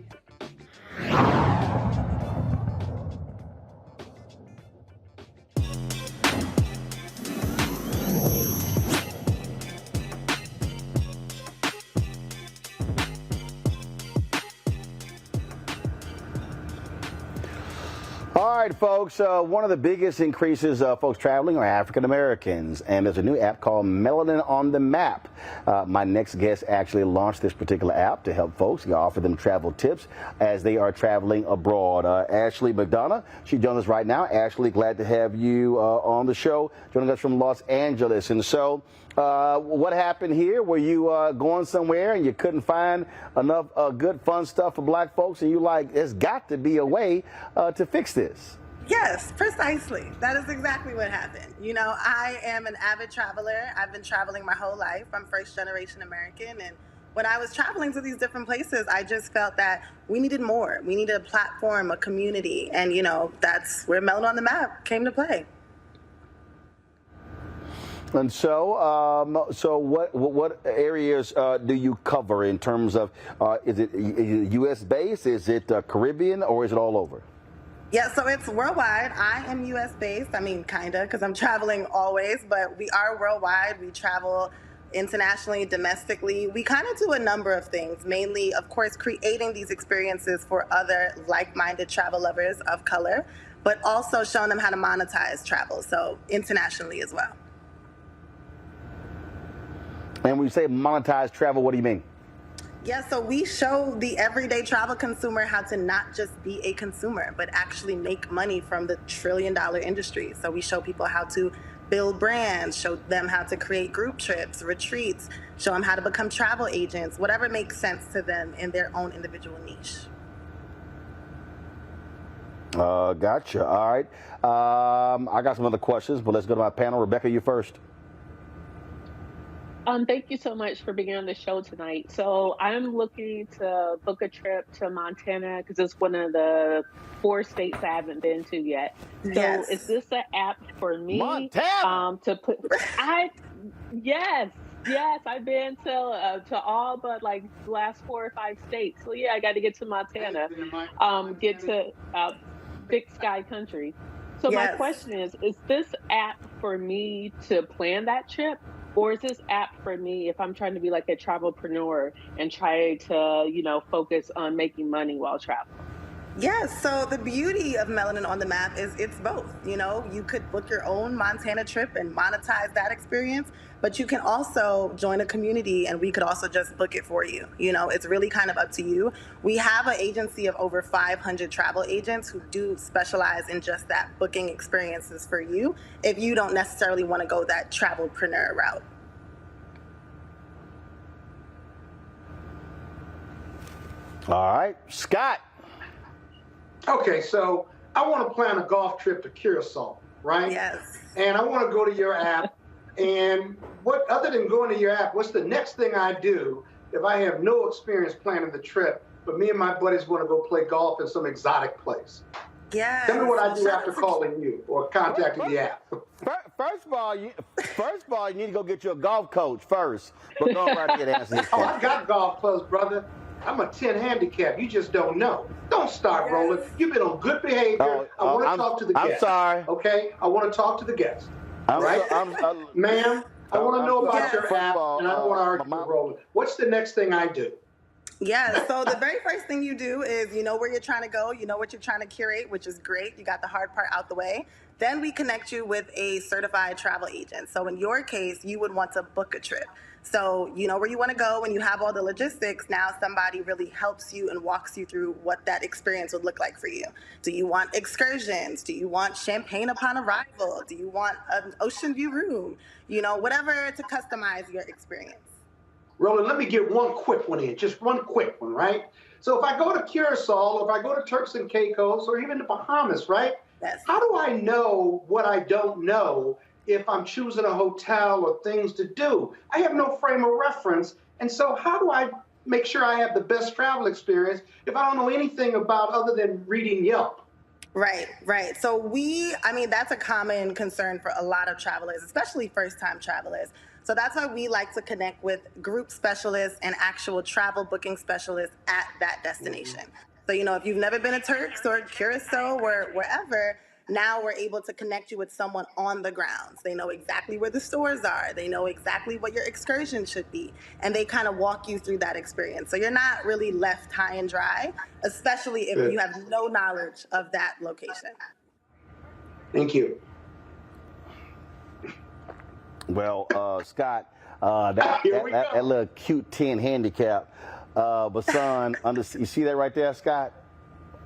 All right, folks, one of the biggest increases of folks traveling are African Americans, and there's a new app called Melanin on the Map. My next guest actually launched this particular app to help folks, offer them travel tips as they are traveling abroad. Ashley McDonough, she joins us right now. Ashley, glad to have you on the show, joining us from Los Angeles. And so, what happened here? Were you going somewhere and you couldn't find enough good, fun stuff for black folks, and you like, there's got to be a way to fix this? Yes, precisely. That is exactly what happened. You know, I am an avid traveler. I've been traveling my whole life. I'm first generation American. And when I was traveling to these different places, I just felt that we needed more. We needed a platform, a community. And, you know, that's where Melanin on the Map came to play. And so, what areas do you cover in terms of, is it U.S. based, is it Caribbean, or is it all over? Yeah, so it's worldwide. I am U.S. based. I mean, kind of, because I'm traveling always, but we are worldwide. We travel internationally, domestically. We kind of do a number of things, mainly, of course, creating these experiences for other like-minded travel lovers of color, but also showing them how to monetize travel, so internationally as well. And when you say monetize travel, what do you mean? Yeah, so we show the everyday travel consumer how to not just be a consumer, but actually make money from the trillion-dollar industry. So we show people how to build brands, show them how to create group trips, retreats, show them how to become travel agents, whatever makes sense to them in their own individual niche. Gotcha. All right. I got some other questions, but let's go to my panel. Rebecca, you first. Thank you so much for being on the show tonight. So I'm looking to book a trip to Montana because it's one of the 4 states I haven't been to yet. So Yes. is this an app for me? Montana. To put, yes, I've been to all but like the last 4 or 5 states. So yeah, I got to get to Montana, get to Big Sky Country. So my Yes. question is this app for me to plan that trip? Or is this app for me if I'm trying to be like a travelpreneur and try to, you know, focus on making money while traveling? Yes, so the beauty of Melanin on the Map is it's both. You know, you could book your own Montana trip and monetize that experience, but you can also join a community and we could also just book it for you. You know, it's really kind of up to you. We have an agency of over 500 travel agents who do specialize in just that, booking experiences for you if you don't necessarily want to go that travelpreneur route. All right. Scott. Okay, so I want to plan a golf trip to Curacao, right? Yes. And I want to go to your app. And what, other than going to your app, what's the next thing I do if I have no experience planning the trip, but me and my buddies want to go play golf in some exotic place? Yes. Tell me what I do after calling you or contacting the app. First of all, you need to go get you a golf coach first. But go right ahead and answer this Oh, question. I got golf clubs, brother. I'm a 10 handicap. You just don't know. Don't start, Roland. You've been on good behavior. I want to talk to the guest. I'm sorry. Okay? I want to talk to the guest. I'm Right? so- Ma'am, I want to know about Yes. your app, and I don't want to argue with Roland. What's the next thing I do? Yeah, so the very first thing you do is you know where you're trying to go, you know what you're trying to curate, which is great. You got the hard part out the way. Then we connect you with a certified travel agent. So in your case, you would want to book a trip. So you know where you want to go and you have all the logistics. Now somebody really helps you and walks you through what that experience would look like for you. Do you want excursions? Do you want champagne upon arrival? Do you want an ocean view room? You know, whatever to customize your experience. Roland, let me get one quick one in, just one quick one, right? So if I go to Curacao, or if I go to Turks and Caicos, or even the Bahamas, right? Yes. How do I know what I don't know if I'm choosing a hotel or things to do? I have no frame of reference. And so how do I make sure I have the best travel experience if I don't know anything about other than reading Yelp? Right. So that's a common concern for a lot of travelers, especially first-time travelers. So that's why we like to connect with group specialists and actual travel booking specialists at that destination. So, if you've never been to Turks or Curacao or wherever, now we're able to connect you with someone on the grounds. They know exactly where the stores are. They know exactly what your excursion should be. And they kind of walk you through that experience. So you're not really left high and dry, especially if you have no knowledge of that location. Thank you. Well, Scott, that little cute 10 handicap, but son, you see that right there, Scott?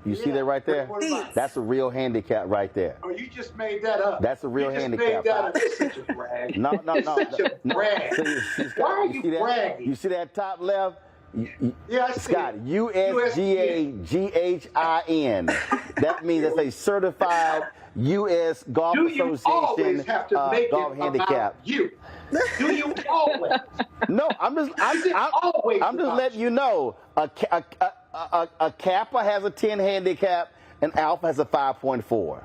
You see that right there? That's a real handicap right there. Oh, you just made that up. That's a real handicap. That's such a brag. No. Such a brag. Why are you bragging? You see that top left? Yeah, I see Scott, it. USGAGHIN. That means it's a certified U.S. Golf Association golf handicap. You? Do you always? No, I'm just letting you know. A Kappa has a 10 handicap and Alpha has a 5.4.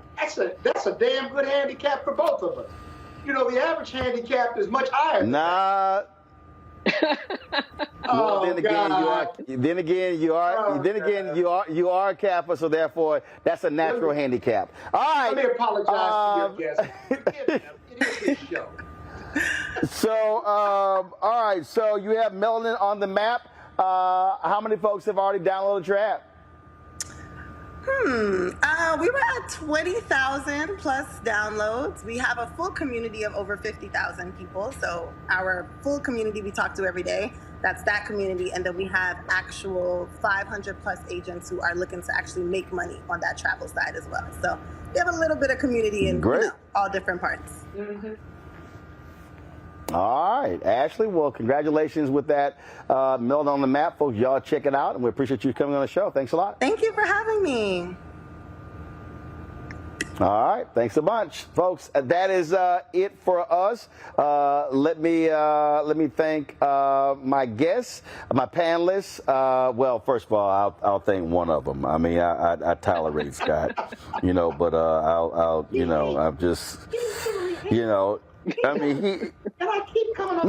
That's a damn good handicap for both of us. The average handicap is much higher. Nah. Well, then again, you are a Kappa, so therefore that's a natural handicap. All right. Let me apologize to your guest. It is his show. So, all right. So you have melanin on the map. How many folks have already downloaded your app? We were at 20,000 plus downloads. We have a full community of over 50,000 people. So our full community we talk to every day, that's that community. And then we have actual 500 plus agents who are looking to actually make money on that travel side as well. So we have a little bit of community in all different parts. Mm-hmm. All right, Ashley. Well, congratulations with that Meld on the Map, folks. Y'all check it out, and we appreciate you coming on the show. Thanks a lot. Thank you for having me. All right, thanks a bunch, folks. That is it for us. Let me thank my guests, my panelists. Well, first of all, I'll thank one of them. I mean, I tolerate Scott, but I'll I'm just, I mean, And I keep coming up.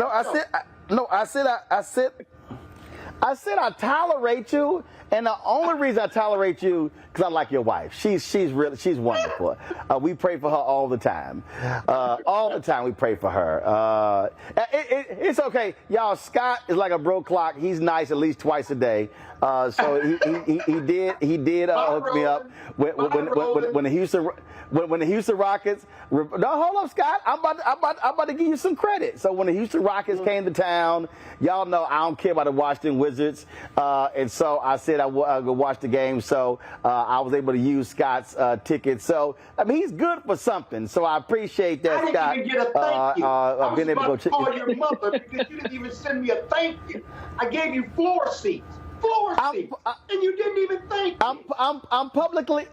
I said I tolerate you, and the only reason I tolerate you because I like your wife. She's wonderful. We pray for her all the time. All the time we pray for her. It's okay, y'all. Scott is like a broke clock. He's nice at least twice a day. So he did hook me up when the Houston Rockets. No, hold up, Scott. I'm about to give you some credit. So when the Houston Rockets came to town, y'all know I don't care about the Washington Wizards, and so I said I would go watch the game. So I was able to use Scott's ticket. So I mean, he's good for something. So I appreciate that, Scott. I didn't even get a thank you. I was about to call your mother because you didn't even send me a thank you. I gave you floor seats, and you didn't even thank me. I'm publicly.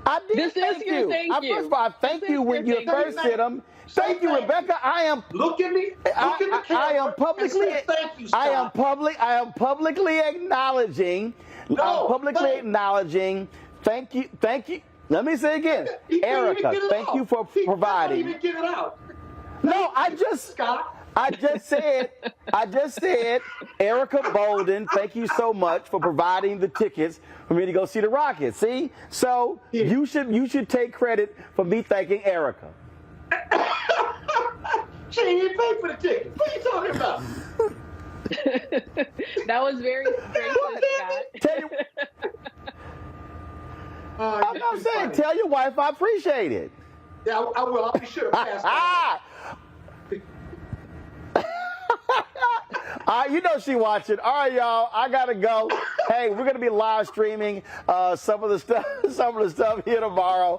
I did thank you. First of all, I thank you when you first said them. Thank you, Rebecca. I am. Look at me. Look in the camera. I am publicly. Thank you, Scott. I am publicly acknowledging. Acknowledging. Thank you. Let me say it again, Erica. Thank you for providing. Can't even get it out. No, I just said, Erica Bolden, thank you so much for providing the tickets for me to go see the Rockets. See? So you should take credit for me thanking Erica. She didn't even pay for the tickets. What are you talking about? That was very strange, Scott. I'm saying, tell your wife I appreciate it. Yeah, I will. I'll be sure to pass that on. You know she watching. All right, y'all. I gotta go. Hey, we're gonna be live streaming some of the stuff here tomorrow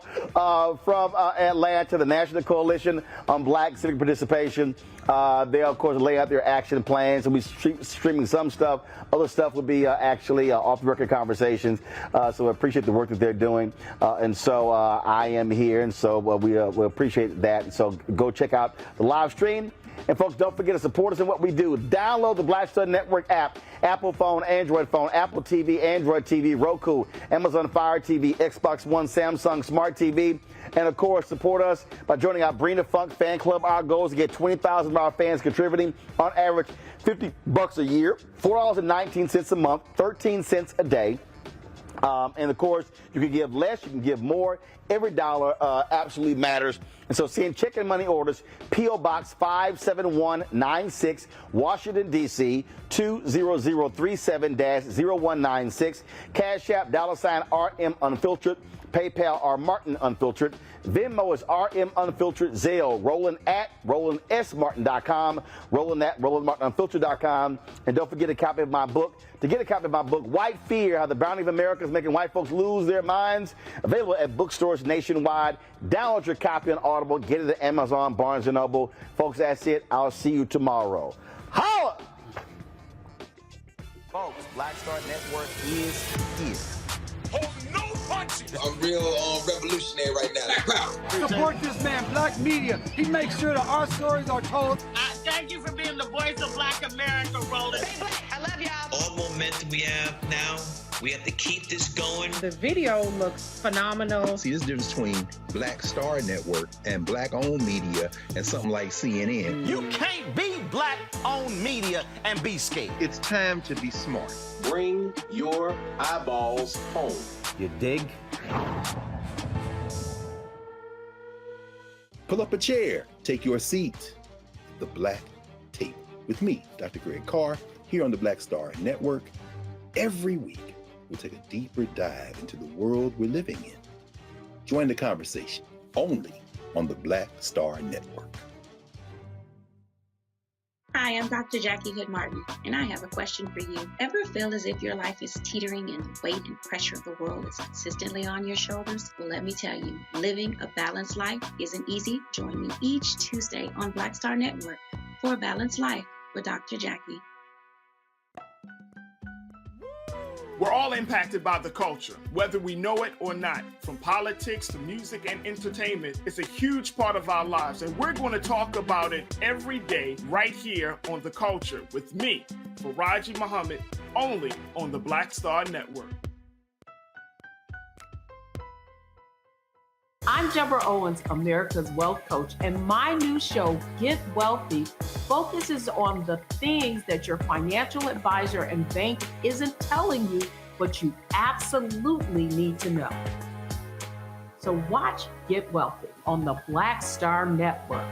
from Atlanta, the National Coalition on Black Civic Participation. They of course lay out their action plans, and we streaming some stuff. Other stuff will be actually off the record conversations. So I appreciate the work that they're doing, and so I am here, and so we appreciate that. So go check out the live stream. And folks, don't forget to support us in what we do. Download the Black Star Network app, Apple phone, Android phone, Apple TV, Android TV, Roku, Amazon Fire TV, Xbox One, Samsung Smart TV. And of course, support us by joining our Brina Funk fan club. Our goal is to get 20,000 of our fans contributing on average $50 a year, $4.19 a month, 13 cents a day. And of course, you can give less, you can give more. Every dollar absolutely matters. And so send check and money orders, P.O. Box 57196, Washington, D.C., 20037-0196. Cash App, $RM Unfiltered. PayPal, R Martin Unfiltered. Venmo is RM Unfiltered. Zelle, Roland at RolandSMartin.com. Roland at RolandMartinUnfiltered.com. And don't forget a copy of my book. To get a copy of my book, White Fear, How the Bounty of America is Making White Folks Lose Their Minds, available at bookstores nationwide. Download your copy on Audible. Get it at Amazon, Barnes & Noble. Folks, that's it. I'll see you tomorrow. Holla! Folks, Black Star Network is here. I'm real revolutionary right now. Black power. Support this man, Black Media. He makes sure that our stories are told. Thank you for being the voice of Black America, Roland. I love y'all. All momentum we have now, we have to keep this going. The video looks phenomenal. See, this difference between Black Star Network and Black-owned media and something like CNN. You can't be Black-owned media and be scared. It's time to be smart. Bring your eyeballs home. You dig? Pull up a chair. Take your seat. The Black Tape with me, Dr. Greg Carr, here on the Black Star Network. Every week, we'll take a deeper dive into the world we're living in. Join the conversation only on the Black Star Network. Hi, I'm Dr. Jackie Hood Martin, and I have a question for you. Ever feel as if your life is teetering and the weight and pressure of the world is consistently on your shoulders? Well, let me tell you, living a balanced life isn't easy. Join me each Tuesday on Black Star Network for A Balanced Life with Dr. Jackie. We're all impacted by the culture, whether we know it or not. From politics to music and entertainment, it's a huge part of our lives, and we're going to talk about it every day right here on The Culture with me, Faraji Muhammad, only on the Black Star Network. I'm Deborah Owens, America's Wealth Coach, and my new show, Get Wealthy, focuses on the things that your financial advisor and bank isn't telling you, but you absolutely need to know. So watch Get Wealthy on the Black Star Network.